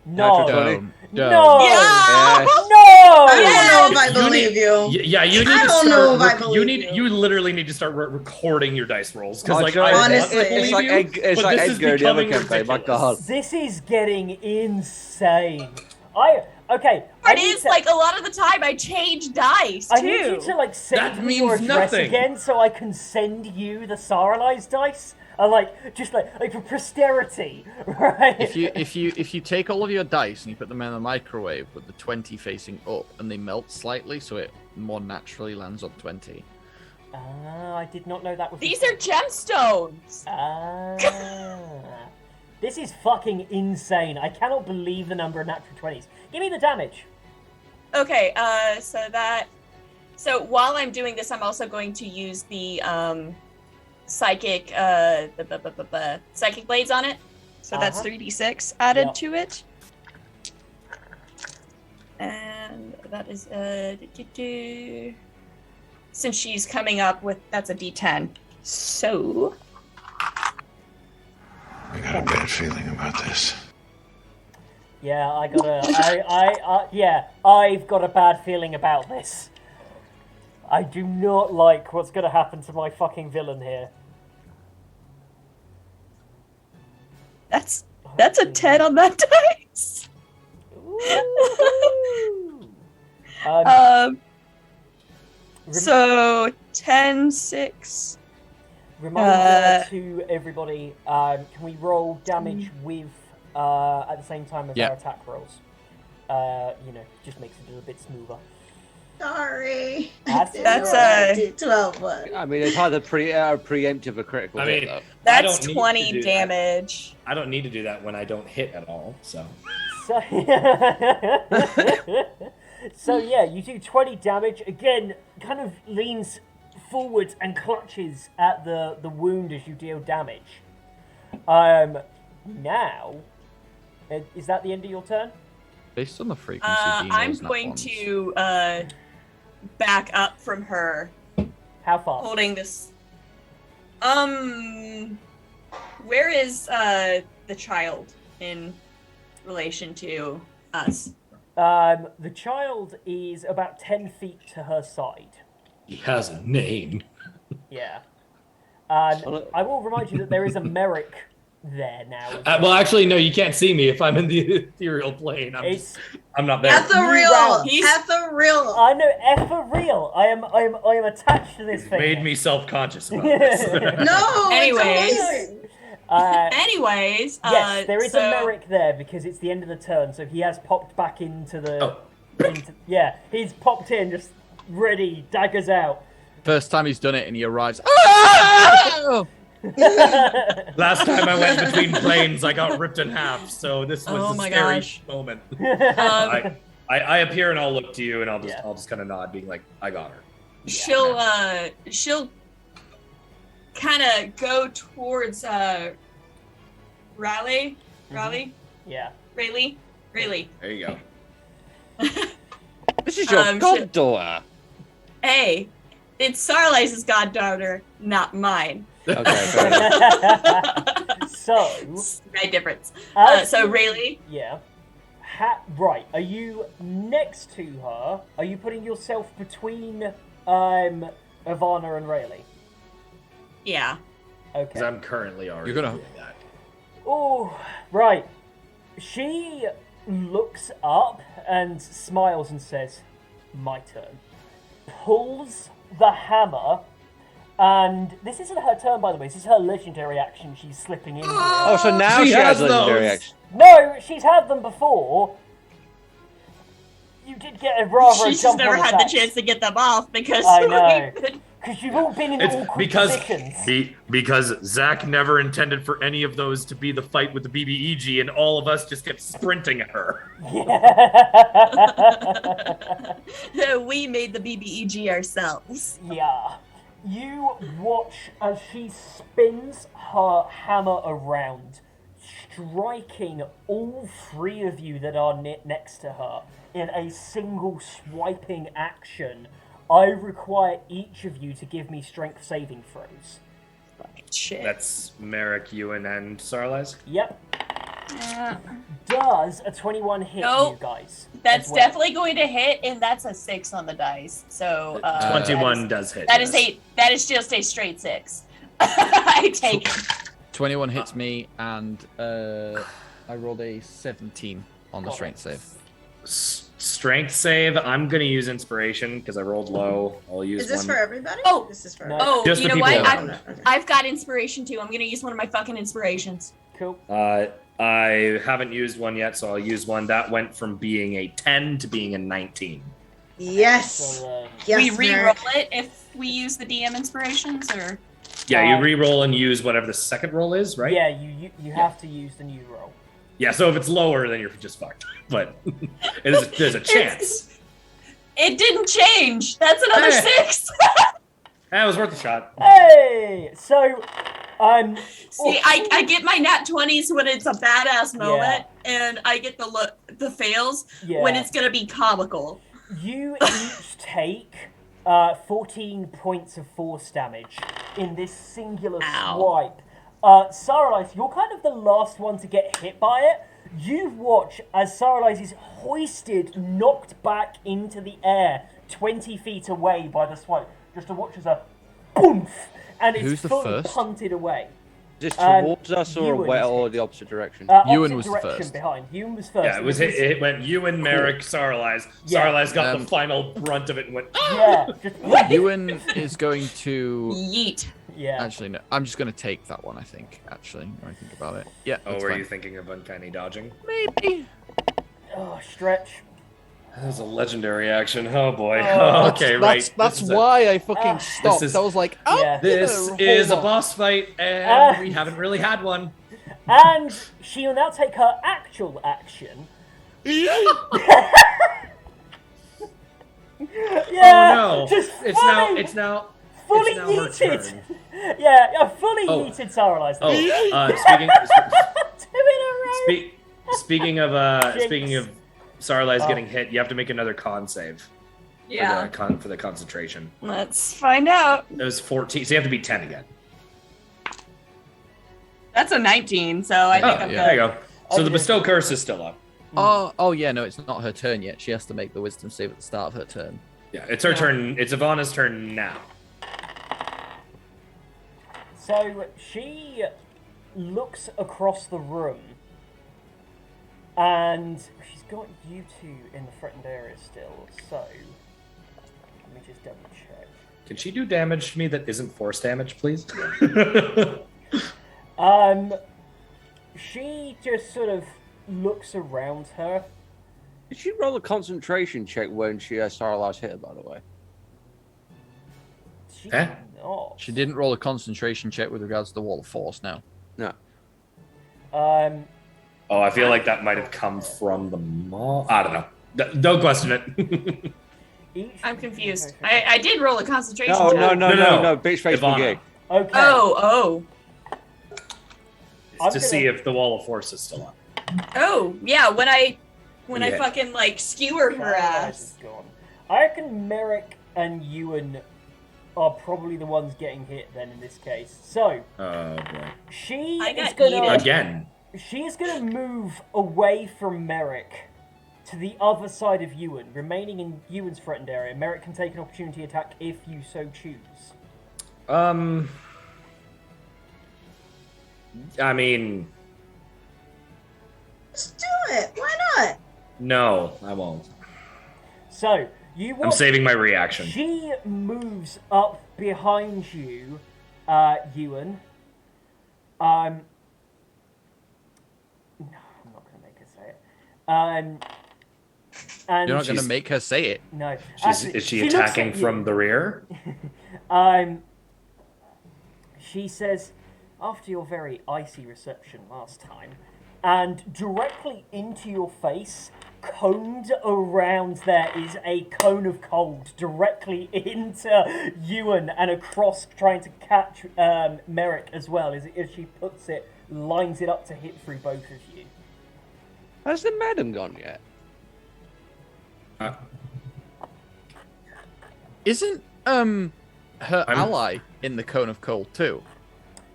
No. Natural 20. Don't. No. Yeah. Yes. No. I don't know if I You believe need- you. Yeah, you need I to don't start. know if I you believe need. you. You literally need to start recording your dice rolls because, Oh, like, sure. I Honestly. want to It's believe like you, it's but like this is Edgar in the other becoming campaign. My ridiculous. God. This is getting insane. Okay. I It need is to- like a lot of the time I change dice I too. need you to like send That me your means address nothing. again so I can send you the Saralized dice. Just like for posterity, right? If you take all of your dice and you put them in the microwave with the 20 facing up and they melt slightly so it more naturally lands on 20. I did not know that was. These are gemstones. This is fucking insane. I cannot believe the number of natural 20s. Give me the damage. Okay, so while I'm doing this, I'm also going to use the psychic psychic blades on it. So that's Uh-huh. 3d6 added Yep. to it. And that is since she's coming up with that's a d10. So I got a bad feeling about this. Yeah, I've got a bad feeling about this. I do not like what's gonna happen to my fucking villain here. that's a 10 on that dice. Ooh. So 10, 6. Reminder to everybody, can we roll damage with at the same time as Yeah. our attack rolls? Just makes it a little bit smoother. Sorry. That's That's, did 12 one. I mean, it's hard to preemptive a critical I hit, mean, though. I That's don't need to 20 do that. damage. I don't need to do that when I don't hit at all. So So, so yeah, you do 20 damage. Again, kind of leans forward and clutches at the wound as you deal damage. Now, is that the end of your turn? Based on the frequency, Dean I'm rolls nat going ones. to back up from her, How far? holding this. Where is the child in relation to us? The child is about 10 feet to her side. he has a name. Yeah. I will remind you that there is a Merrick there now. Well, actually, no. You can't see me if I'm in the ethereal plane. I'm not there. At the real. round. At the real. I know, F for real. I am attached to this thing. Made me self-conscious about this. No. Anyways. It's amazing. Anyways, Yes, there is so, a Merrick there because it's the end of the turn, so he has popped back into the. Oh. He's popped in, just ready, daggers out. First time he's done it and he arrives. Oh! Last time I went between planes, I got ripped in half. So this was Oh a my scary gosh. moment. Um, I appear and I'll look to you and I'll Yeah. just kind of nod, being like, I got her. she'll kind of go towards Raleigh. Yeah. Rayleigh. There you go. This is your shit. goddaughter. Hey, it's Sarlice's goddaughter, not mine. Okay, fair enough. So. Slight difference. as So you- Rayleigh. Yeah. Right. Are you next to her? Are you putting yourself between Ivana and Rayleigh? Yeah. Okay. Because I'm currently already You're gonna- doing that. Oh, right. She looks up and smiles and says, "My turn." Pulls the hammer, and this isn't her turn, by the way. This is her legendary action. She's slipping in here. Oh, so now she has legendary action. No, she's had them before. You did get a rather She's jump just never on had attacks. the chance to get them off because I know. we've been- Because you've all been in It's awkward positions. because Zach never intended for any of those to be the fight with the BBEG, and all of us just kept sprinting at her. Yeah. we made the BBEG ourselves. Yeah. You watch as she spins her hammer around, striking all three of you that are next to her in a single swiping action. I require each of you to give me strength saving throws. Shit. That's Merrick, Ewan, and Sarlaz. Yep. Does a 21 hit Nope. you guys? That's as well? definitely going to hit, and that's a 6 on the dice. So 21 does hit. That is yes. that is just a straight 6. I take it. 21 hits me, and I rolled a 17 on the Got strength it. save. Strength save. I'm gonna use inspiration because I rolled low. I'll use Is this one. for everybody? Oh. This is for No. everybody. Oh, Just you the know people what? around. I've got inspiration too. I'm gonna use one of my fucking inspirations. Cool. I haven't used one yet, so I'll use one. That went from being a 10 to being a 19. Yes. So, Yes, we re-roll Merrick. it if we use the DM inspirations, or Yeah, you re-roll and use whatever the second roll is, right? Yeah, you have to use the new roll. Yeah, so if it's lower, then you're just fucked. But there's a chance. it didn't change. That's another Hey. 6. That was worth a shot. Hey! So, See, I get my nat 20s when it's a badass moment, and I get the fails yeah. when it's gonna be comical. You each take 14 points of force damage in this singular Ow. swipe. Saralice, you're kind of the last one to get hit by it. You watch as Saralice is hoisted, knocked back into the air 20 feet away by the swipe. Just to watch as a boom, and it's Who's the fully first? punted away. Is this towards us or Ewan away is or hit. the opposite direction? Ewan Opposite was the direction first. behind. Ewan was first. Yeah, it went Ewan, Merrick, Sarlaz. Yeah. Sarlaz got Um, the final brunt of it and went, Yeah, just Ewan is going to. Yeet. yeah. Actually, no. I'm just going to take that one, I think, actually, when I think about it. Yeah. oh, that's were fine. you thinking of uncanny dodging? Maybe. Oh, stretch. That was a legendary action. Oh boy. Oh, okay, right. That's This is a- why I fucking stopped. is- I was like, oh, Yeah. This is a boss fight, and we haven't really had one. And she will now take her actual action. Yeah, Oh no! just It's now fully it's now her yeeted. turn. Yeah, I fully Oh. yeeted Saralize. Oh, Two in a row. speaking of Jinx. Sarlaz Oh. getting hit, you have to make another con save. Yeah. For the concentration. Let's find out. It was 14, so you have to be 10 again. That's a 19, so I think I'm yeah. There you go. So the Okay. bestow curse is still up. Oh, yeah, no, it's not her turn yet. She has to make the wisdom save at the start of her turn. Yeah, it's her turn. It's Ivana's turn now. So she looks across the room, and she's got you two in the threatened area still. So let me just double check. Can she do damage to me that isn't force damage, please? She just sort of looks around her. Did she roll a concentration check when she Starlight hit her, by the way? She Eh? did not. She didn't roll a concentration check with regards to the wall of force now. No. Um, Oh, I feel like that might have come from the mall. I don't know. Don't question it. I'm confused. I did roll a concentration No, check. no, bitch face Ivana. McGee. Okay. Oh, I'm to gonna- see if the wall of force is still up. yeah. When I Yeah. fucking like skewer her ass. Is gone. I reckon Merrick and Ewan are probably the ones getting hit then in this case. So Oh boy. she I is got gonna yeeted. Again. she is gonna move away from Merrick to the other side of Ewan, remaining in Ewan's threatened area. Merrick can take an opportunity attack if you so choose. I mean, Let's do it. Why not? no, I won't. So You I'm watch, saving my reaction. She moves up behind you, Ewan. No, I'm not going to make her say it. And You're not going to make her say it. No. Is she attacking from the rear? She says, after your very icy reception last time, and directly into your face, coned around there is a cone of cold directly into Ewan and across, trying to catch Merrick as well, as she puts it, lines it up to hit through both of you. Has the madam gone yet? Isn't her ally in the cone of cold too?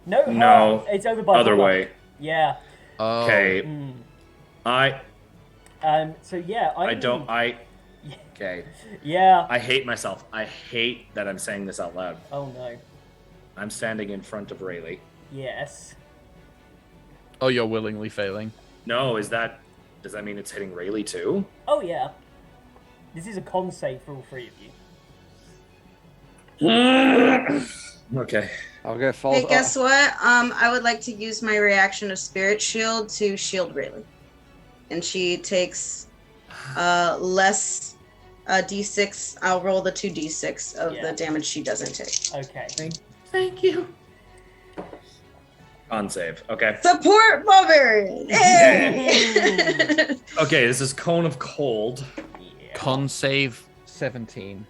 No, it's over by other the way. Yeah. Oh. Okay. So yeah, Okay. Yeah. I hate myself. I hate that I'm saying this out loud. Oh no. I'm standing in front of Rayleigh. Yes. Oh, you're willingly failing. No, does that mean it's hitting Rayleigh too? Oh yeah. This is a con save for all three of you. Okay. I'll get false. Hey, guess what? I would like to use my reaction of Spirit Shield to shield Rayleigh. And she takes less d6. I'll roll the 2d6 of the damage she doesn't take. Okay. Thank you. Con save. Okay. Support Barbarian! Hey! Okay, this is Cone of Cold. Con save 17.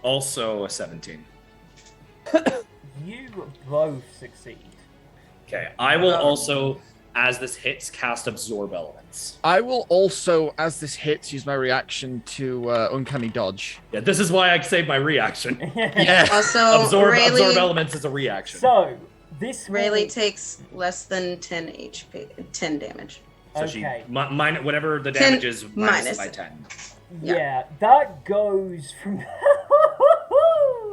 Also a 17. You both succeed. Okay, I will also, as this hits, cast Absorb Elements. I will also, as this hits, use my reaction to Uncanny Dodge. Yeah, this is why I saved my reaction. Yeah. Also, Absorb Rayleigh, Elements is a reaction. So, this Rayleigh takes less than 10 HP, 10 damage. So okay. she whatever the damage is minus by 10. Yeah, that goes from.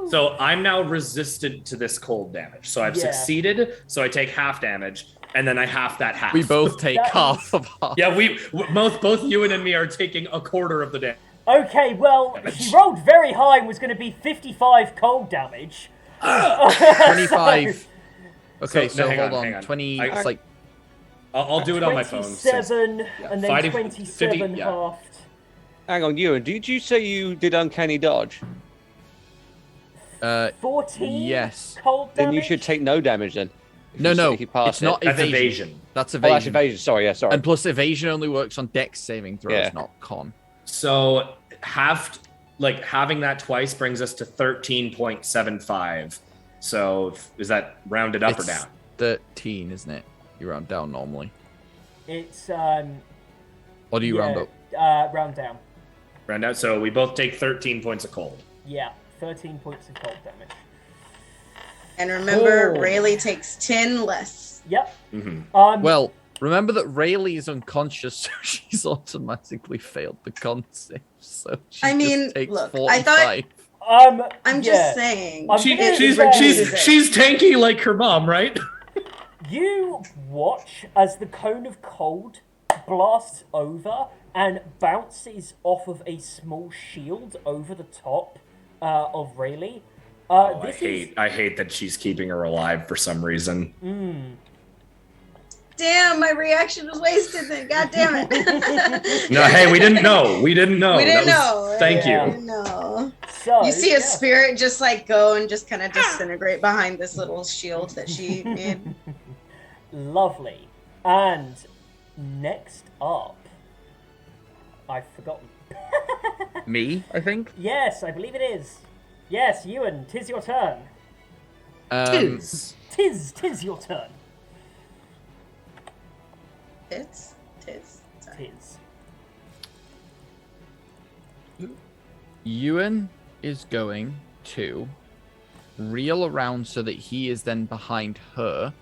So I'm now resistant to this cold damage. So I've succeeded. So I take half damage, and then I half that half. We both take That half of half. Yeah, both Ewan and me are taking a quarter of the damage. Okay, well, she rolled very high and was going to be 55 cold damage. 25. Okay, so hang hold on. on. 20. I- It's like I'll do it on my phone. 27, and then 50, 27 yeah. halved. Hang on, Ewan, did you say you did Uncanny Dodge? 14 yes. cold damage? Then you should take no damage then. If No, you no, say you pass it's not it. That's evasion. evasion. That's Oh, evasion. that's evasion. Sorry, yeah, sorry. And plus, evasion only works on dex saving throws, Yeah. not con. So having that twice brings us to 13.75. So is that rounded up or It's down? 13, isn't it? You round down normally. It's, Or do you round up? round down. Round out. So we both take 13 points of cold. Yeah, 13 points of cold damage. And remember, Oh. Rayleigh takes 10 less. Yep. Mm-hmm. Well, remember that Rayleigh is unconscious, so she's automatically failed the con save. So she I mean, just takes look, 45. I thought- I'm yeah. just saying. I'm gonna say- She's tanky like her mom, right? You watch as the cone of cold blasts over and bounces off of a small shield over the top of Rayleigh. I hate that she's keeping her alive for some reason. Damn, my reaction was wasted then. God damn it. No, hey, we didn't know. We didn't know. We didn't That was- know. Thank Yeah. you. No. So, You see a yeah. spirit just like go and just kind of disintegrate behind this little shield that she made. Lovely. And next up, I've forgotten. Me, I think. Yes, I believe it is. Yes, Ewan, 'tis your turn. Tis. Tis your turn. Tis. Sorry. Tis. Ewan is going to reel around so that he is then behind her.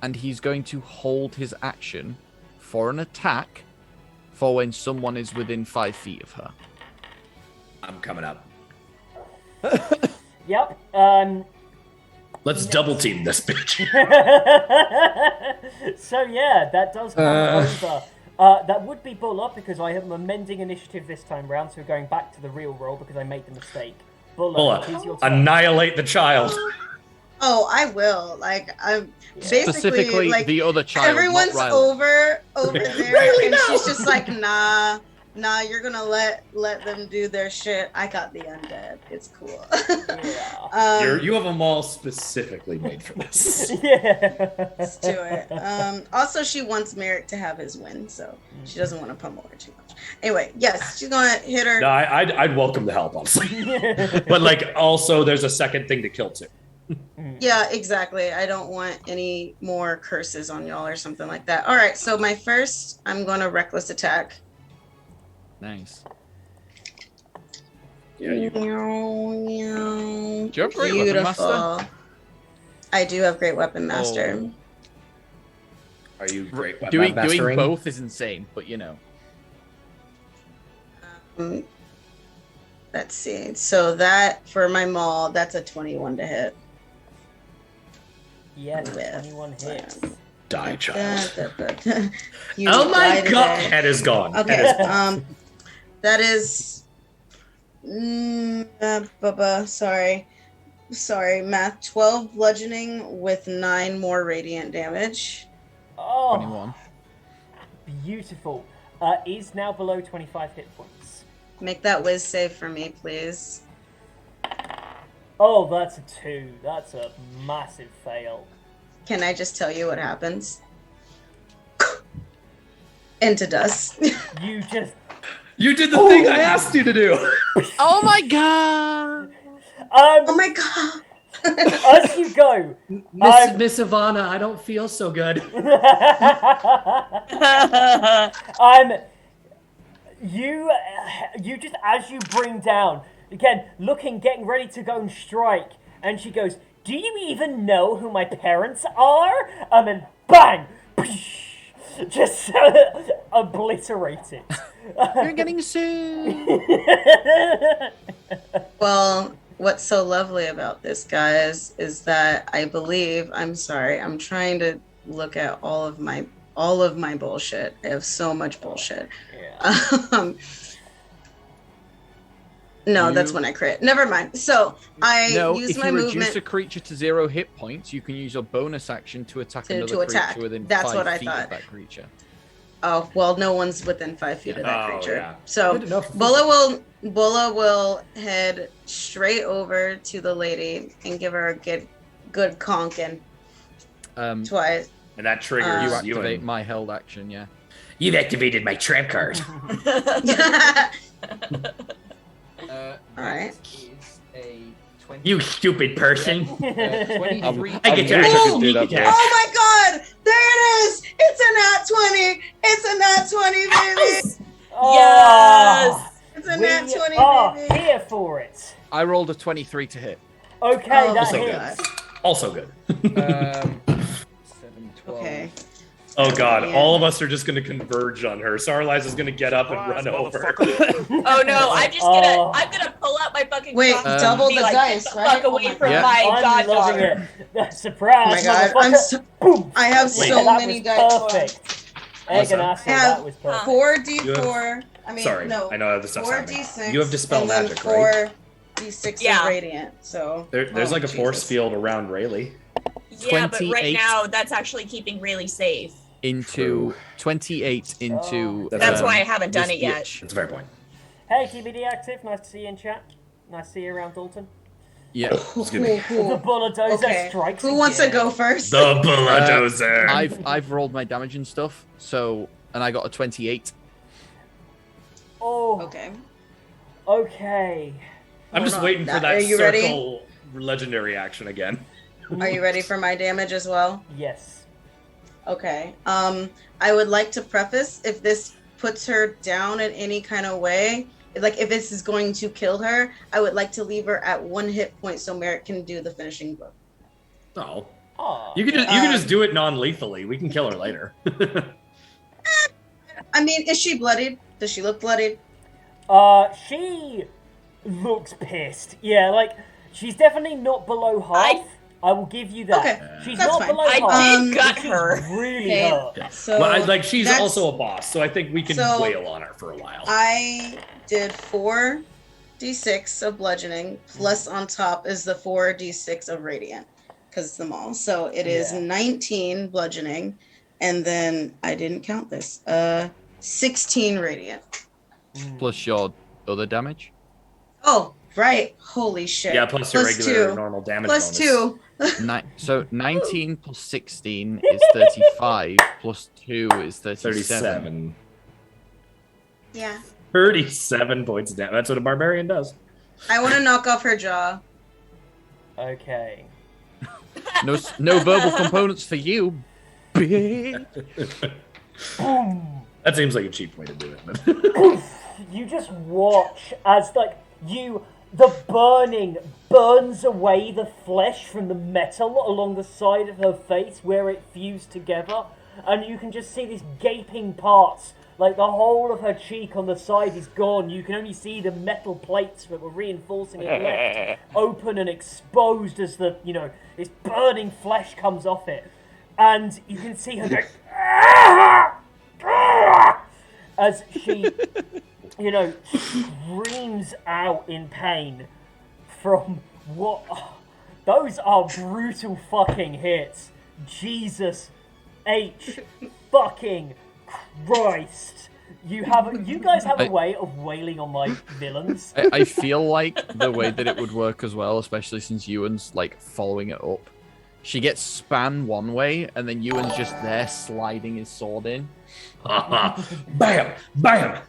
And he's going to hold his action for an attack for when someone is within 5 feet of her. I'm coming up. Yep. Let's double team this bitch. So yeah, that does come over That would be Buller, because I am amending initiative this time round, so we're going back to the real roll because I made the mistake. Buller, it is your turn. annihilate the child. Oh, I will. Like, I'm basically Specifically, like the other child. everyone's not Riley. over there, and she's just like, nah, you're gonna let them do their shit. I got the undead. It's cool. You have them all specifically made for this. Yeah. Let's do it. Also, she wants Merrick to have his win, so she doesn't want to pummel her too much. Anyway, yes, she's gonna hit her. No, I'd welcome the help, honestly. But like, also, there's a second thing to kill too. Yeah, exactly. I don't want any more curses on y'all or something like that. All right, so my first, I'm going to reckless attack. Nice. Yeah, you. Do you have Great Weapon Master? I do have Great Weapon Master. Oh. Are you great? Doing mastering? both is insane, but you know. Let's see. So that, for my maul, that's a 21 to hit. Yes, 21 hits. Die, child. Oh my god! Head is gone. Okay. That is. Sorry, math. 12 bludgeoning with 9 more radiant damage. Oh, 21. Beautiful. Is now below 25 hit points. Make that whiz save for me, please. Oh, that's a 2. That's a massive fail. Can I just tell you what happens? Into dust. You You did the thing I asked you to do. Oh my god! Oh my god! As you go, Miss Ivana, I don't feel so good. You just, as you bring down, again, getting ready to go and strike, and she goes, "Do you even know who my parents are?" And then bang, just obliterate it. You're getting sued. Well, what's so lovely about this, guys, is that I'm trying to look at all of my bullshit. I have so much bullshit. Yeah. No, that's when I crit. Never mind. So I use my movement. If you reduce a creature to 0 hit points, you can use your bonus action to attack another creature within 5 feet of that creature. Oh, well, no one's within 5 feet of that creature. Yeah. So Bulla will head straight over to the lady and give her a good conking. Twice. And that triggers you activate my held action, yeah. You've activated my trap card. Alright. You stupid person. 23. I get your Oh my god! There it is! It's a nat 20! It's a nat 20, baby! Yes! It's a nat 20, are baby! here for it. I rolled a 23 to hit. Okay, Oh that my hits. Also good. 7, 12. Okay. Oh god, Yeah. all of us are just going to converge on her. Sarlize is going to get up and run over. Oh no, I'm gonna pull out my fucking Wait, crossbow double and be the like, dice, get the right? fuck away Oh my from God. my I'm loving goddaughter. it. Surprise, Oh my god, motherfucker. Boom. I have Wait, so that many was dice. perfect. Egg and acid, have that was perfect. 4d4. I mean, Sorry, no. I know this stuff's happening. 4d6. You have Dispel and then Magic, right? 4d6 Yeah. of radiant. So There's like a force Jesus. field around Rayleigh. Yeah, but right 28. now that's actually keeping Rayleigh safe. Into 28 into. That's why I haven't done it yet. That's a fair point. Hey, TBD Active, nice to see you in chat. Nice to see you around Dalton. Yeah. Excuse me. The bulldozer Okay. strikes Who wants to again. go first? The bulldozer. I've rolled my damage and stuff, and I got a 28. Oh, Okay. okay. I'm just Hold on. waiting for Are that you ready? circle legendary action again. Are you ready for my damage as well? Yes. Okay. I would like to preface, if this puts her down in any kind of way, like if this is going to kill her, I would like to leave her at 1 hit point so Merrick can do the finishing blow. Oh. Oh. You can just do it non-lethally. We can kill her later. I mean, is she bloodied? Does she look bloodied? She looks pissed. Yeah, like she's definitely not below half. I will give you that. Okay, She's that's not fine. below I half. did gut but she's her. Really Okay. hurt. So Well, like she's that's- also a boss, so I think we can So, wail on her for a while. I did 4d6 of bludgeoning, plus on top is the 4d6 of radiant, because it's them all. So it is Yeah. 19 bludgeoning, and then I didn't count this. 16 radiant. Plus your other damage. Oh, right. Holy shit. Yeah, plus your regular two. normal damage Plus bonus. 2. So 19 plus 16 is 35. Plus 2 is 37. 37. Yeah. 37 points of damage. That's what a barbarian does. I want to knock off her jaw. Okay. No verbal components for you, bitch. Boom. That seems like a cheap way to do it. But You just watch as the burning burns away the flesh from the metal along the side of her face where it fused together, and you can just see these gaping parts, like the whole of her cheek on the side is gone. You can only see the metal plates that were reinforcing it left open and exposed as this burning flesh comes off it, and you can see her go as she screams out in pain from what... Those are brutal fucking hits. Jesus H fucking Christ. You guys have a way of wailing on my villains. I feel like the way that it would work as well, especially since Ewan's like following it up. She gets span one way, and then Ewan's just there sliding his sword in. bam, bam.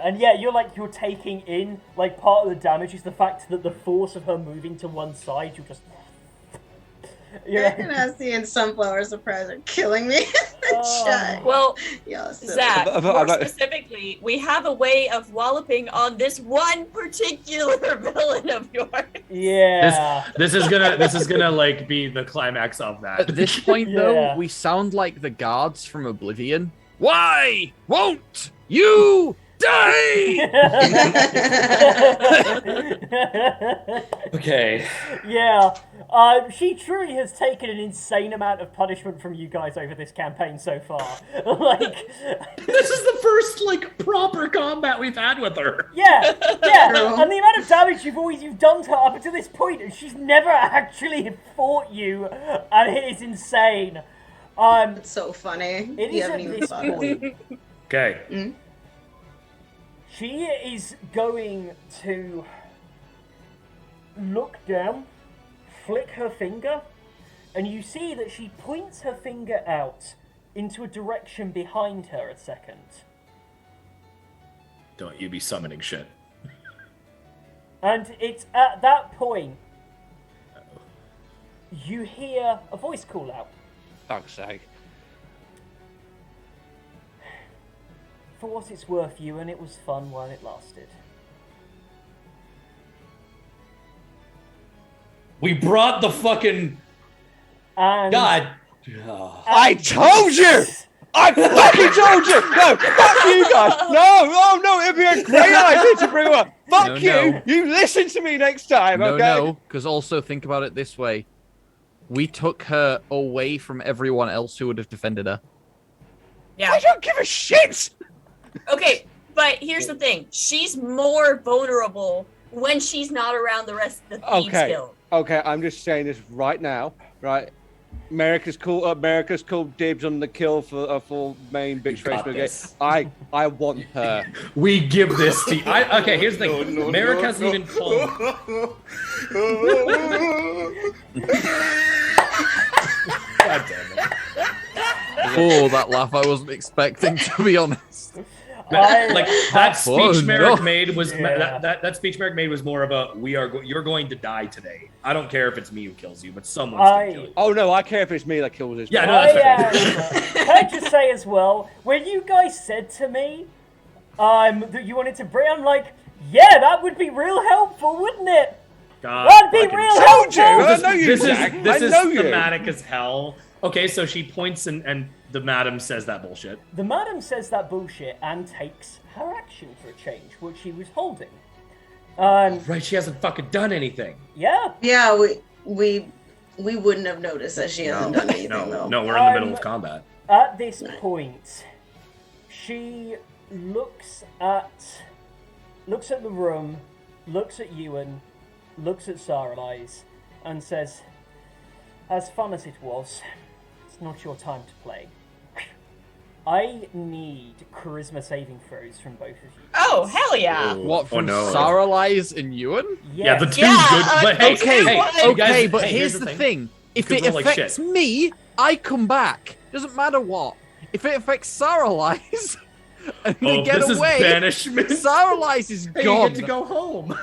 And yeah, you're taking in, like, part of the damage is the fact that the force of her moving to one side, you're just... Nasty and Sunflower Surprise are killing me. Chat. Well, Y'all silly. Zach, I've- more I've- specifically, we have a way of walloping on this one particular villain of yours. Yeah. This is gonna like be the climax of that. At this point, Yeah. though, we sound like the guards from Oblivion. Why won't you die? Okay. Yeah. She truly has taken an insane amount of punishment from you guys over this campaign so far. Like, This is the first like proper combat we've had with her. yeah, True. and the amount of damage you've done to her up until this point, and she's never actually fought you, and it is insane. It's so funny. It You is haven't at even this thought. point. Okay. She is going to look down, flick her finger, and you see that she points her finger out into a direction behind her a second. Don't you be summoning shit. And it's at that point you hear a voice call out. Fuck's sake. For what it's worth, you, and it was fun while it lasted. We brought the fucking And God. I told you! I fucking told you! No, fuck you guys! No, it'd be a great idea to bring her up. Fuck No, you! no. You listen to me next time, okay? No, because also think about it this way. We took her away from everyone else who would have defended her. Yeah. I don't give a shit! Okay, but here's the thing. She's more vulnerable when she's not around the rest of the Thieves Guild. Okay, I'm just saying this right now, right? America's called dibs on the kill for full main bitch got race brigade. this. I want her. We give this to okay, here's the thing. Merrick hasn't even called. God damn it. Oh, that laugh I wasn't expecting, to be honest. Like that speech Oh, Merrick no. made was Yeah. that speech Merrick made was more about you're going to die today. I don't care if it's me who kills you, but someone's gonna kill you. Oh no, I care if it's me that kills this. Yeah, guy. no, that's fair. Can I just say as well, when you guys said to me that you wanted to bring, I'm like, yeah, that would be real helpful, wouldn't it? God, That'd be fucking- real told you! helpful. I know you, This Zach. is this I is know you. thematic as hell. Okay, so she points and the madam says that bullshit. The madam says that bullshit and takes her action for a change, which she was holding. Right, she hasn't fucking done anything. Yeah. Yeah, we we wouldn't have noticed that she hasn't done anything though. No, we're in the middle of combat. At this point, she looks at the room, looks at Ewan, looks at Saralise, and says, "As fun as it was, it's not your time to play. I need charisma saving throws from both of you." Oh, hell yeah. What, from no. Saralise and Ewan? Yeah, the two Yeah, good. But hey, Okay, hey, okay, guys, but hey, here's the thing. If could it roll like affects shit. me, I come back. Doesn't matter what. If it affects Saralise and they get this away, is banishment. Saralise is Hey, gone. you get to go home.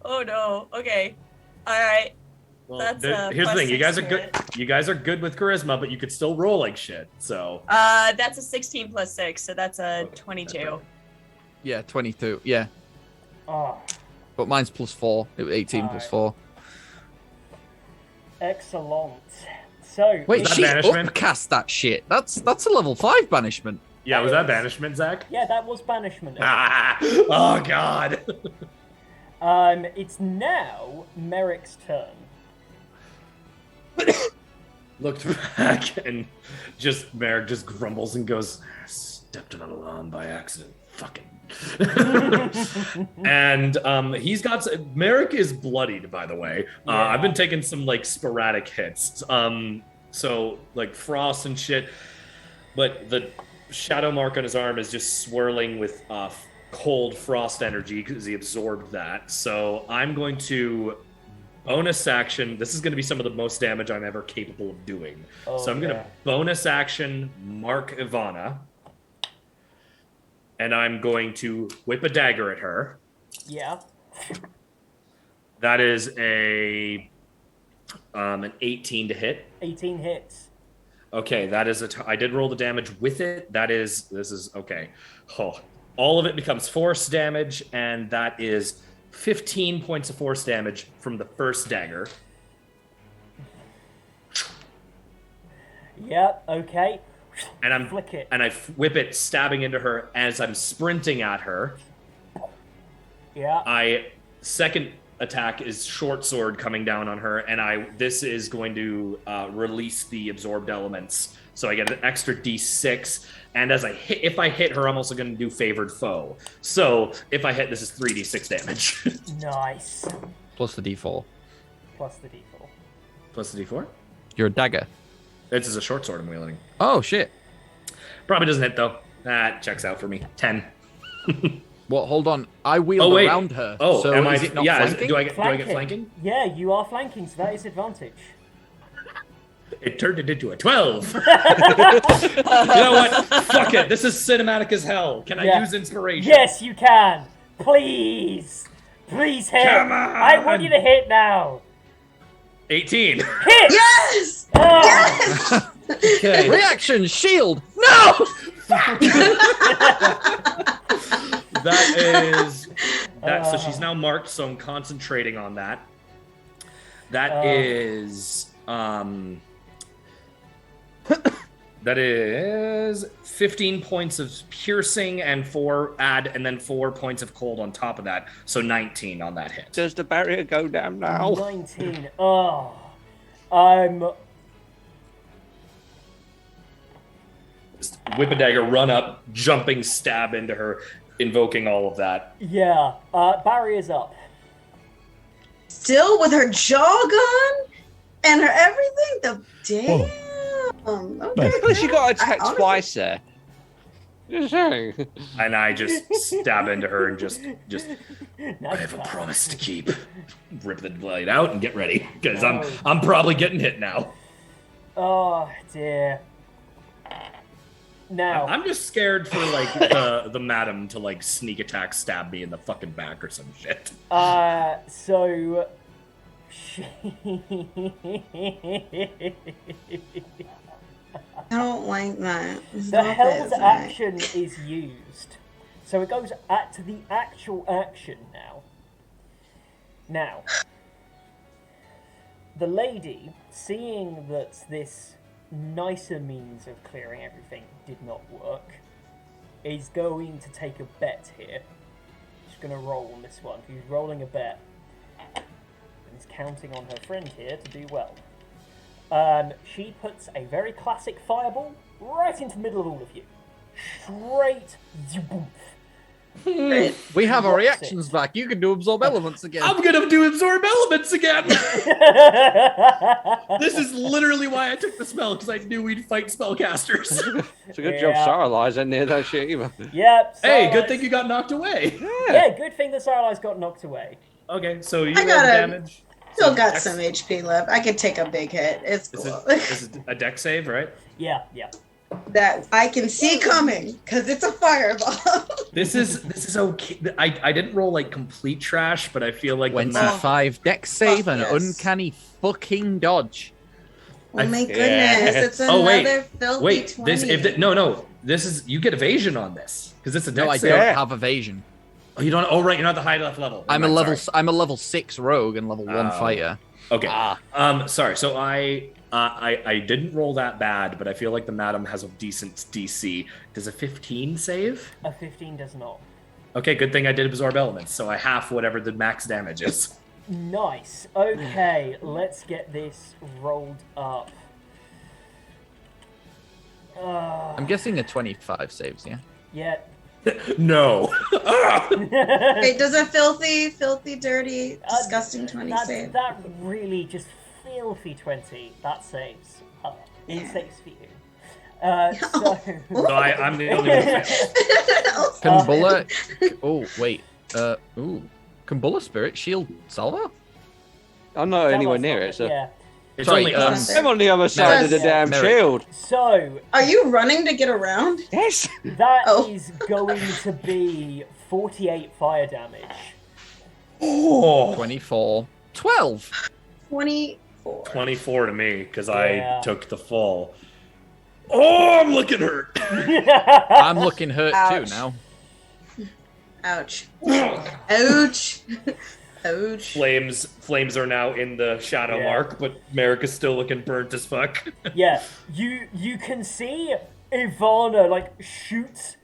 Oh no. Okay. All right. Well, That's, here's the thing. You guys are +6 good. to it. You guys are good with charisma, but you could still roll like shit. So That's a 16 plus 6, so that's a 22. Yeah, 22. Yeah, Ah, but mine's +4. It was 18 plus 4. excellent. So, Wait, that she banishment? upcast that shit. That's a level 5 banishment. yeah, was that banishment, Zach? yeah, that was banishment. Ah, oh God. It's now Merrick's turn. Looked back and Merrick just grumbles and goes, "Stepped on an alarm by accident. Fucking." And Merrick is bloodied, by the way. Yeah. I've been taking some like sporadic hits. So like frost and shit. But the shadow mark on his arm is just swirling with cold frost energy because he absorbed that. So I'm going to bonus action. This is going to be some of the most damage I'm ever capable of doing. So I'm going to bonus action mark Ivana. And I'm going to whip a dagger at her. Yeah. That is an 18 to hit. 18 hits. Okay, that is I did roll the damage with it. This is okay. Oh, all of it becomes force damage, and that is 15 points of force damage from the first dagger. Yep, okay. And Flick it. I whip it, stabbing into her as I'm sprinting at her. Yeah. Second attack is short sword coming down on her, and this is going to release the absorbed elements. So I get an extra D6, and if I hit her, I'm also going to do favored foe. So if I hit, this is 3d6 damage. Nice. Plus the D4. Plus the d4. Plus the D4. You're a dagger. This is a short sword I'm wielding. Oh shit. Probably doesn't hit though. That checks out for me. 10. What? Hold on. I wield around her. Oh, so am I? is it not Yeah. flanking? Do I get flanking? Yeah, you are flanking, so that is advantage. It turned it into a 12. You know what? Fuck it. This is cinematic as hell. Can I use inspiration? Yes, you can. Please. Please hit. Come on. I want you to hit now. 18. Hit. Yes! Oh. Yes! Okay. Reaction shield. No. That is that. So she's now marked. So I'm concentrating on that. That is that is 15 points of piercing and 4 points of cold on top of that. So 19 on that hit. Does the barrier go down now? 19. Oh. I'm... Just whip a dagger, run up, jumping, stab into her, invoking all of that. Yeah. Barrier's up. Still with her jaw gone and her everything? Damn. Okay. She got attacked honestly- twice there. Just saying. And I just stab into her and just I Nice have a try. promise to keep. Rip the blade out and get ready, because I'm probably getting hit now. Oh, dear. Now... I'm just scared for like the madam to like sneak attack, stab me in the fucking back or some shit. So... I don't like that. It's The not hell's fair, action is used. So it goes to the actual action now. Now, the lady, seeing that this nicer means of clearing everything did not work, is going to take a bet here. She's going to roll on this one. She's rolling a bet. And is counting on her friend here to do well. She puts a very classic fireball right into the middle of all of you. Straight. We have our What's reactions it? back. You can do absorb elements again. I'm gonna do absorb elements again. This is literally why I took the spell, because I knew we'd fight spellcasters. It's a good job Saralize isn't near that shit either. Yep. Hey, good Saralize- thing you got knocked away. Yeah, good thing that Saralize got knocked away. Okay, so you I roll got it. damage. Still got Dex- some HP left. I could take a big hit. It's This cool. is a deck save, right? Yeah. That I can see coming because it's a fireball. This is okay. I didn't roll like complete trash, but I feel like the math. 25 dex save and yes. uncanny fucking dodge. Oh my goodness! Yeah. It's Oh, wait. another filthy Wait, 20. no. This is you get evasion on this because it's a deck No, I save. don't have evasion. Oh, you don't. Oh, right, you're not the high enough level. I'm Never mind, I'm a level 6 rogue and level 1 Oh. fighter. sorry. Okay. Ah. Sorry. So I didn't roll that bad, but I feel like the madam has a decent DC. Does a 15 save? A 15 does not. Okay, good thing I did absorb elements, so I half whatever the max damage is. Nice. Okay, let's get this rolled up. I'm guessing a 25 saves, yeah? Yeah. No. Wait, does a filthy, dirty, disgusting 20 save? That really just filthy 20. That saves. It Yeah. saves for you. So So I'm the only one. Can Bulla... Oh, wait. Can Bulla Spirit shield Salva? I'm not anywhere near it, so Yeah. It's Sorry, only us. I'm on the other side of the Yes. damn Merrick. shield. So Are you running to get around? Yes. that Oh. is going to be 48 fire damage. Oh, 24. 12! 24. 24 to me because Yeah. I took the fall. Oh, I'm looking hurt. I'm looking hurt Ouch. too now. Ouch. Ouch. Ouch. Flames are now in the shadow Yeah. mark, but Merrick is still looking burnt as fuck. Yeah, you can see Ivana like shoots,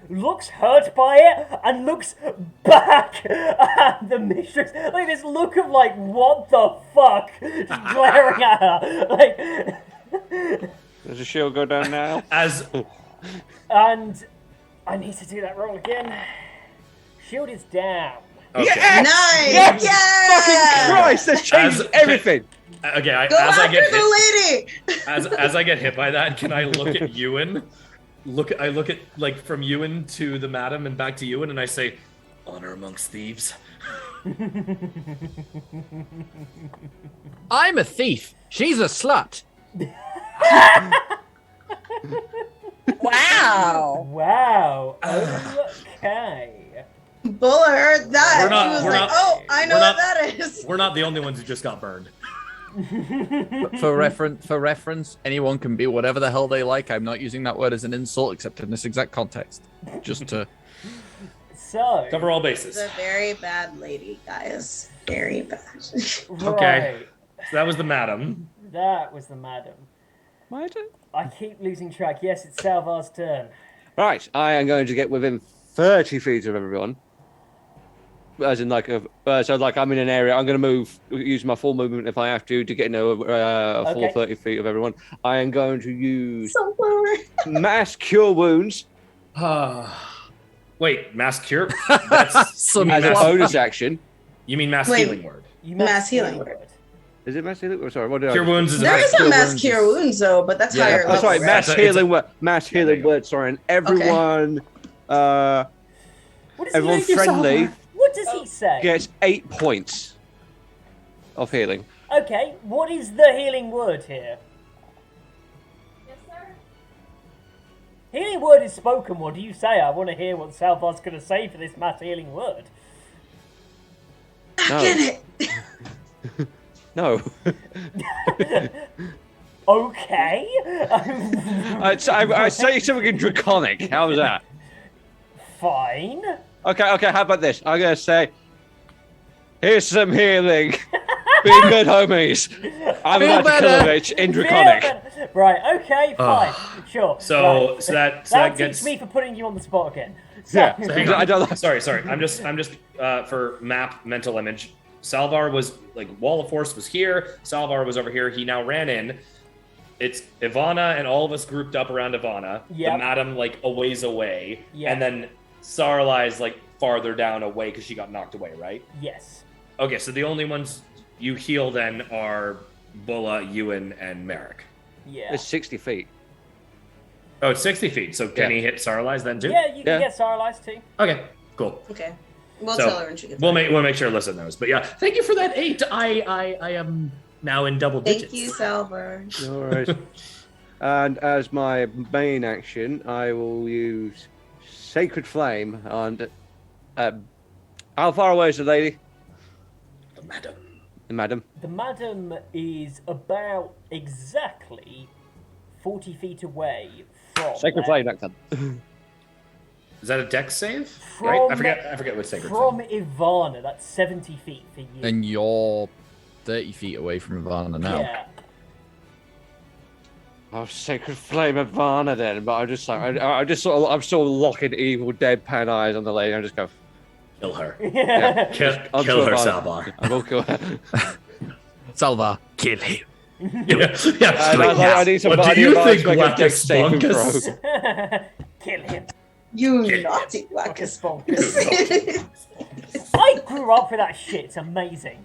looks hurt by it and looks back at the mistress, like this look of like what the fuck, just glaring at her, like. Does the shield go down now? As And I need to do that roll again. Shield is down. okay, Nice. Yes! Yeah. Fucking Christ, that's changed As- everything. okay. Go As I after get hit, the lady. as I get hit by that, can I look at Ewan? I look at like from Ewan to the madam and back to Ewan, and I say, "Honor amongst thieves." I'm a thief. She's a slut. Wow. Wow. Okay. Bulla heard that. We're not- She was we're like, not- oh, I know we're what not- that is. We're not the only ones who just got burned. For reference, anyone can be whatever the hell they like. I'm not using that word as an insult, except in this exact context. Just to... So. Cover all bases. She's a very bad lady, guys. Very bad. Okay. Right. So that was the madam. That was the madam. My turn? I keep losing track. Yes, it's Salvar's turn. Right, I am going to get within 30 feet of everyone. As in, like, so like I'm in an area. I'm going to use my full movement if I have to get in a full Okay. 30 feet of everyone. I am going to use So lower. mass cure wounds Wait, mass cure? That's Some as a mass- bonus action. You mean mass Wait. healing word? You Mass healing word. word. Is it mass healing? Oh, sorry, what did Cure I? wounds is There mass is a cure mass wounds cure is- wounds though, but that's Yeah, higher Oh, level. sorry, right? mass It's a- healing word. Mass there you healing go. word. Sorry, and everyone What does Everyone he do, friendly. Salvar? What does he say? gets 8 points of healing. Okay, what is the healing word here? Yes, sir. Healing word is spoken. What do you say? I want to hear what Salvar's going to say for this mass healing word. No. Get it. No. Okay. I say something in draconic. How's that? Fine. Okay, how about this? I'm gonna say, here's some healing. Be good, homies. I'm Feel about to better. kill in draconic. Yeah, right, okay, fine. Sure. So right. so that that gets teach me for putting you on the spot again. So, Yeah. So hang I on. don't like- Sorry. I'm just for map mental image. Salvar was like Wall of Force was here. Salvar was over here. He now ran in. It's Ivana and all of us grouped up around Ivana. Yep. The madam like a ways away, Yep. and then Sarlai's like farther down away because she got knocked away, right? Yes. Okay, so the only ones you heal then are Bulla, Ewan, and Merrick. Yeah. It's 60 feet. Oh, it's 60 feet. So can Yeah. he hit Sarlai's then too? Yeah, you Yeah. can get Saralize too. Okay, cool. Okay. We'll So, tell her when she gets We'll back. make sure Alyssa knows. But yeah, thank you for that 8. I am now in double digits. Thank you, Salvar. No worries. And as my main action, I will use Sacred Flame on. How far away is the lady? The madam. The madam. The madam is about exactly 40 feet away from. Sacred Flame, that can. Is that a dex save? From, Right? I forget what sacred From flame. Ivana, that's 70 feet for you. And you're 30 feet away from Ivana now. Yeah. Oh, Sacred Flame Ivana then, but I just like I just sort of I'm sort of locking evil deadpan eyes on the lady. I just go. Kill her. Yeah. Kill I'm her, sure Salvar. I will kill her. Salvar, kill him. Yeah. I need some What do body you advice think, to make a dex saving throw. Wackus? Kill him. You Yeah. naughty Wackus. Bonkers. I grew up with that shit. It's amazing.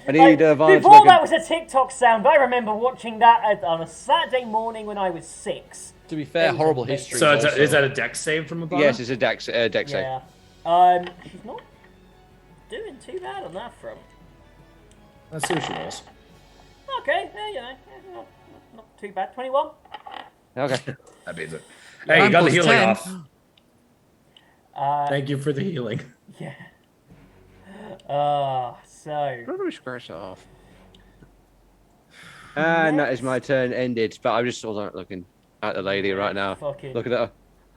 I need Like, Vine to before make that a, was a TikTok sound, I remember watching that on a Saturday morning when I was 6. To be fair, It was horrible amazing. history. So is that a dex save from Ivana? yes, it's a dex save. Yeah. She's not doing too bad on that front. Let's see what she does. Okay, yeah, you know, not too bad. 21. Okay. That beats it. Hey, you got the plus healing 10. off. Thank you for the healing. Yeah. So. Where do we scratch that off? And that is my turn ended, but I'm just still not looking at the lady right now. Fucking. Looking at her.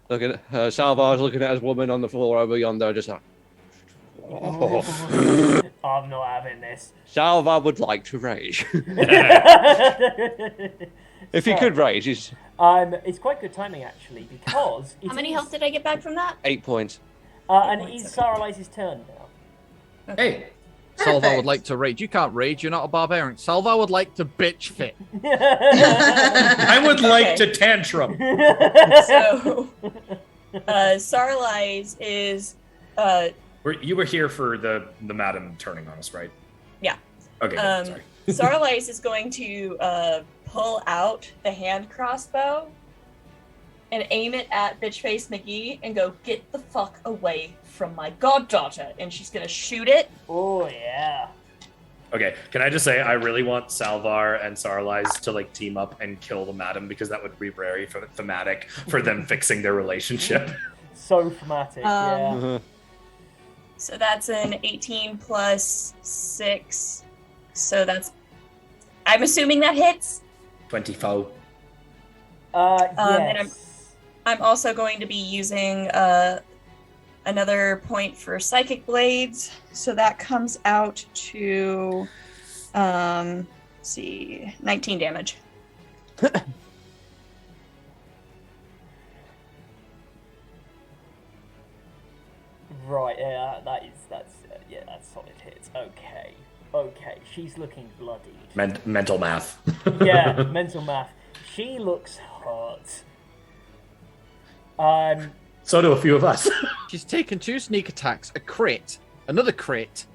Looking at her. Salvar's looking at his woman on the floor over yonder, just like. Oh. I'm not having this. Salvar would like to rage. If he So, could rage, he's It's quite good timing actually because. How many health did I get back from that? 8 points. And it is Saralize's turn now. Hey, Salvar Perfect. would like to rage. You can't rage, you're not a barbarian. Salvar would like to bitch fit. I would like Okay. to tantrum. So, Sarlize is, You were here for the madam turning on us, right? Yeah. Okay, sorry. Sarlize is going to pull out the hand crossbow and aim it at Bitchface McGee and go, "Get the fuck away from my goddaughter!" And she's gonna shoot it. Oh yeah. Okay, can I just say I really want Salvar and Sarlize to like team up and kill the madam because that would be very thematic for them fixing their relationship. So thematic. Yeah. So that's an 18 plus 6. So that's, I'm assuming that hits. 24. And Yes. I'm also going to be using another point for Psychic Blades. So that comes out to, let's see, 19 damage. Right. Yeah. That's solid hits. Okay. She's looking bloodied. Mental math. Yeah. Mental math. She looks hurt. So do a few of us. She's taken 2 sneak attacks, a crit, another crit,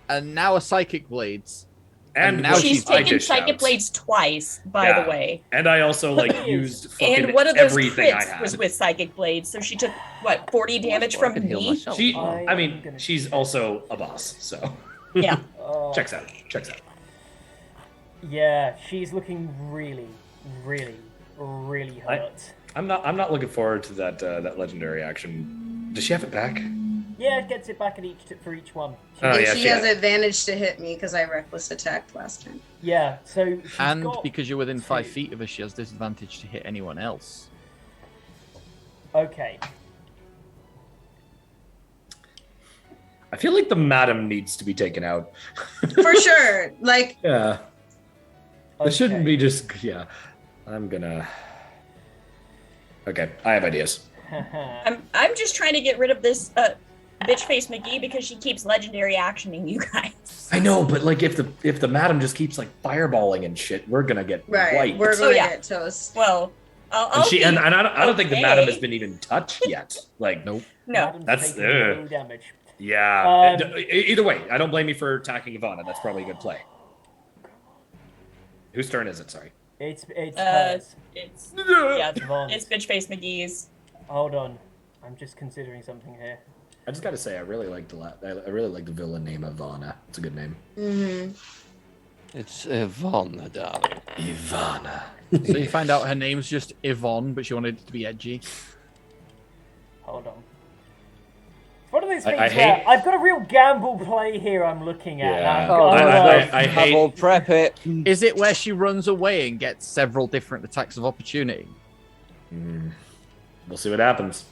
and now a psychic blades. And now what She's I taken dish Psychic out. Blades twice, by Yeah. the way. And I also like used fucking And one of those everything I crits had. was with Psychic Blades, so she took, what, 40 damage from can heal me? myself. She, I I am mean, gonna she's check. also a boss, so Yeah. checks out. Yeah. She's looking really, really, really hurt. I'm not looking forward to that legendary action. Does she have it back? Yeah, it gets it back at for each one. Oh, And yeah, she she has had- advantage to hit me because I reckless attacked last time. Yeah. So she's And got because you're within 5 2. feet of her, she has disadvantage to hit anyone else. Okay. I feel like the madam needs to be taken out. For sure. Like, Yeah. Okay. It shouldn't be just. Yeah. I'm gonna. Okay, I have ideas. I'm just trying to get rid of this Bitch Face McGee because she keeps legendary actioning you guys. I know, but like if the madam just keeps like fireballing and shit, we're gonna get Right. wiped. We're going to yeah. get toast. Well, I'll and be I don't think the madam has okay. been even touched yet. Like, Nope. No. Madam's That's- taking no damage. yeah. Either way, I don't blame you for attacking Ivana. That's probably a good play. Whose turn is it? Sorry. It's hers. It's yeah, Yvonne's. it's Bitch Face McGee's. Hold on. I'm just considering something here. I just gotta say, I really like the villain name Ivana. It's a good name. Mm-hmm. It's Ivana, darling. Ivana. So you find out her name's just Yvonne, but she wanted it to be edgy. Hold on. It's one of those things I where hate- I've got a real gamble play here I'm looking at. Yeah. And Oh, I hate- Double prep it. Is it where she runs away and gets several different attacks of opportunity? We'll see what happens.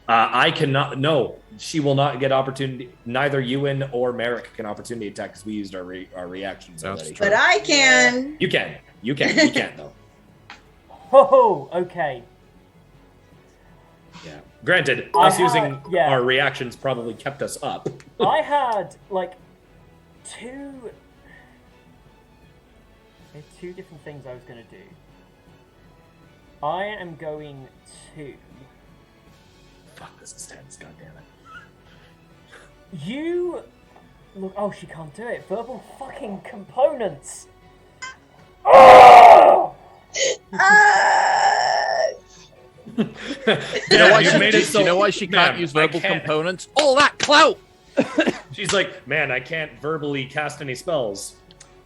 I cannot. No, she will not get opportunity. Neither Ewan or Merrick can opportunity attack because we used our reactions That's already. true. But I can. You can. You can't though. Oh, okay. Yeah. Granted, I us had- using yeah. our reactions probably kept us up. I had like two different things I was going to do. I am going to. Fuck, this is tense. God damn it. You look. Oh, she can't do it. Verbal fucking components. Oh! Do you know why You she, made do, it do so- you know why she can't Ma'am, use I verbal can't. components? All that clout! She's like, man, I can't verbally cast any spells.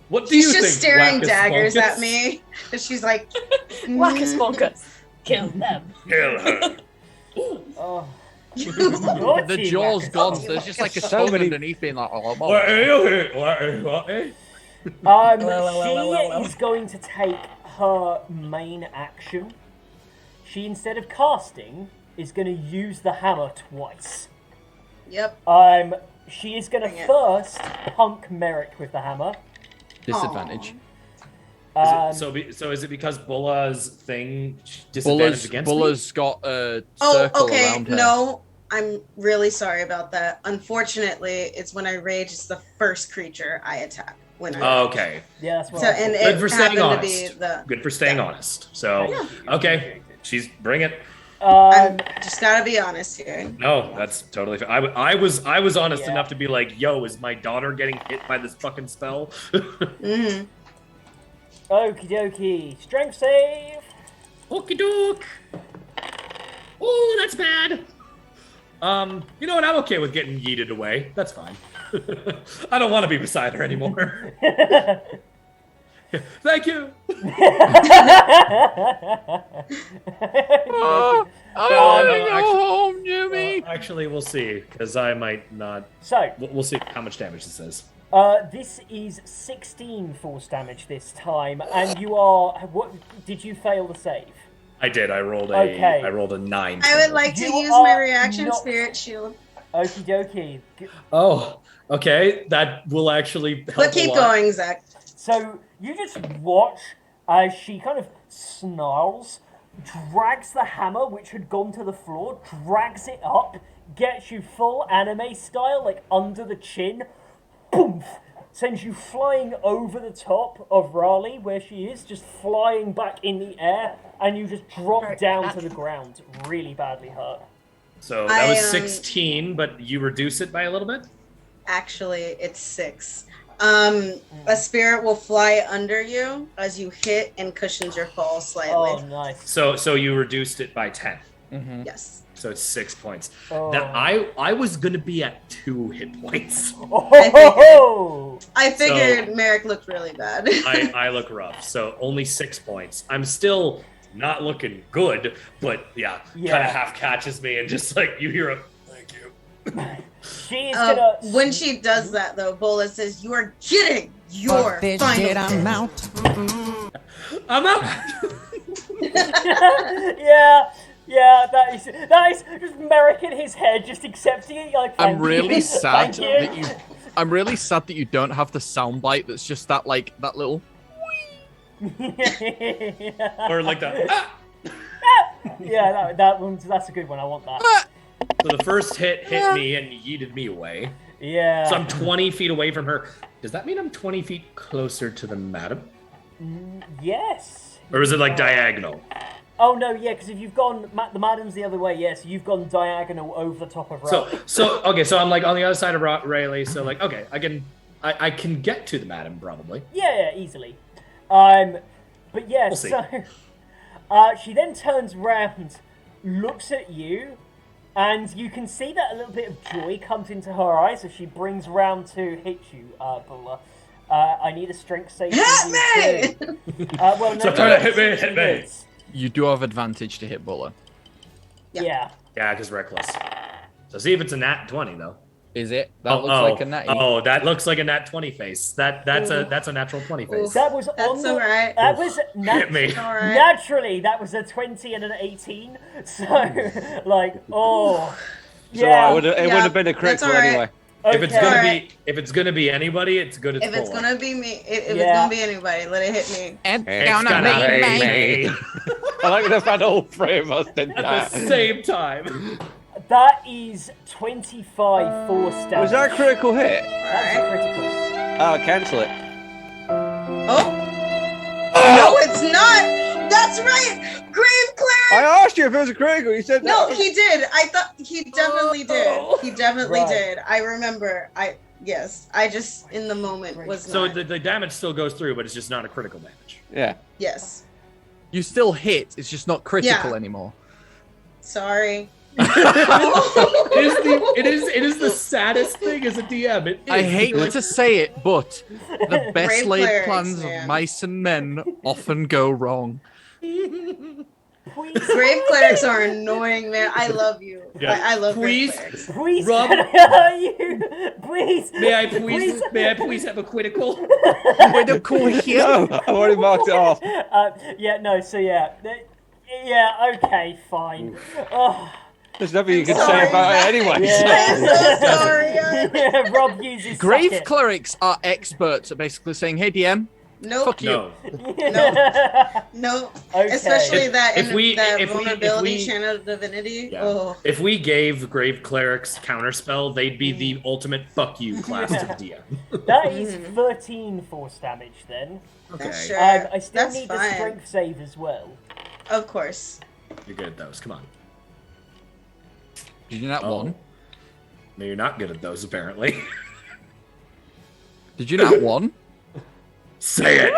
What do She's you just think? staring Wackus daggers Funkus? at me. And she's like, Wackus Volkus. Kill them. Kill her. Oh. The Naughty jaw's Wackus. gone. There's just like a So tongue many- underneath being like, oh, What are you here? What? She is going to take her main action. She, instead of casting, is going to use the hammer twice. yep. She is going to Bring it. first punk Merrick with the hammer. disadvantage. So is it because Bulla's thing disadvantage against me? Bulla's got a Oh, circle okay. around her. No, I'm really sorry about that. Unfortunately, it's when I rage, it's the first creature I attack. When I Oh, rage. okay. Yeah, that's what So, I and thought. Good it for staying happened to honest. be the. Good for staying honest. So, Yeah. okay, she's bring it. I'm just gotta be honest here. No, that's totally fair. I was honest Yeah. enough to be like, yo, is my daughter getting hit by this fucking spell? Mm-hmm. Okie dokie. Strength save. Okie doke. Oh, that's bad. You know what? I'm okay with getting yeeted away. That's fine. I don't want to be beside her anymore. Thank you. I want to go home, Jimmy. Actually, we'll see, because I might not. So, We'll see how much damage this is. this is 16 force damage this time, and you are. What did you fail the save? I did. I rolled a. Okay. I rolled a 9. I would like to You use my are reaction not- spirit shield. Okie dokie. Oh, okay. That will actually help. But keep a lot. going, Zach. So you just watch as she kind of snarls, drags the hammer, which had gone to the floor, drags it up, gets you full anime style, like under the chin, boom, sends you flying over the top of Raleigh, where she is, just flying back in the air, and you just drop Right. down to the ground, really badly hurt. So that was I, 16, but you reduce it by a little bit? Actually, it's 6. A spirit will fly under you as you hit and cushions your fall slightly. Oh, nice. So you reduced it by 10. Yes. So it's 6 points. Oh. Now I was gonna be at 2 hit points. Oh, I figured Merrick looked really bad. I look rough. So only 6 points. I'm still not looking good, but yeah. Yeah. Kind of half catches me and just like you hear a thank you. she is gonna. When she does that, though, Bola says, "You are getting your final." I'm out. I'm out. yeah, that is just Merrick in his head, just accepting it. Like, I'm thank really you, sad thank you. that you. I'm really sad that you don't have the soundbite that's just that that little. Or like that. Yeah, that's a good one. I want that. So the first hit me and yeeted me away. Yeah. So I'm 20 feet away from her. Does that mean I'm 20 feet closer to the madam? Yes. Or is it like diagonal? Oh no, yeah, because if you've gone, the madam's the other way. Yes, you've gone diagonal over the top of Riley. So okay, so I'm like on the other side of Rayleigh. So like, okay, I can get to the madam probably. Yeah, easily. But yeah, We'll see. so she then turns round, looks at you, and you can see that a little bit of joy comes into her eyes as she brings round to hit you, Bulla. I need a strength save. Hit me! Well, no, So try to hit me. You do have advantage to hit Bulla. Yeah. Yeah, because reckless. So see if it's a nat 20 though. Is it? That looks like a natty. Oh, that looks like a nat 20 face. That's a natural 20 face. That was That's on the. alright. That was Hit me. Alright. naturally. That was a 20 and an 18. So, like, oh, So yeah. it would have been a that's critical alright. anyway. If it's Okay. gonna Alright. be if it's gonna be anybody, it's good as If it's Bulla. gonna be me, if it's Yeah. gonna be anybody, let it hit me. It's It's gonna gonna be be me. me. I like the fact all three of us did At that. the same time. That is 25 force damage. Was that a critical hit? That's a critical. Oh, cancel it. Oh. No, it's not. That's right. Grave cleric. I asked you if it was a critical. You said No, he did. I thought he definitely did. He definitely Right. did. I remember. Yes. I just in the moment was So not. the damage still goes through, but it's just not a critical damage. Yeah. Yes. You still hit. It's just not critical Yeah. anymore. Sorry. It is the saddest thing as a DM. It is. I hate to say it, but the best Brave laid clerics, plans man. of mice and men often go wrong. Please, Grave clerics are annoying, man. I love you. Yeah. I love Please. grave clerics. please, Rob- can I hurt you? Please. May I please have a critical? Critical hit. No, I've already marked it off. Yeah, no, so yeah. Yeah, okay, fine. Oh, There's nothing you can Sorry, say about Zach. it anyway. Yeah. I'm so sorry. yeah, Rob uses Grave suck it. clerics are experts at basically saying, "Hey DM, Nope. fuck you." No. No. Okay. Especially that if we- that if we- vulnerability if we- channel divinity. Yeah. Oh. If we gave Grave Clerics counterspell, they'd be the ultimate fuck you class to DM. That is 13 force damage then. Okay. Sure. I still That's need fine. the strength save as well. Of course. You're good at those. Come on. Did you not Oh. one? No, you're not good at those, apparently. Did you not one? Say it!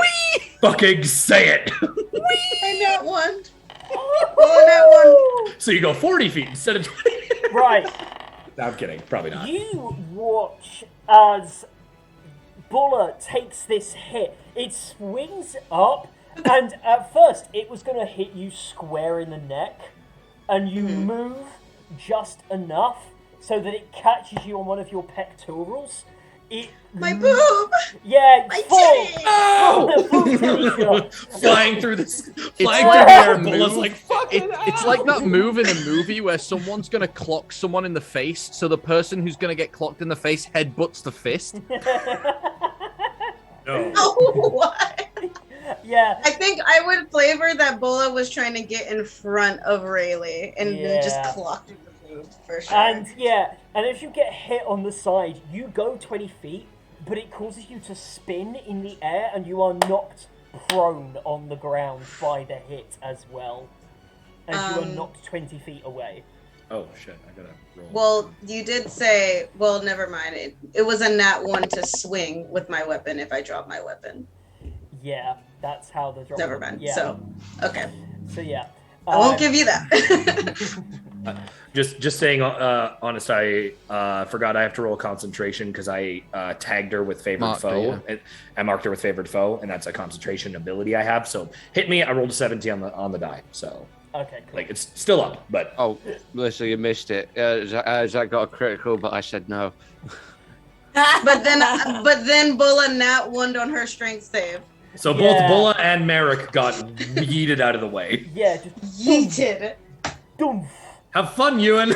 Fucking say it! I not one. Oh, not one. So you go 40 feet instead of 20. Right. No, I'm kidding. Probably not. You watch as Buller takes this hit. It swings up, and at first it was going to hit you square in the neck, and you move just enough so that it catches you on one of your pectorals. It My boob. yeah, My full, titty. full titty shot. Flying through this. Flying like through the that air, Bulla's move. like, fuck It's like that move in a movie where someone's gonna clock someone in the face, so the person who's gonna get clocked in the face headbutts the fist. No. Oh, what? Yeah. I think I would flavor that Bola was trying to get in front of Rayleigh and then just Yeah. clocked in the food for sure. And yeah, and if you get hit on the side, you go 20 feet, but it causes you to spin in the air and you are knocked prone on the ground by the hit as well. And you are knocked 20 feet away. Oh, shit. I gotta roll. Well, you did say, well, never mind. It was a nat one to swing with my weapon if I drop my weapon. Yeah, that's how the drop. Never mind. Yeah. So, okay. So yeah. I won't give you that. Just saying, honest, I forgot I have to roll concentration because I tagged her with favored Marked her, foe. yeah. I marked her with favored foe, and that's a concentration ability I have. So hit me. I rolled a 17 on the die. So Okay, cool. like it's still up, but Oh, Melissa, you missed it. Zach got a critical, but I said no. but then Bola nat one on her strength save. so both Yeah. Bulla and Merrick got yeeted out of the way. Yeah, just Yeeted. doof. Have fun, Ewan.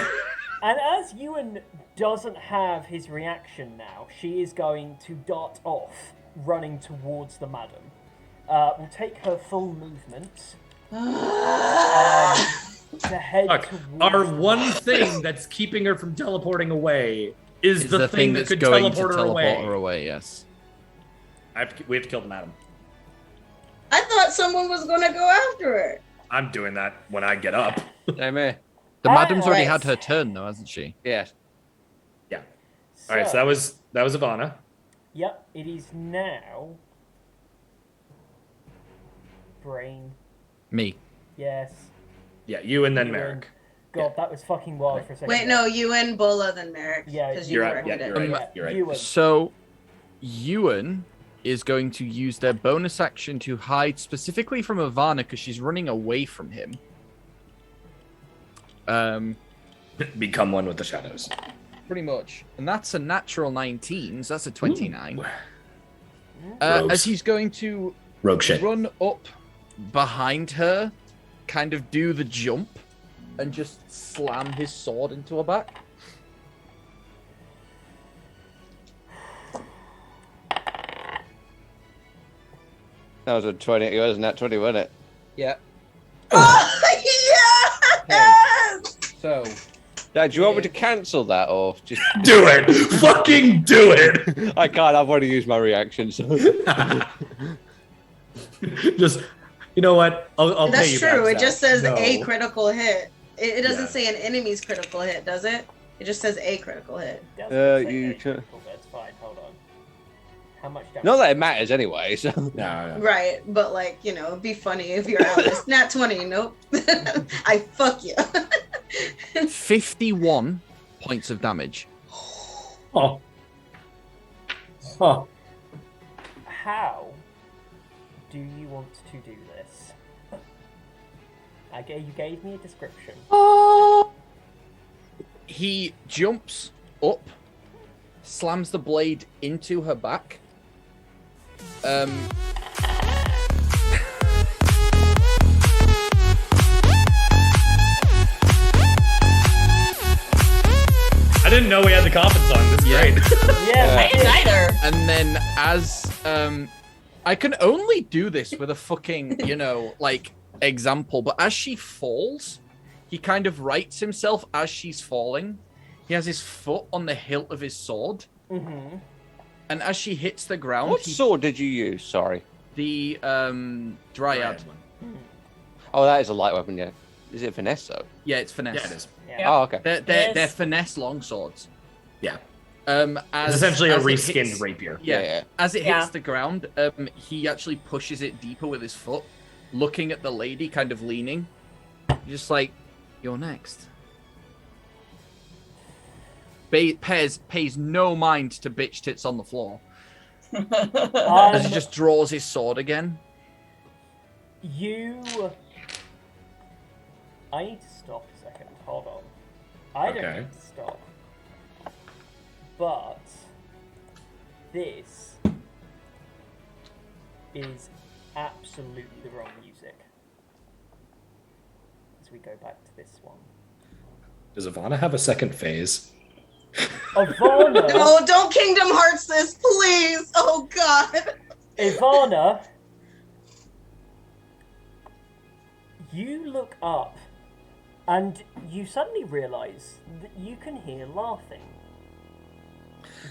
And as Ewan doesn't have his reaction now, she is going to dart off, running towards the madam. We'll take her full movement. to head Fuck. towards Our the one map. thing that's keeping her from teleporting away is It's the thing that that's could going teleport to her teleport away. her away. Yes. We have to kill the madam. I thought someone was gonna go after her. I'm doing that when I get up. Same here. The madam's already right. had her turn though, hasn't she? Yes. Yeah. All right. So that was Ivana. Yep, it is now. Brain. Me. Yes. Yeah, you and then You Merrick. God, that was fucking wild for a second. Wait, no, you and Bola then Merrick. Yeah, because you you're right, directed yeah, it. you're right. You're right. Ewan. So, Ewan is going to use their bonus action to hide specifically from Ivana because she's running away from him. Become one with the shadows. Pretty much. And that's a natural 19, so that's a 29. Rogues. As he's going to Rogue shit. run up behind her, kind of do the jump, and just slam his sword into her back. That was a 20. It was not 20, wasn't it? Yeah. Oh, yes! So, Dad, do you want me to cancel that or just? Do it! Fucking do it! I can't. I've already used my reaction. So. Just, you know what? I'll pay That's you true. back, It just Zach. says No. a critical hit. It doesn't Yeah. say an enemy's critical hit, does it? It just says a critical hit. You can- That's fine. Hold on. How much damage? Not that it matters anyway. So. No. Right, but like, you know, it'd be funny if you're honest. Nat 20, nope. I fuck you. 51 points of damage. Oh. Huh. How do you want to do this? You gave me a description. He jumps up, slams the blade into her back. I didn't know we had the confidence on. This is Yeah. great. Yeah. I didn't either. And then as I can only do this with a fucking, like example, but as she falls, he kind of rights himself as she's falling. He has his foot on the hilt of his sword. Mm-hmm. And as she hits the ground, What sword did you use? Sorry. the Dryad. Oh, that is a light weapon. Yeah. Is it finesse though? Yeah, it's finesse. Yeah, it is. Yeah. Oh, okay. They're Yes. finesse longswords. Yeah. As It's essentially a as it reskinned hits- rapier. Yeah. As it hits Yeah. the ground, he actually pushes it deeper with his foot, looking at the lady, kind of leaning. Just like, you're next. Pays no mind to bitch tits on the floor. As he just draws his sword again. I need to stop a second. Hold on. I don't Okay. need to stop. But this is absolutely the wrong music. As we go back to this one. Does Ivana have a second phase? Ivana! No, don't Kingdom Hearts this, please. Oh, God. Ivana! You look up and you suddenly realize that you can hear laughing.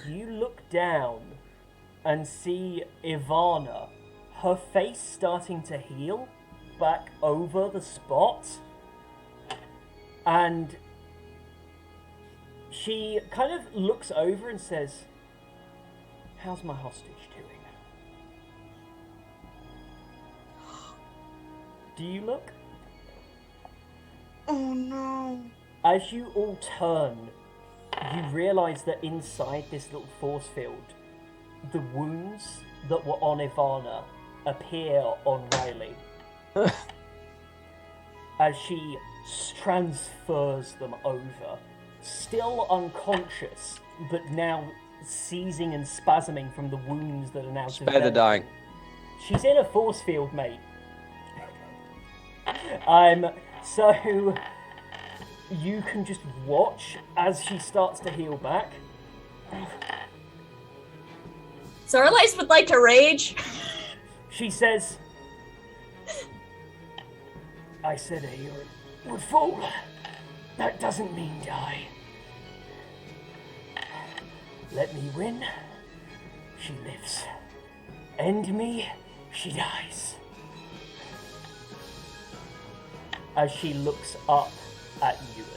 You look down and see Ivana, her face starting to heal back over the spot. And she kind of looks over and says, "How's my hostage doing?" Do you look? Oh, no. As you all turn, you realise that inside this little force field, the wounds that were on Ivana appear on Riley. As she transfers them over, still unconscious, but now seizing and spasming from the wounds that are now Spare the dying. She's in a force field, mate. So you can just watch as she starts to heal back. Sorlice would like to rage. She says, "I said would fall, that doesn't mean die. Let me win, she lives. End me, she dies. As she looks up at Ewan.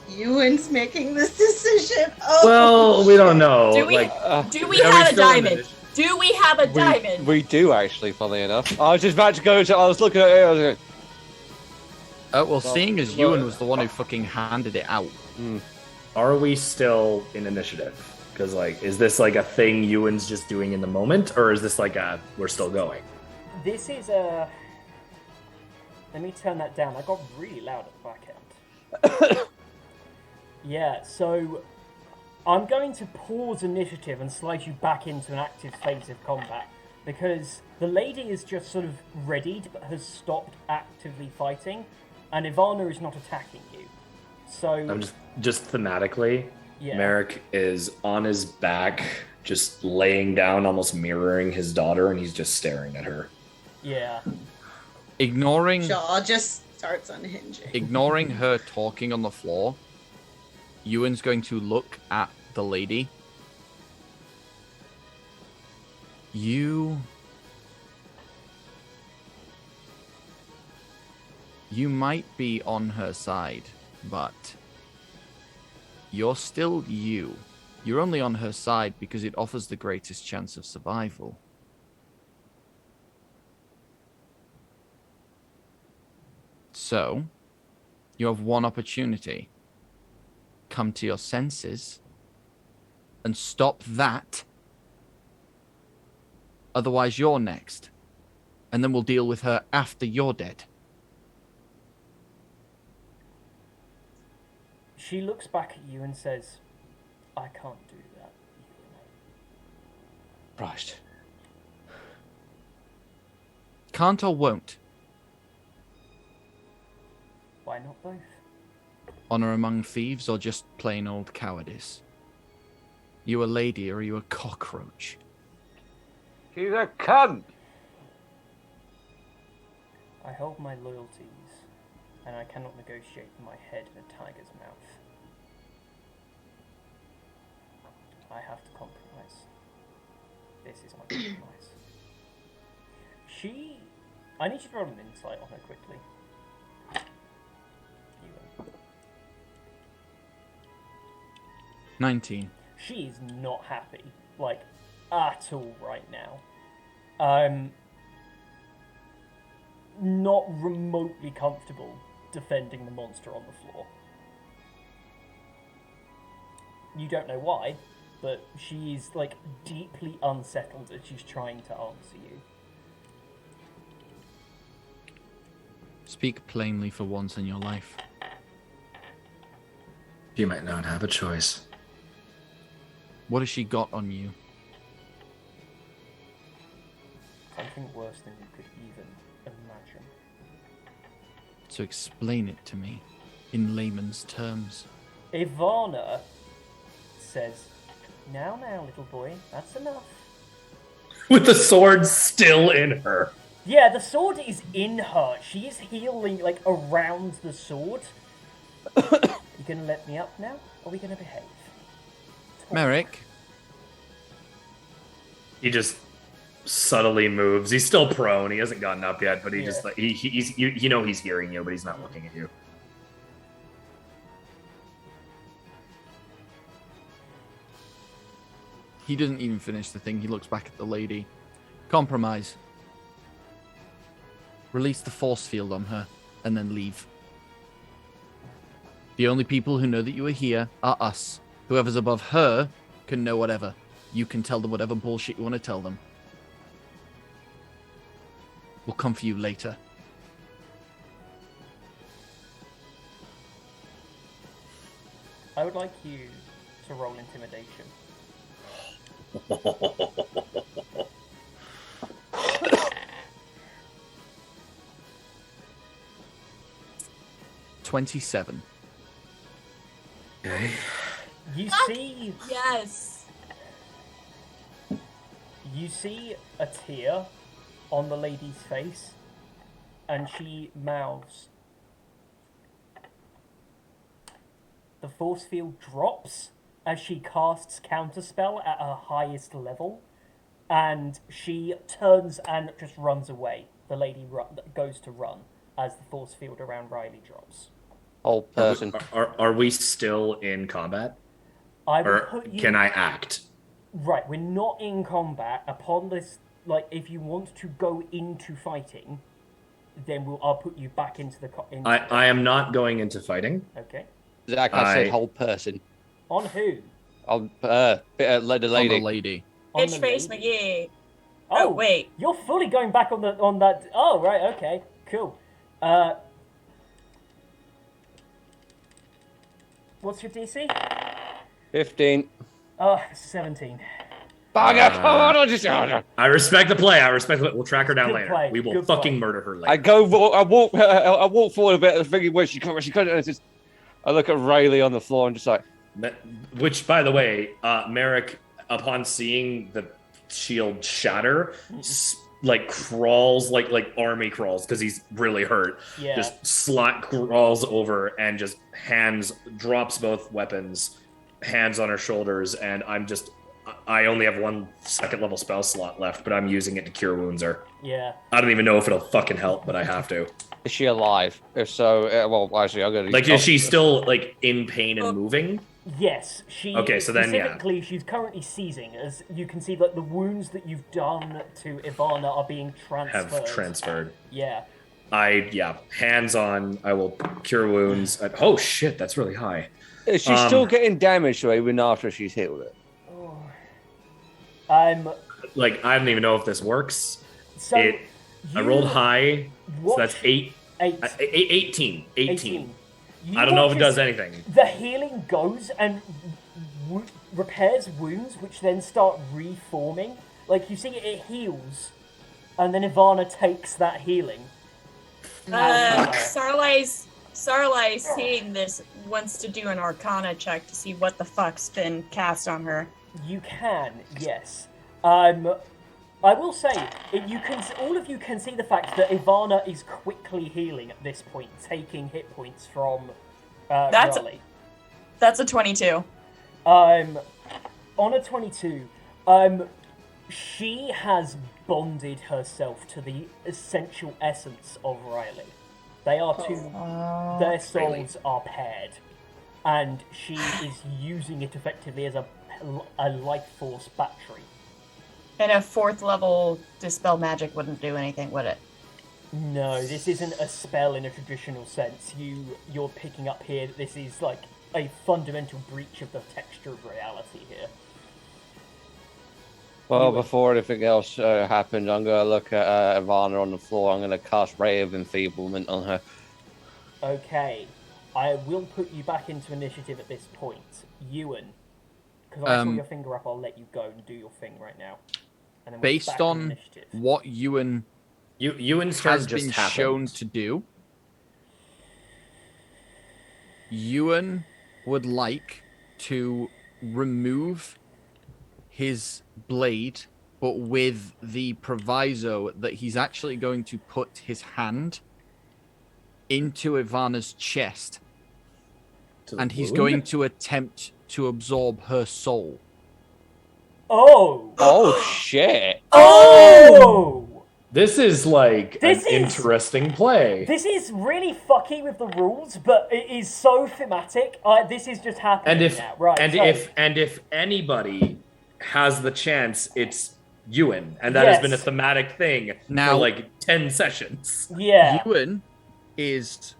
Ewan's making this decision. Oh. Well, we don't know. Do we, Like, do we are have a still in diamond? it? Do we have a diamond? We do actually, funnily enough. I was just about to go to. I was looking at it. I was going, Well, seeing as Ewan was the one who fucking handed it out. Are we still in initiative? Because, like, is this like a thing Ewan's just doing in the moment, or is this like a we're still going? This is a... Let me turn that down. I got really loud at the back end. Yeah, so I'm going to pause initiative and slide you back into an active phase of combat, because the lady is just sort of readied but has stopped actively fighting, and Ivana is not attacking you. So I'm just thematically, yeah. Merrick is on his back, just laying down, almost mirroring his daughter, and he's just staring at her. Yeah. Ignoring Jaw just starts unhinging. ignoring her talking on the floor, Ewan's going to look at the lady. You might be on her side, but you're still you. You're only on her side because it offers the greatest chance of survival. So, you have one opportunity. Come to your senses and stop that. Otherwise, you're next. And then we'll deal with her after you're dead. She looks back at you and says, I can't do that, Ewan. Christ. Can't or won't? Why not both? Honor among thieves or just plain old cowardice? You a lady or are you a cockroach? She's a cunt. I hold my loyalties, and I cannot negotiate my head in a tiger's mouth. I have to compromise. This is my compromise. I need you to roll an insight on her quickly. Ewan. 19. She is not happy, like, at all right now. Not remotely comfortable defending the monster on the floor. You don't know why, but she is, like, deeply unsettled as she's trying to answer you. Speak plainly for once in your life. You might not have a choice. What has she got on you? Something worse than you could even imagine. So explain it to me in layman's terms. Ivana says, now, little boy, that's enough. With the sword still in her. Yeah, the sword is in her. She is healing, like, around the sword. You gonna let me up now, or are we gonna behave? Talk. Merrick, He just subtly moves. He's still prone. He hasn't gotten up yet, but he just like he's you know he's hearing you, but he's not looking at you. he doesn't even finish the thing. He looks back at the lady. Compromise. Release the force field on her, and then leave. The only people who know that you are here are us. Whoever's above her can know whatever. You can tell them whatever bullshit you want to tell them. We'll come for you later. I would like you to roll intimidation. $27. Okay. You see, Yes. you see a tear on the lady's face, and she mouths. The force field drops as she casts Counterspell at her highest level, and she turns and just runs away. The lady goes to run as the force field around Riley drops. Old person. Are we still in combat? I will Or put you... can I act? Right, we're not in combat. Upon this, like, if you want to go into fighting, then I'll put you back into the... I am not going into fighting. Okay. Zach, I said whole person. On who? On the lady. On the lady. On Bitch the face lady? McGee. Oh, Oh, wait. You're fully going back on that... Oh, right, okay. Cool. What's your DC? 15. 17. Bugger! Come on, I just... I respect the play. We'll track her down Good later. play, We will good fucking play. murder her later. I walk forward a bit, thinking where she couldn't, and it's just... I look at Riley on the floor and just like... Which, by the way, Merrick, upon seeing the shield shatter, crawls like army crawls because he's really hurt. Yeah. Just crawls over and just drops both weapons, hands on her shoulders, and I only have 1 second level spell slot left, but I'm using it to cure wounds her. Yeah. I don't even know if it'll fucking help, but I have to. Is she alive? If so, well, actually, I'm gonna... Is she still, in pain and moving? Yes, she... Okay, so then, yeah. Specifically, she's currently seizing, as you can see that the wounds that you've done to Ivana are being transferred. Have transferred. Yeah. Hands on. I will cure wounds. Oh, shit, that's really high. Is she still getting damaged even after she's hit with it? I don't even know if this works. So I rolled high, so that's 18. 18. I don't know if it does anything. The healing goes and repairs wounds, which then start reforming. Like, you see it heals, and then Ivana takes that healing. Sarlai's seeing this, wants to do an Arcana check to see what the fuck's been cast on her. You can, yes. I will say, all of you can see the fact that Ivana is quickly healing at this point, taking hit points from Raleigh. That's a 22. On a 22, she has bonded herself to the essential essence of Riley. They are their souls are paired, and she is using it effectively as a life force battery. And a 4th level Dispel Magic wouldn't do anything, would it? No, this isn't a spell in a traditional sense. You're picking up here that this is like a fundamental breach of the texture of reality here. Well, before anything else happens, I'm going to look at Ivana on the floor. I'm going to cast Ray of Enfeeblement on her. Okay. I will put you back into initiative at this point. Ewan, because I saw your finger up, I'll let you go and do your thing right now. And then Based on what Ewan's has been shown to do, Ewan would like to remove his blade, but with the proviso that he's actually going to put his hand into Ivana's chest, and he's going to attempt to absorb her soul. Oh! Oh, shit. Oh! This is interesting play. This is really fucky with the rules, but it is so thematic. This is just happening now. Right, if anybody has the chance, it's Ewan, and that has been a thematic thing now, for 10 sessions. Yeah. Ewan is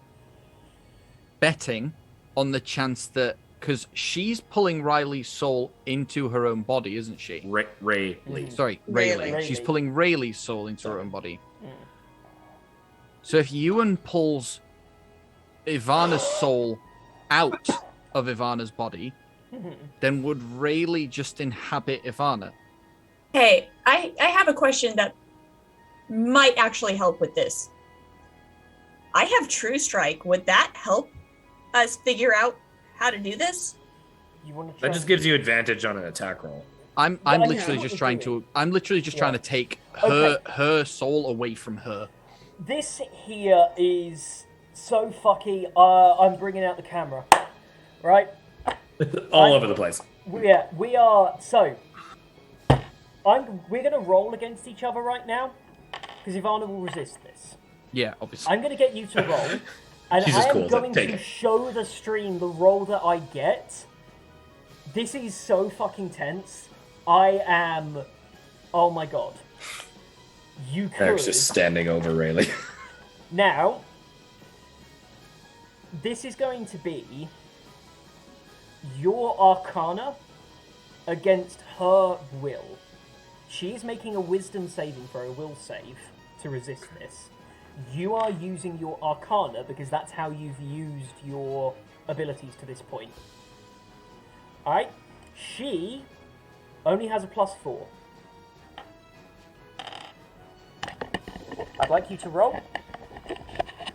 betting on the chance that, because she's pulling Riley's soul into her own body, isn't she? Rayleigh. Sorry, Rayleigh. She's pulling Rayleigh's soul into her own body. So if Ewan pulls Ivana's soul out of Ivana's body, then would Rayleigh just inhabit Ivana? Hey, I have a question that might actually help with this. I have True Strike. Would that help us figure out how to do this? That just gives you advantage on an attack roll. I'm literally just trying to take her soul away from her. This here is so fucky. I'm bringing out the camera, right? All over the place. Yeah, we are. So, we're gonna roll against each other right now, because Ivana will resist this. Yeah, obviously. I'm gonna get you to roll, and She's I just am cool, going take to it. show the stream the roll that I get. This is so fucking tense. I am. Oh my god. You could. Eric's just standing over Rayleigh. Now, this is going to be your Arcana against her will. She's making a wisdom saving throw, a will save, to resist this. You are using your Arcana because that's how you've used your abilities to this point. Alright? She only has a +4. I'd like you to roll.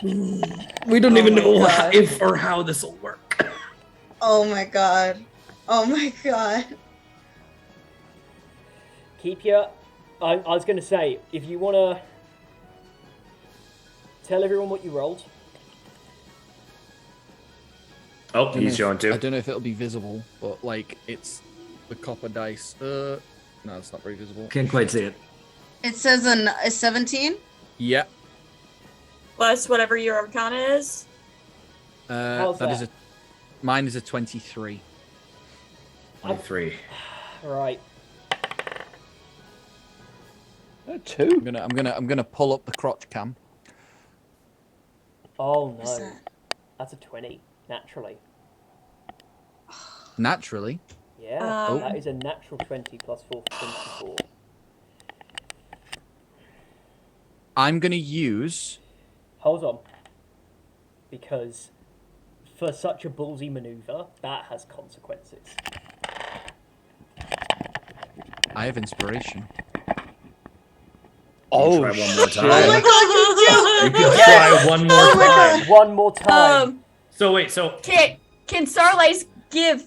We don't even know God. if or how this will work. Oh my god. Oh my god. Keep your... I was going to say, if you want to tell everyone what you rolled. Oh, I don't he's know showing I too. don't know if it'll be visible, but like it's the copper dice. No, it's not very visible. Can't quite see it. It says a 17. Yeah. Plus whatever your Arcana is. How's That is that? mine is a 23. 23. Right. 2. I'm gonna pull up the crotch cam. Oh What's no. that? That's a 20, naturally. Naturally. Yeah, Um, that is a natural 20 plus 4 for 24. I'm gonna use. Hold on. Because for such a ballsy maneuver, that has consequences. I have inspiration. Oh, try one more shit. time. Oh my god, You can try one more Oh my time. God. One more time. So wait, so Can Starlight give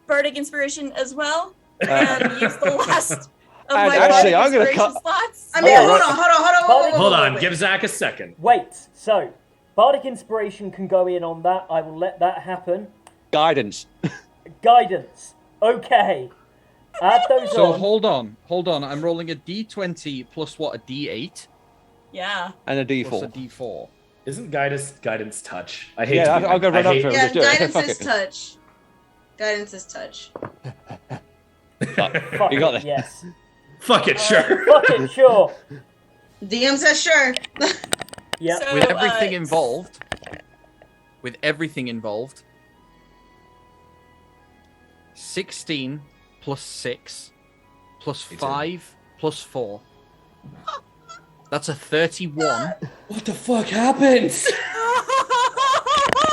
Bardic Inspiration as well? And use the last of And my actually, Bardic I'm gonna Inspiration cut- slots? I mean, Oh, hold right. on. hold on, Wait. give Zach a second. Wait, so Bardic Inspiration can go in on that. I will let that happen. Guidance. Guidance. Okay. Add those So on. hold on. I'm rolling a d20 plus what, a d8 Yeah. And a plus a D4. d4. Isn't guidance touch? I hate Yeah, to be I'll go I run up hate- to him. Yeah, Just do it. guidance Fuck is it. touch. Guidance is touch. Fuck You got it, this. yes. Fuck it, sure. Fuck it, sure. DM says sure. Yep. So, With everything uh, involved, 16 plus 6 plus 5 plus 4. That's a 31. What the fuck happens?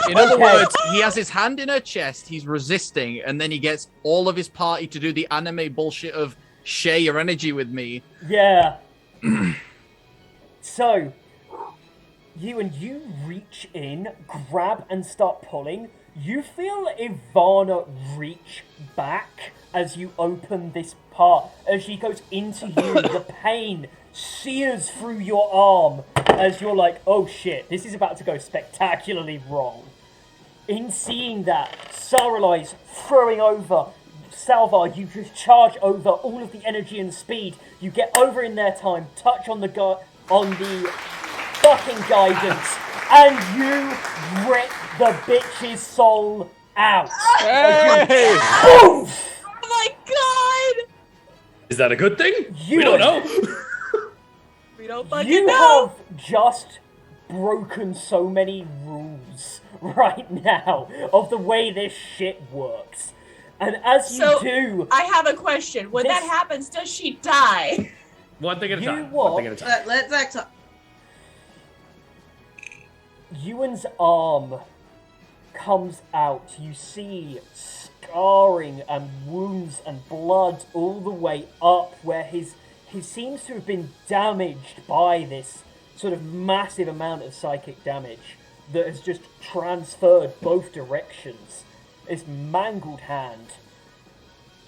In other Okay. words, he has his hand in her chest, he's resisting, and then he gets all of his party to do the anime bullshit of share your energy with me. Yeah. So, you reach in, grab, and start pulling. You feel Ivana reach back as you open this part. As she goes into you, the pain sears through your arm as you're like, oh shit, this is about to go spectacularly wrong. In seeing that, Saralai's throwing over. Salvar, you just charge over all of the energy and speed. You get over in their time, touch on the fucking guidance, and you rip the bitch's soul out. Hey! Oof! Oh my god! Is that a good thing? You We don't know. We don't fucking You know. have just broken so many rules right now of the way this shit works. And as you So, do, I have a question. When that This- happens, does she die? One thing at a You time. what? One thing at a time. Let Zach talk. Ewan's arm comes out. You see scarring and wounds and blood all the way up where he seems to have been damaged by this sort of massive amount of psychic damage that has just transferred both directions. This mangled hand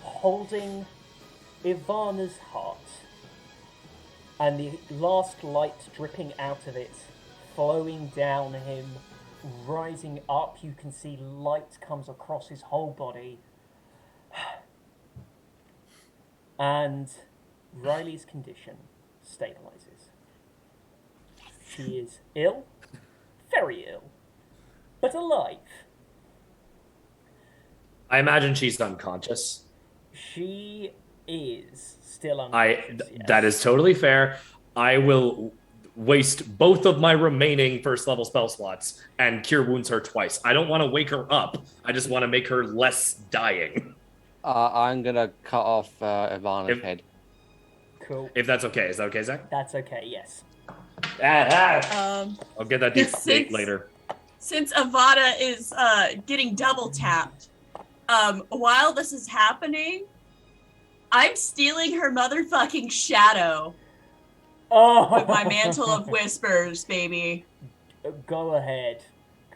holding Ivana's heart. and the last light dripping out of it, flowing down him, rising up. You can see light comes across his whole body. And Riley's condition stabilizes. She is ill, very ill, but alive. I imagine she's unconscious. She is still unconscious. Yes. That is totally fair. I will waste both of my remaining first level spell slots and cure wounds her twice. I don't want to wake her up. I just want to make her less dying. I'm gonna cut off Ivana's head. Cool. If that's okay. Is that okay, Zach? That's okay, yes. I'll get that date later. Since Avada is getting double tapped, while this is happening, I'm stealing her motherfucking shadow with my mantle of whispers, baby. Go ahead.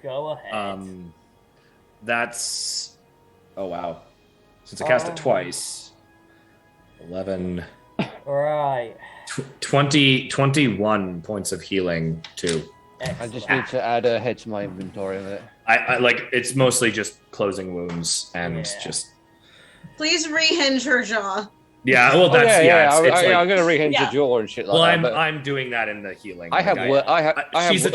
Go ahead. That's... Oh, wow. Since I cast it twice. 11... Right. 21 points of healing, too. Excellent. I just need to add a head to my inventory of it. I like, it's mostly just closing wounds and just... Please rehinge her jaw. Yeah, well, that's... I'm gonna rehinge the jaw and shit like that. Well, I'm doing that in the healing. She's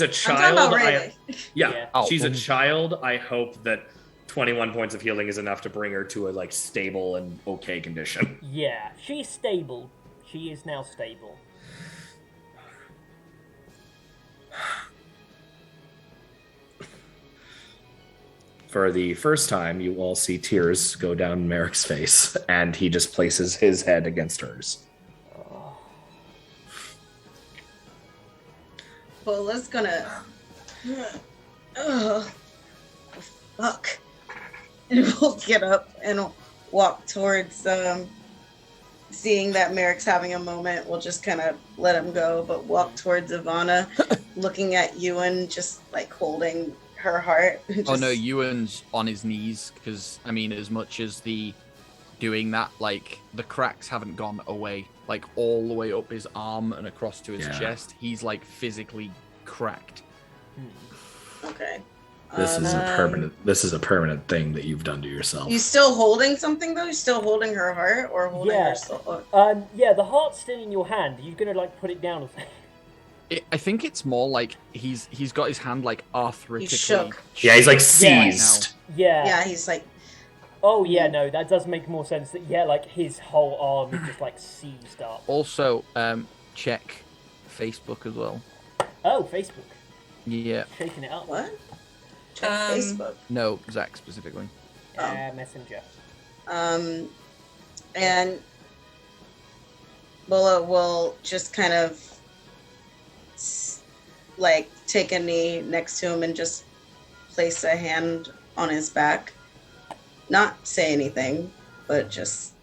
a child. I'm talking about Yeah, she's a child. I hope that 21 points of healing is enough to bring her to a like stable and okay condition. Yeah, she's stable. She is now stable. For the first time, you all see tears go down Merrick's face, and he just places his head against hers. Bola's gonna... fuck. And we'll get up and walk towards... seeing that Merrick's having a moment, we'll just kind of let him go, but walk towards Ivana, looking at Ewan, just like holding her heart. Oh no, Ewan's on his knees, because, I mean, as much as the doing that, like, the cracks haven't gone away, like, all the way up his arm and across to his chest. He's, like, physically cracked. Okay. This is a permanent thing that you've done to yourself. You still holding something, though? You still holding her heart, or holding her soul? Yeah, the heart's still in your hand. Are you gonna, like, put it down or something? I think it's more like he's got his hand like arthritically. He's shook. Yeah, he's like seized. Yeah. Yeah, he's like... Oh, yeah, no, that does make more sense. That like, his whole arm is just, like, seized up. Also, check Facebook as well. Oh, Facebook. Yeah. Shaking it up. What? Check Facebook. No, Zach specifically. Messenger. And Bola will just kind of like take a knee next to him and just place a hand on his back. Not say anything, but just...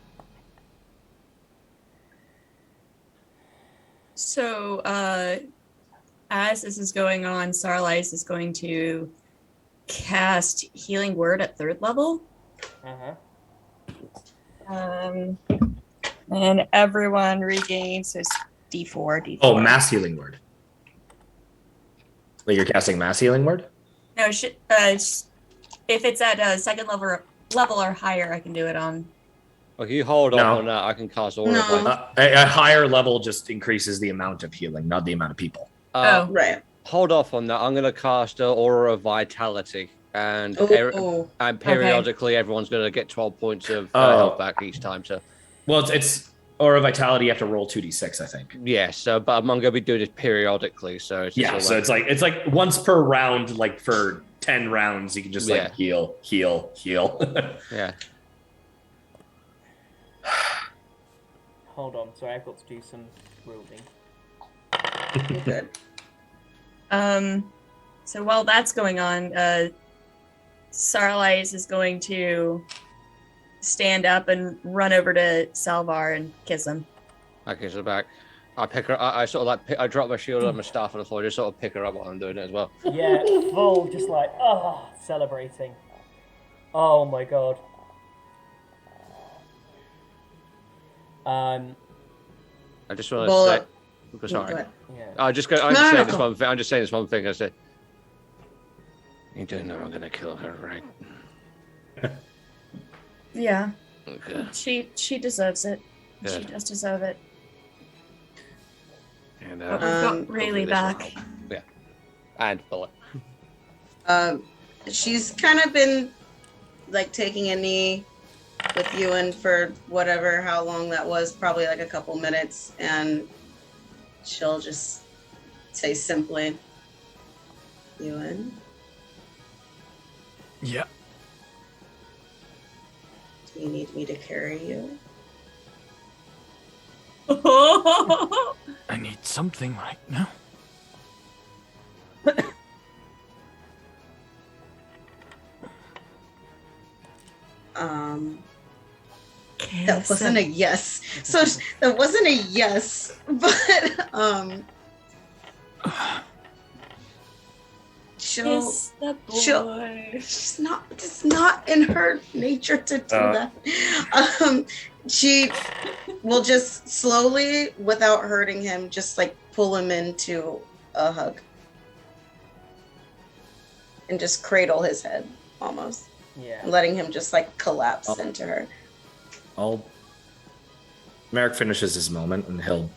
So, as this is going on, Starlight is going to cast Healing Word at 3rd level. And everyone regains his D4. Oh, Mass Healing Word. Like you're casting Mass Healing Word? No, if it's at a 2nd level or higher, I can do it on. Well, you hold off on that. I can cast Aura. A higher level just increases the amount of healing, not the amount of people. Right. Hold off on that. I'm going to cast Aura of Vitality. And periodically, everyone's going to get 12 points of health back each time. So, well, it's Aura of Vitality. You have to roll 2d6, I think. Yeah. So, but I'm going to be doing this periodically. So it's it's like once per round, like for 10 rounds, you can just like heal. Yeah. Hold on, sorry, I've got to do some ruling. Good. So while that's going on, Starlight is going to stand up and run over to Salvar and kiss him. I kiss her back. I pick her. I sort of like I drop my shield on my staff on the floor, just sort of pick her up while I'm doing it as well. Yeah, full, just like celebrating. Oh my god. I just want to Well, say. Go Sorry. ahead. Yeah. I'm just saying No. this one thing. I'm just saying this one thing. I said, you do know I'm gonna kill her, right? Yeah, Okay. she deserves it. She Good. does deserve it. And But we've got Rayleigh back. Yeah. And bullet. She's kind of been like taking a knee with Ewan for whatever, how long that was, probably like a couple minutes, and she'll just say simply, Ewan, Yeah. do you need me to carry you? I need something right now. That wasn't a yes. So that wasn't a yes, but Kiss the she'll- boy. it's not in her nature to do that. She will just slowly, without hurting him, just like pull him into a hug and just cradle his head almost, Yeah. letting him just like collapse into her. Merrick finishes his moment and he'll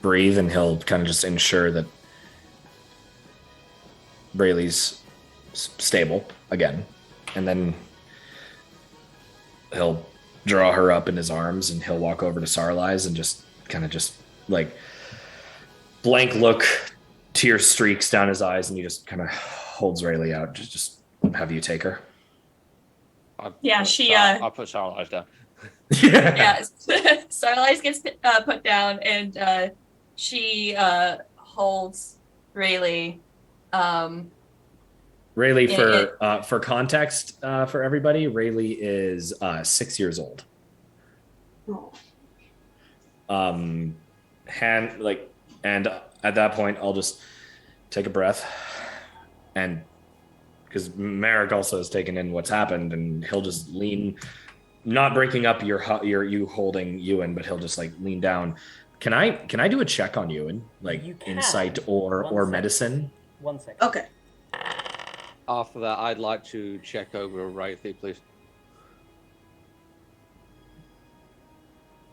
breathe and he'll kind of just ensure that Rayleigh's stable again. And then he'll draw her up in his arms and he'll walk over to Sarlai's and just kind of just like blank look, tear streaks down his eyes, and he just kind of holds Rayleigh out. Just have you take her. Yeah, she, I'll put Starlight down. Yeah, Starlight gets put down, and she holds Rayleigh. Rayleigh, for context, for everybody, Rayleigh is 6 years old. Oh. And at that point, I'll just take a breath, and because Merrick also has taken in what's happened, and he'll just lean, not breaking up you holding Ewan, but he'll just like lean down. Can I do a check on Ewan, like You can. insight or One medicine? 1 second. Okay. After that, I'd like to check over Rayleigh, please.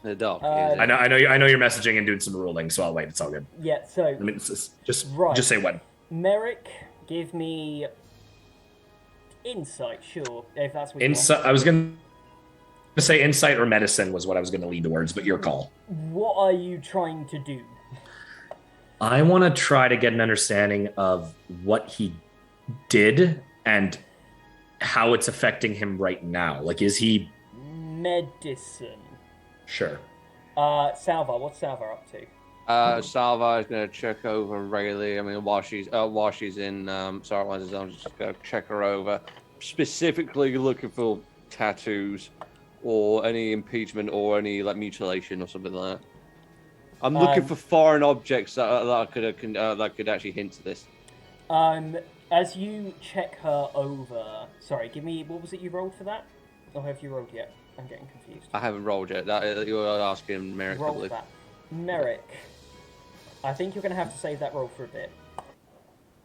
The dog. I I know you're messaging and doing some ruling, so I'll wait. It's all good. Yeah, so I mean, just Right. say when. Merrick, give me insight, sure, if that's what you Insight. I was gonna say insight or medicine was what I was gonna lean towards, but your call. want. What are you trying to do? I want to try to get an understanding of what he did and how it's affecting him right now. Like, is he Medicine. sure? Salva, what's Salva up to? Salva is going to check over Rayleigh. I mean, while she's in Starlight's zone, just going to check her over. Specifically looking for tattoos or any impeachment or any like mutilation or something like that. I'm looking for foreign objects that could actually hint to this. As you check her over, sorry, give me, what was it you rolled for that? Or have you rolled yet? I'm getting confused. I haven't rolled yet. That you were asking Merrick. I Roll believe. that. Merrick, I think you're going to have to save that roll for a bit.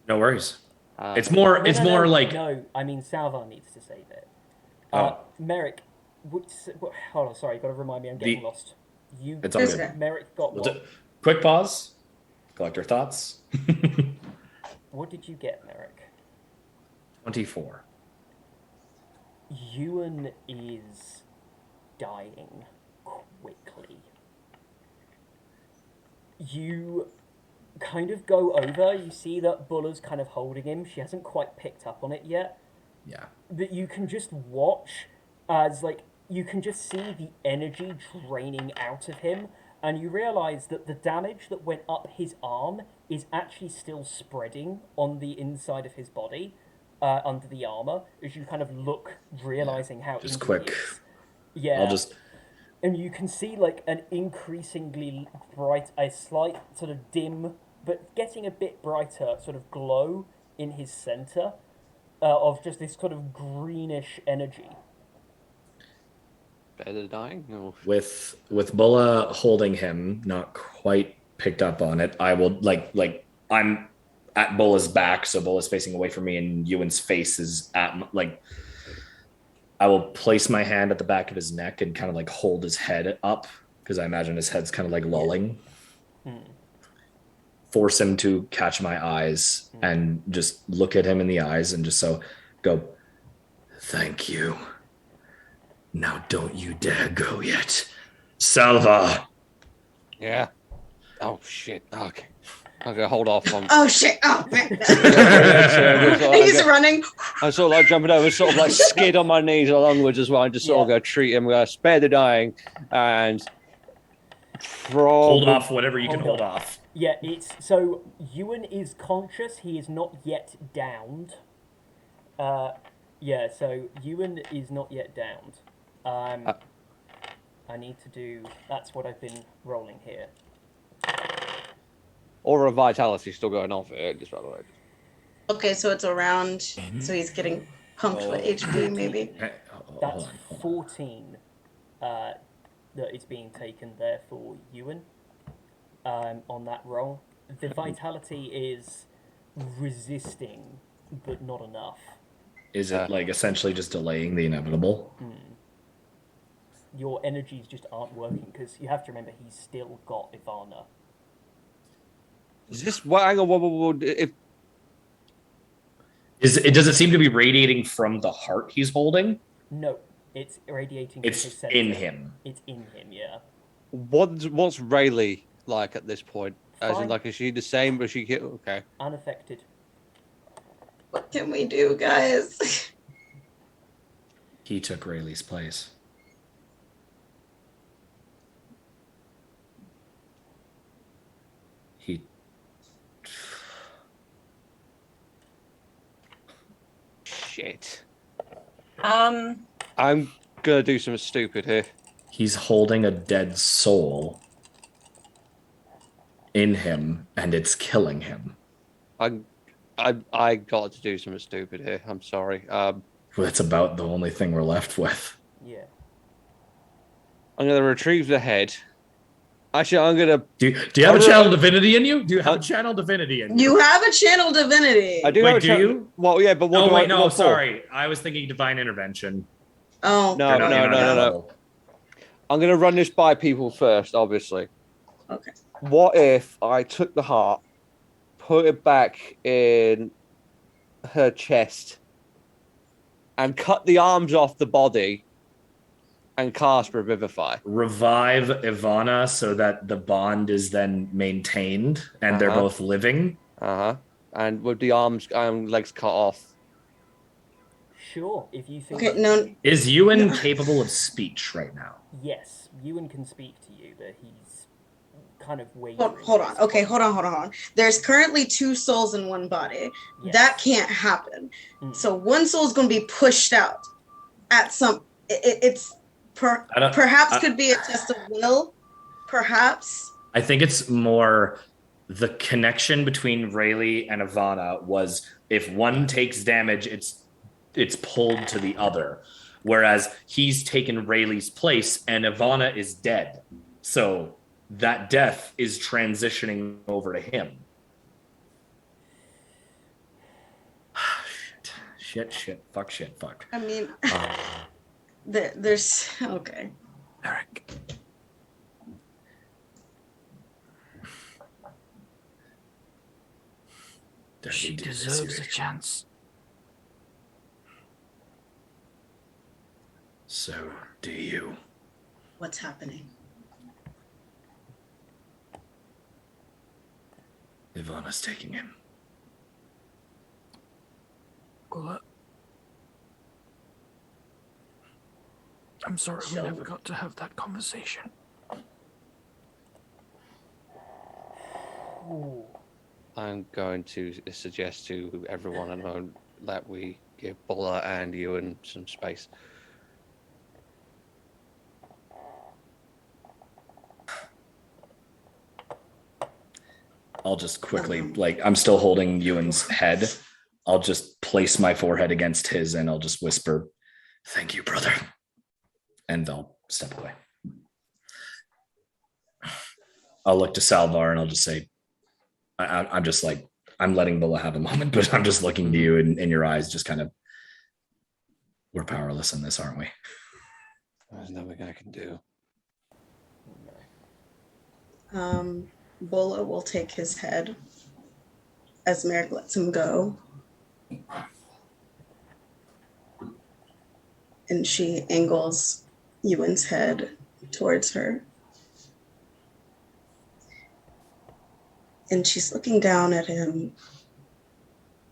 No worries. It's No, more no, like No, I mean, Salva needs to save it. Oh. Merrick, hold on, sorry, you've got to remind me, I'm getting The- lost. You, it's all It's good. okay. Merrick got We'll what? do- quick pause. Collect your thoughts. What did you get, Merrick? 24. Ewan is dying quickly. You kind of go over, you see that Bulla's kind of holding him. She hasn't quite picked up on it yet. Yeah. But you can just watch as, like, you can just see the energy draining out of him, and you realize that the damage that went up his arm is actually still spreading on the inside of his body, under the armor, as you kind of look, realizing how Just injured quick. he is. Yeah. I'll just And you can see, like, an increasingly bright, a slight sort of dim, but getting a bit brighter sort of glow in his center, of just this sort of greenish energy. spare the dying? Or... With Bulla holding him, not quite picked up on it, I will like I'm at Bulla's back, so Bulla's facing away from me, and Ewan's face is at like. I will place my hand at the back of his neck and kind of like hold his head up because I imagine his head's kind of like lolling. Force him to catch my eyes and just look at him in the eyes and just so go, thank you. Now don't you dare go yet. Salva. Yeah. Oh, shit. Okay. I'm going to hold off on... Oh, shit. Oh, man. He's running. I'm sort of like jumping over, sort of like skid on my knees alongwards as well, and just sort of go treat him, spare the dying, and... Hold off whatever you can hold off. Yeah, so Ewan is conscious. He is not yet downed. Yeah, so Ewan is not yet downed. I need to do... That's what I've been rolling here. Or a vitality still going on for it, just by the way. Okay, so it's around... So he's getting pumped for HP, maybe. That's 14 that is being taken there for Ewan on that roll. The vitality is resisting, but not enough. Is it like essentially just delaying the inevitable? Your energies just aren't working because you have to remember he's still got Ivana. Is this what? Hang on, if does it seem to be radiating from the heart he's holding? No, it's radiating. It's in him. It's in him. Yeah. What's Rayleigh like at this point? As Fine. in, like, is she the same? But she okay. Unaffected. What can we do, guys? He took Rayleigh's place. Shit. Um, I'm gonna do something stupid here. He's holding a dead soul in him, and it's killing him. I got to do something stupid here. I'm sorry. That's about the only thing we're left with. Yeah. I'm gonna retrieve the head. Actually, I'm gonna. Do you have a channel divinity in you? Do you have a channel divinity in you? You have a channel divinity. I do. Wait, do you? Well, yeah, but what? No, wait, no, what for? sorry. I was thinking divine intervention. Oh. No. I'm gonna run this by people first, obviously. Okay. What if I took the heart, put it back in her chest, and cut the arms off the body, and cast Revivify? Revive Ivana so that the bond is then maintained and they're both living. And with the arms and legs cut off. Sure, if you think. Okay, no. Is Ewan capable of speech right now? Yes, Ewan can speak to you, but he's kind of waiting. Hold on. Okay, hold on. There's currently 2 souls in one body. Yes. That can't happen. So one soul is going to be pushed out at some. Perhaps could be a test of will. Perhaps. I think it's more the connection between Rayleigh and Ivana was if one takes damage, it's pulled to the other. Whereas he's taken Rayleigh's place and Ivana is dead. So that death is transitioning over to him. Shit, fuck. I mean, there's okay. Eric. She deserves a chance. So do you. What's happening? Ivana's taking him. Well, I'm sorry we never got to have that conversation. Ooh. I'm going to suggest to everyone at home that we give Bulla and Ewan some space. I'll just quickly, I'm still holding Ewan's head. I'll just place my forehead against his and I'll just whisper, "Thank you, brother." And they'll step away. I'll look to Salvar and I'll just say, I'm just like, I'm letting Bulla have a moment, but I'm just looking to you in your eyes, just kind of, we're powerless in this, aren't we? There's nothing I can do. Bola will take his head as Merrick lets him go. And she angles Ewan's head towards her. And she's looking down at him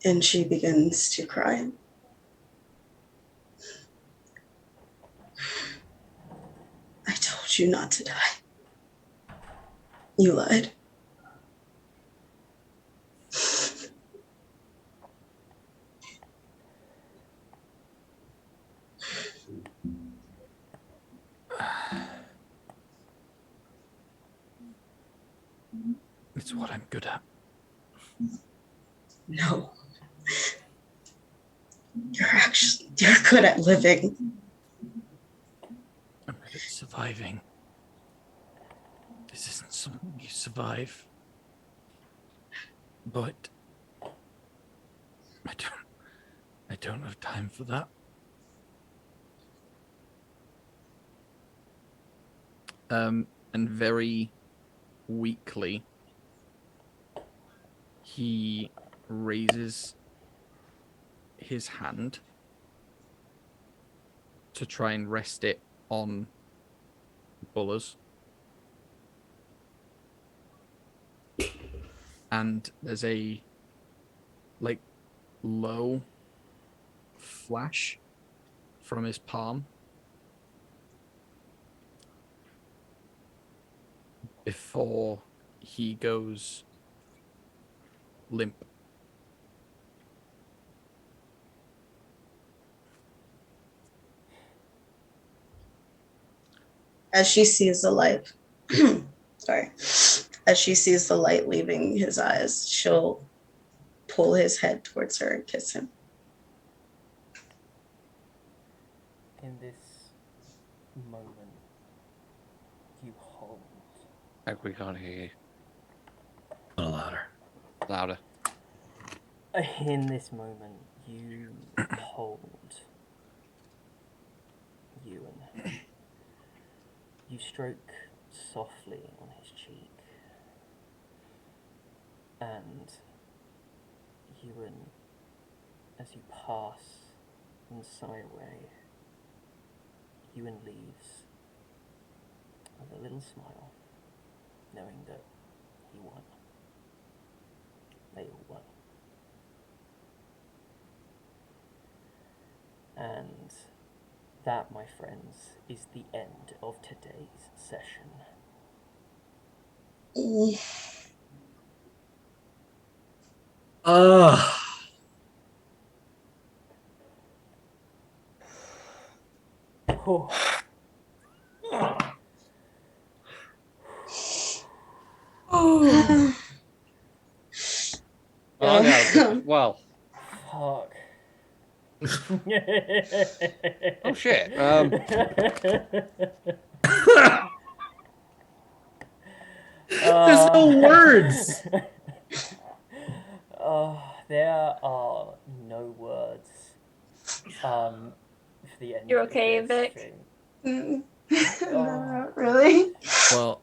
and she begins to cry. I told you not to die. You lied. It's what I'm good at. No. You're good at living. I'm good at surviving. This isn't something you survive. But I don't have time for that. And very weakly, he raises his hand to try and rest it on Bulla's. And there's a low flash from his palm before he goes limp. As she sees the light, as she sees the light leaving his eyes, she'll pull his head towards her and kiss him. In this moment, you hold. Heck, we can't hear you. A little louder. Louder. In this moment, you hold Ewan. You stroke softly on his cheek. And Ewan, as you pass and sigh away, Ewan leaves with a little smile, knowing that he won. They all won. And that, my friends, is the end of today's session. Oh. Well. Fuck. Oh shit. There's no words. There are no words. For the end. You okay, of this Vic? thing. No, not really. Well,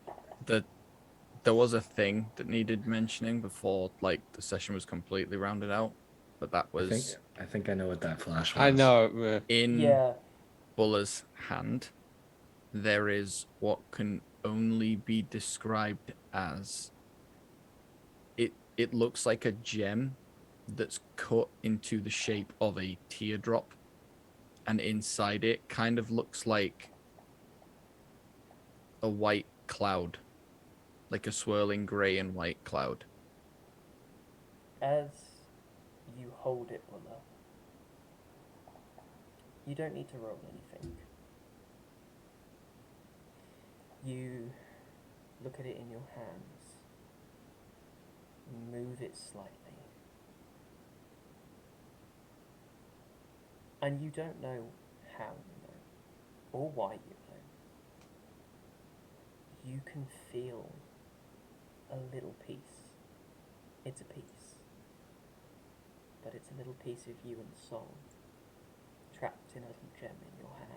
there was a thing that needed mentioning before the session was completely rounded out, but that was I think I know what that flash was. I know. in Yeah. Bulla's hand. There is what can only be described as it looks like a gem that's cut into the shape of a teardrop, and inside it kind of looks like a white cloud, like a swirling gray and white cloud. As you hold it, Bulla, you don't need to roll anything. You look at it in your hands, move it slightly, and you don't know how you know, or why you know. can feel a little piece. It's a piece. But it's a little piece of you and soul, trapped in a little gem in your hand.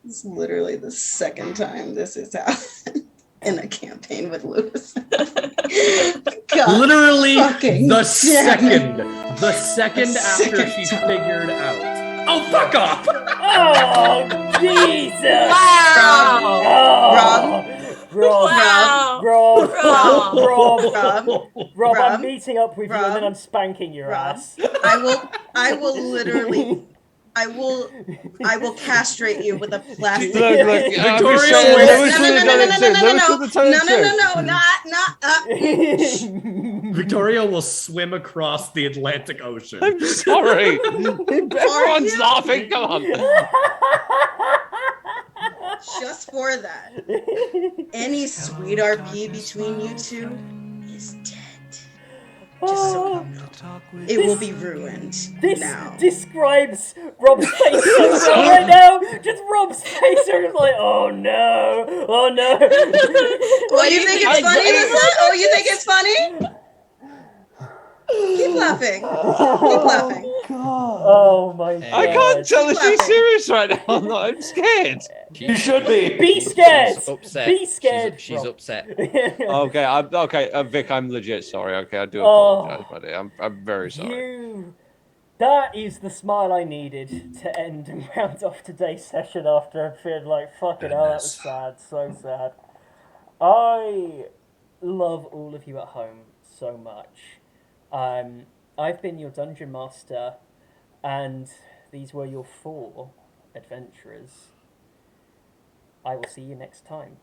It's literally the second time this has happened in a campaign with Lewis. God Literally fucking the damn second. it. The second The after second she time. figured out. Oh, fuck off! Oh, Jesus! Wow! Rob, Wow! I'm meeting up with you and then I'm spanking your ass. I will literally, I will castrate you with a plastic. Look, Victoria Lewis will- would have done it too. Lewis would have done it too. not. Victoria will swim across the Atlantic Ocean. I'm sorry. Everyone's laughing. Come on. Just for that, any sweet RP between you two is dead. Just so you know, it will be ruined This now. describes Rob's face so well right now. Just Rob's face are like, oh no. Well, you think it's funny, Lisa? Oh, you think it's funny? Keep laughing. Keep laughing. Oh my god. I can't tell if she's laughing. serious right now or not. I'm scared. You should be. Be scared. She's upset. Be scared. She's Rob. upset. Okay, Vic, I'm legit sorry. Okay, I do apologize, buddy. I'm very sorry. That is the smile I needed to end and round off today's session after feeling like, fucking hell, that was sad. So sad. I love all of you at home so much. I've been your dungeon master, and these were your 4 adventurers. I will see you next time.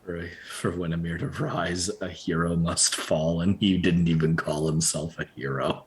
For Winimere to rise, a hero must fall, and he didn't even call himself a hero.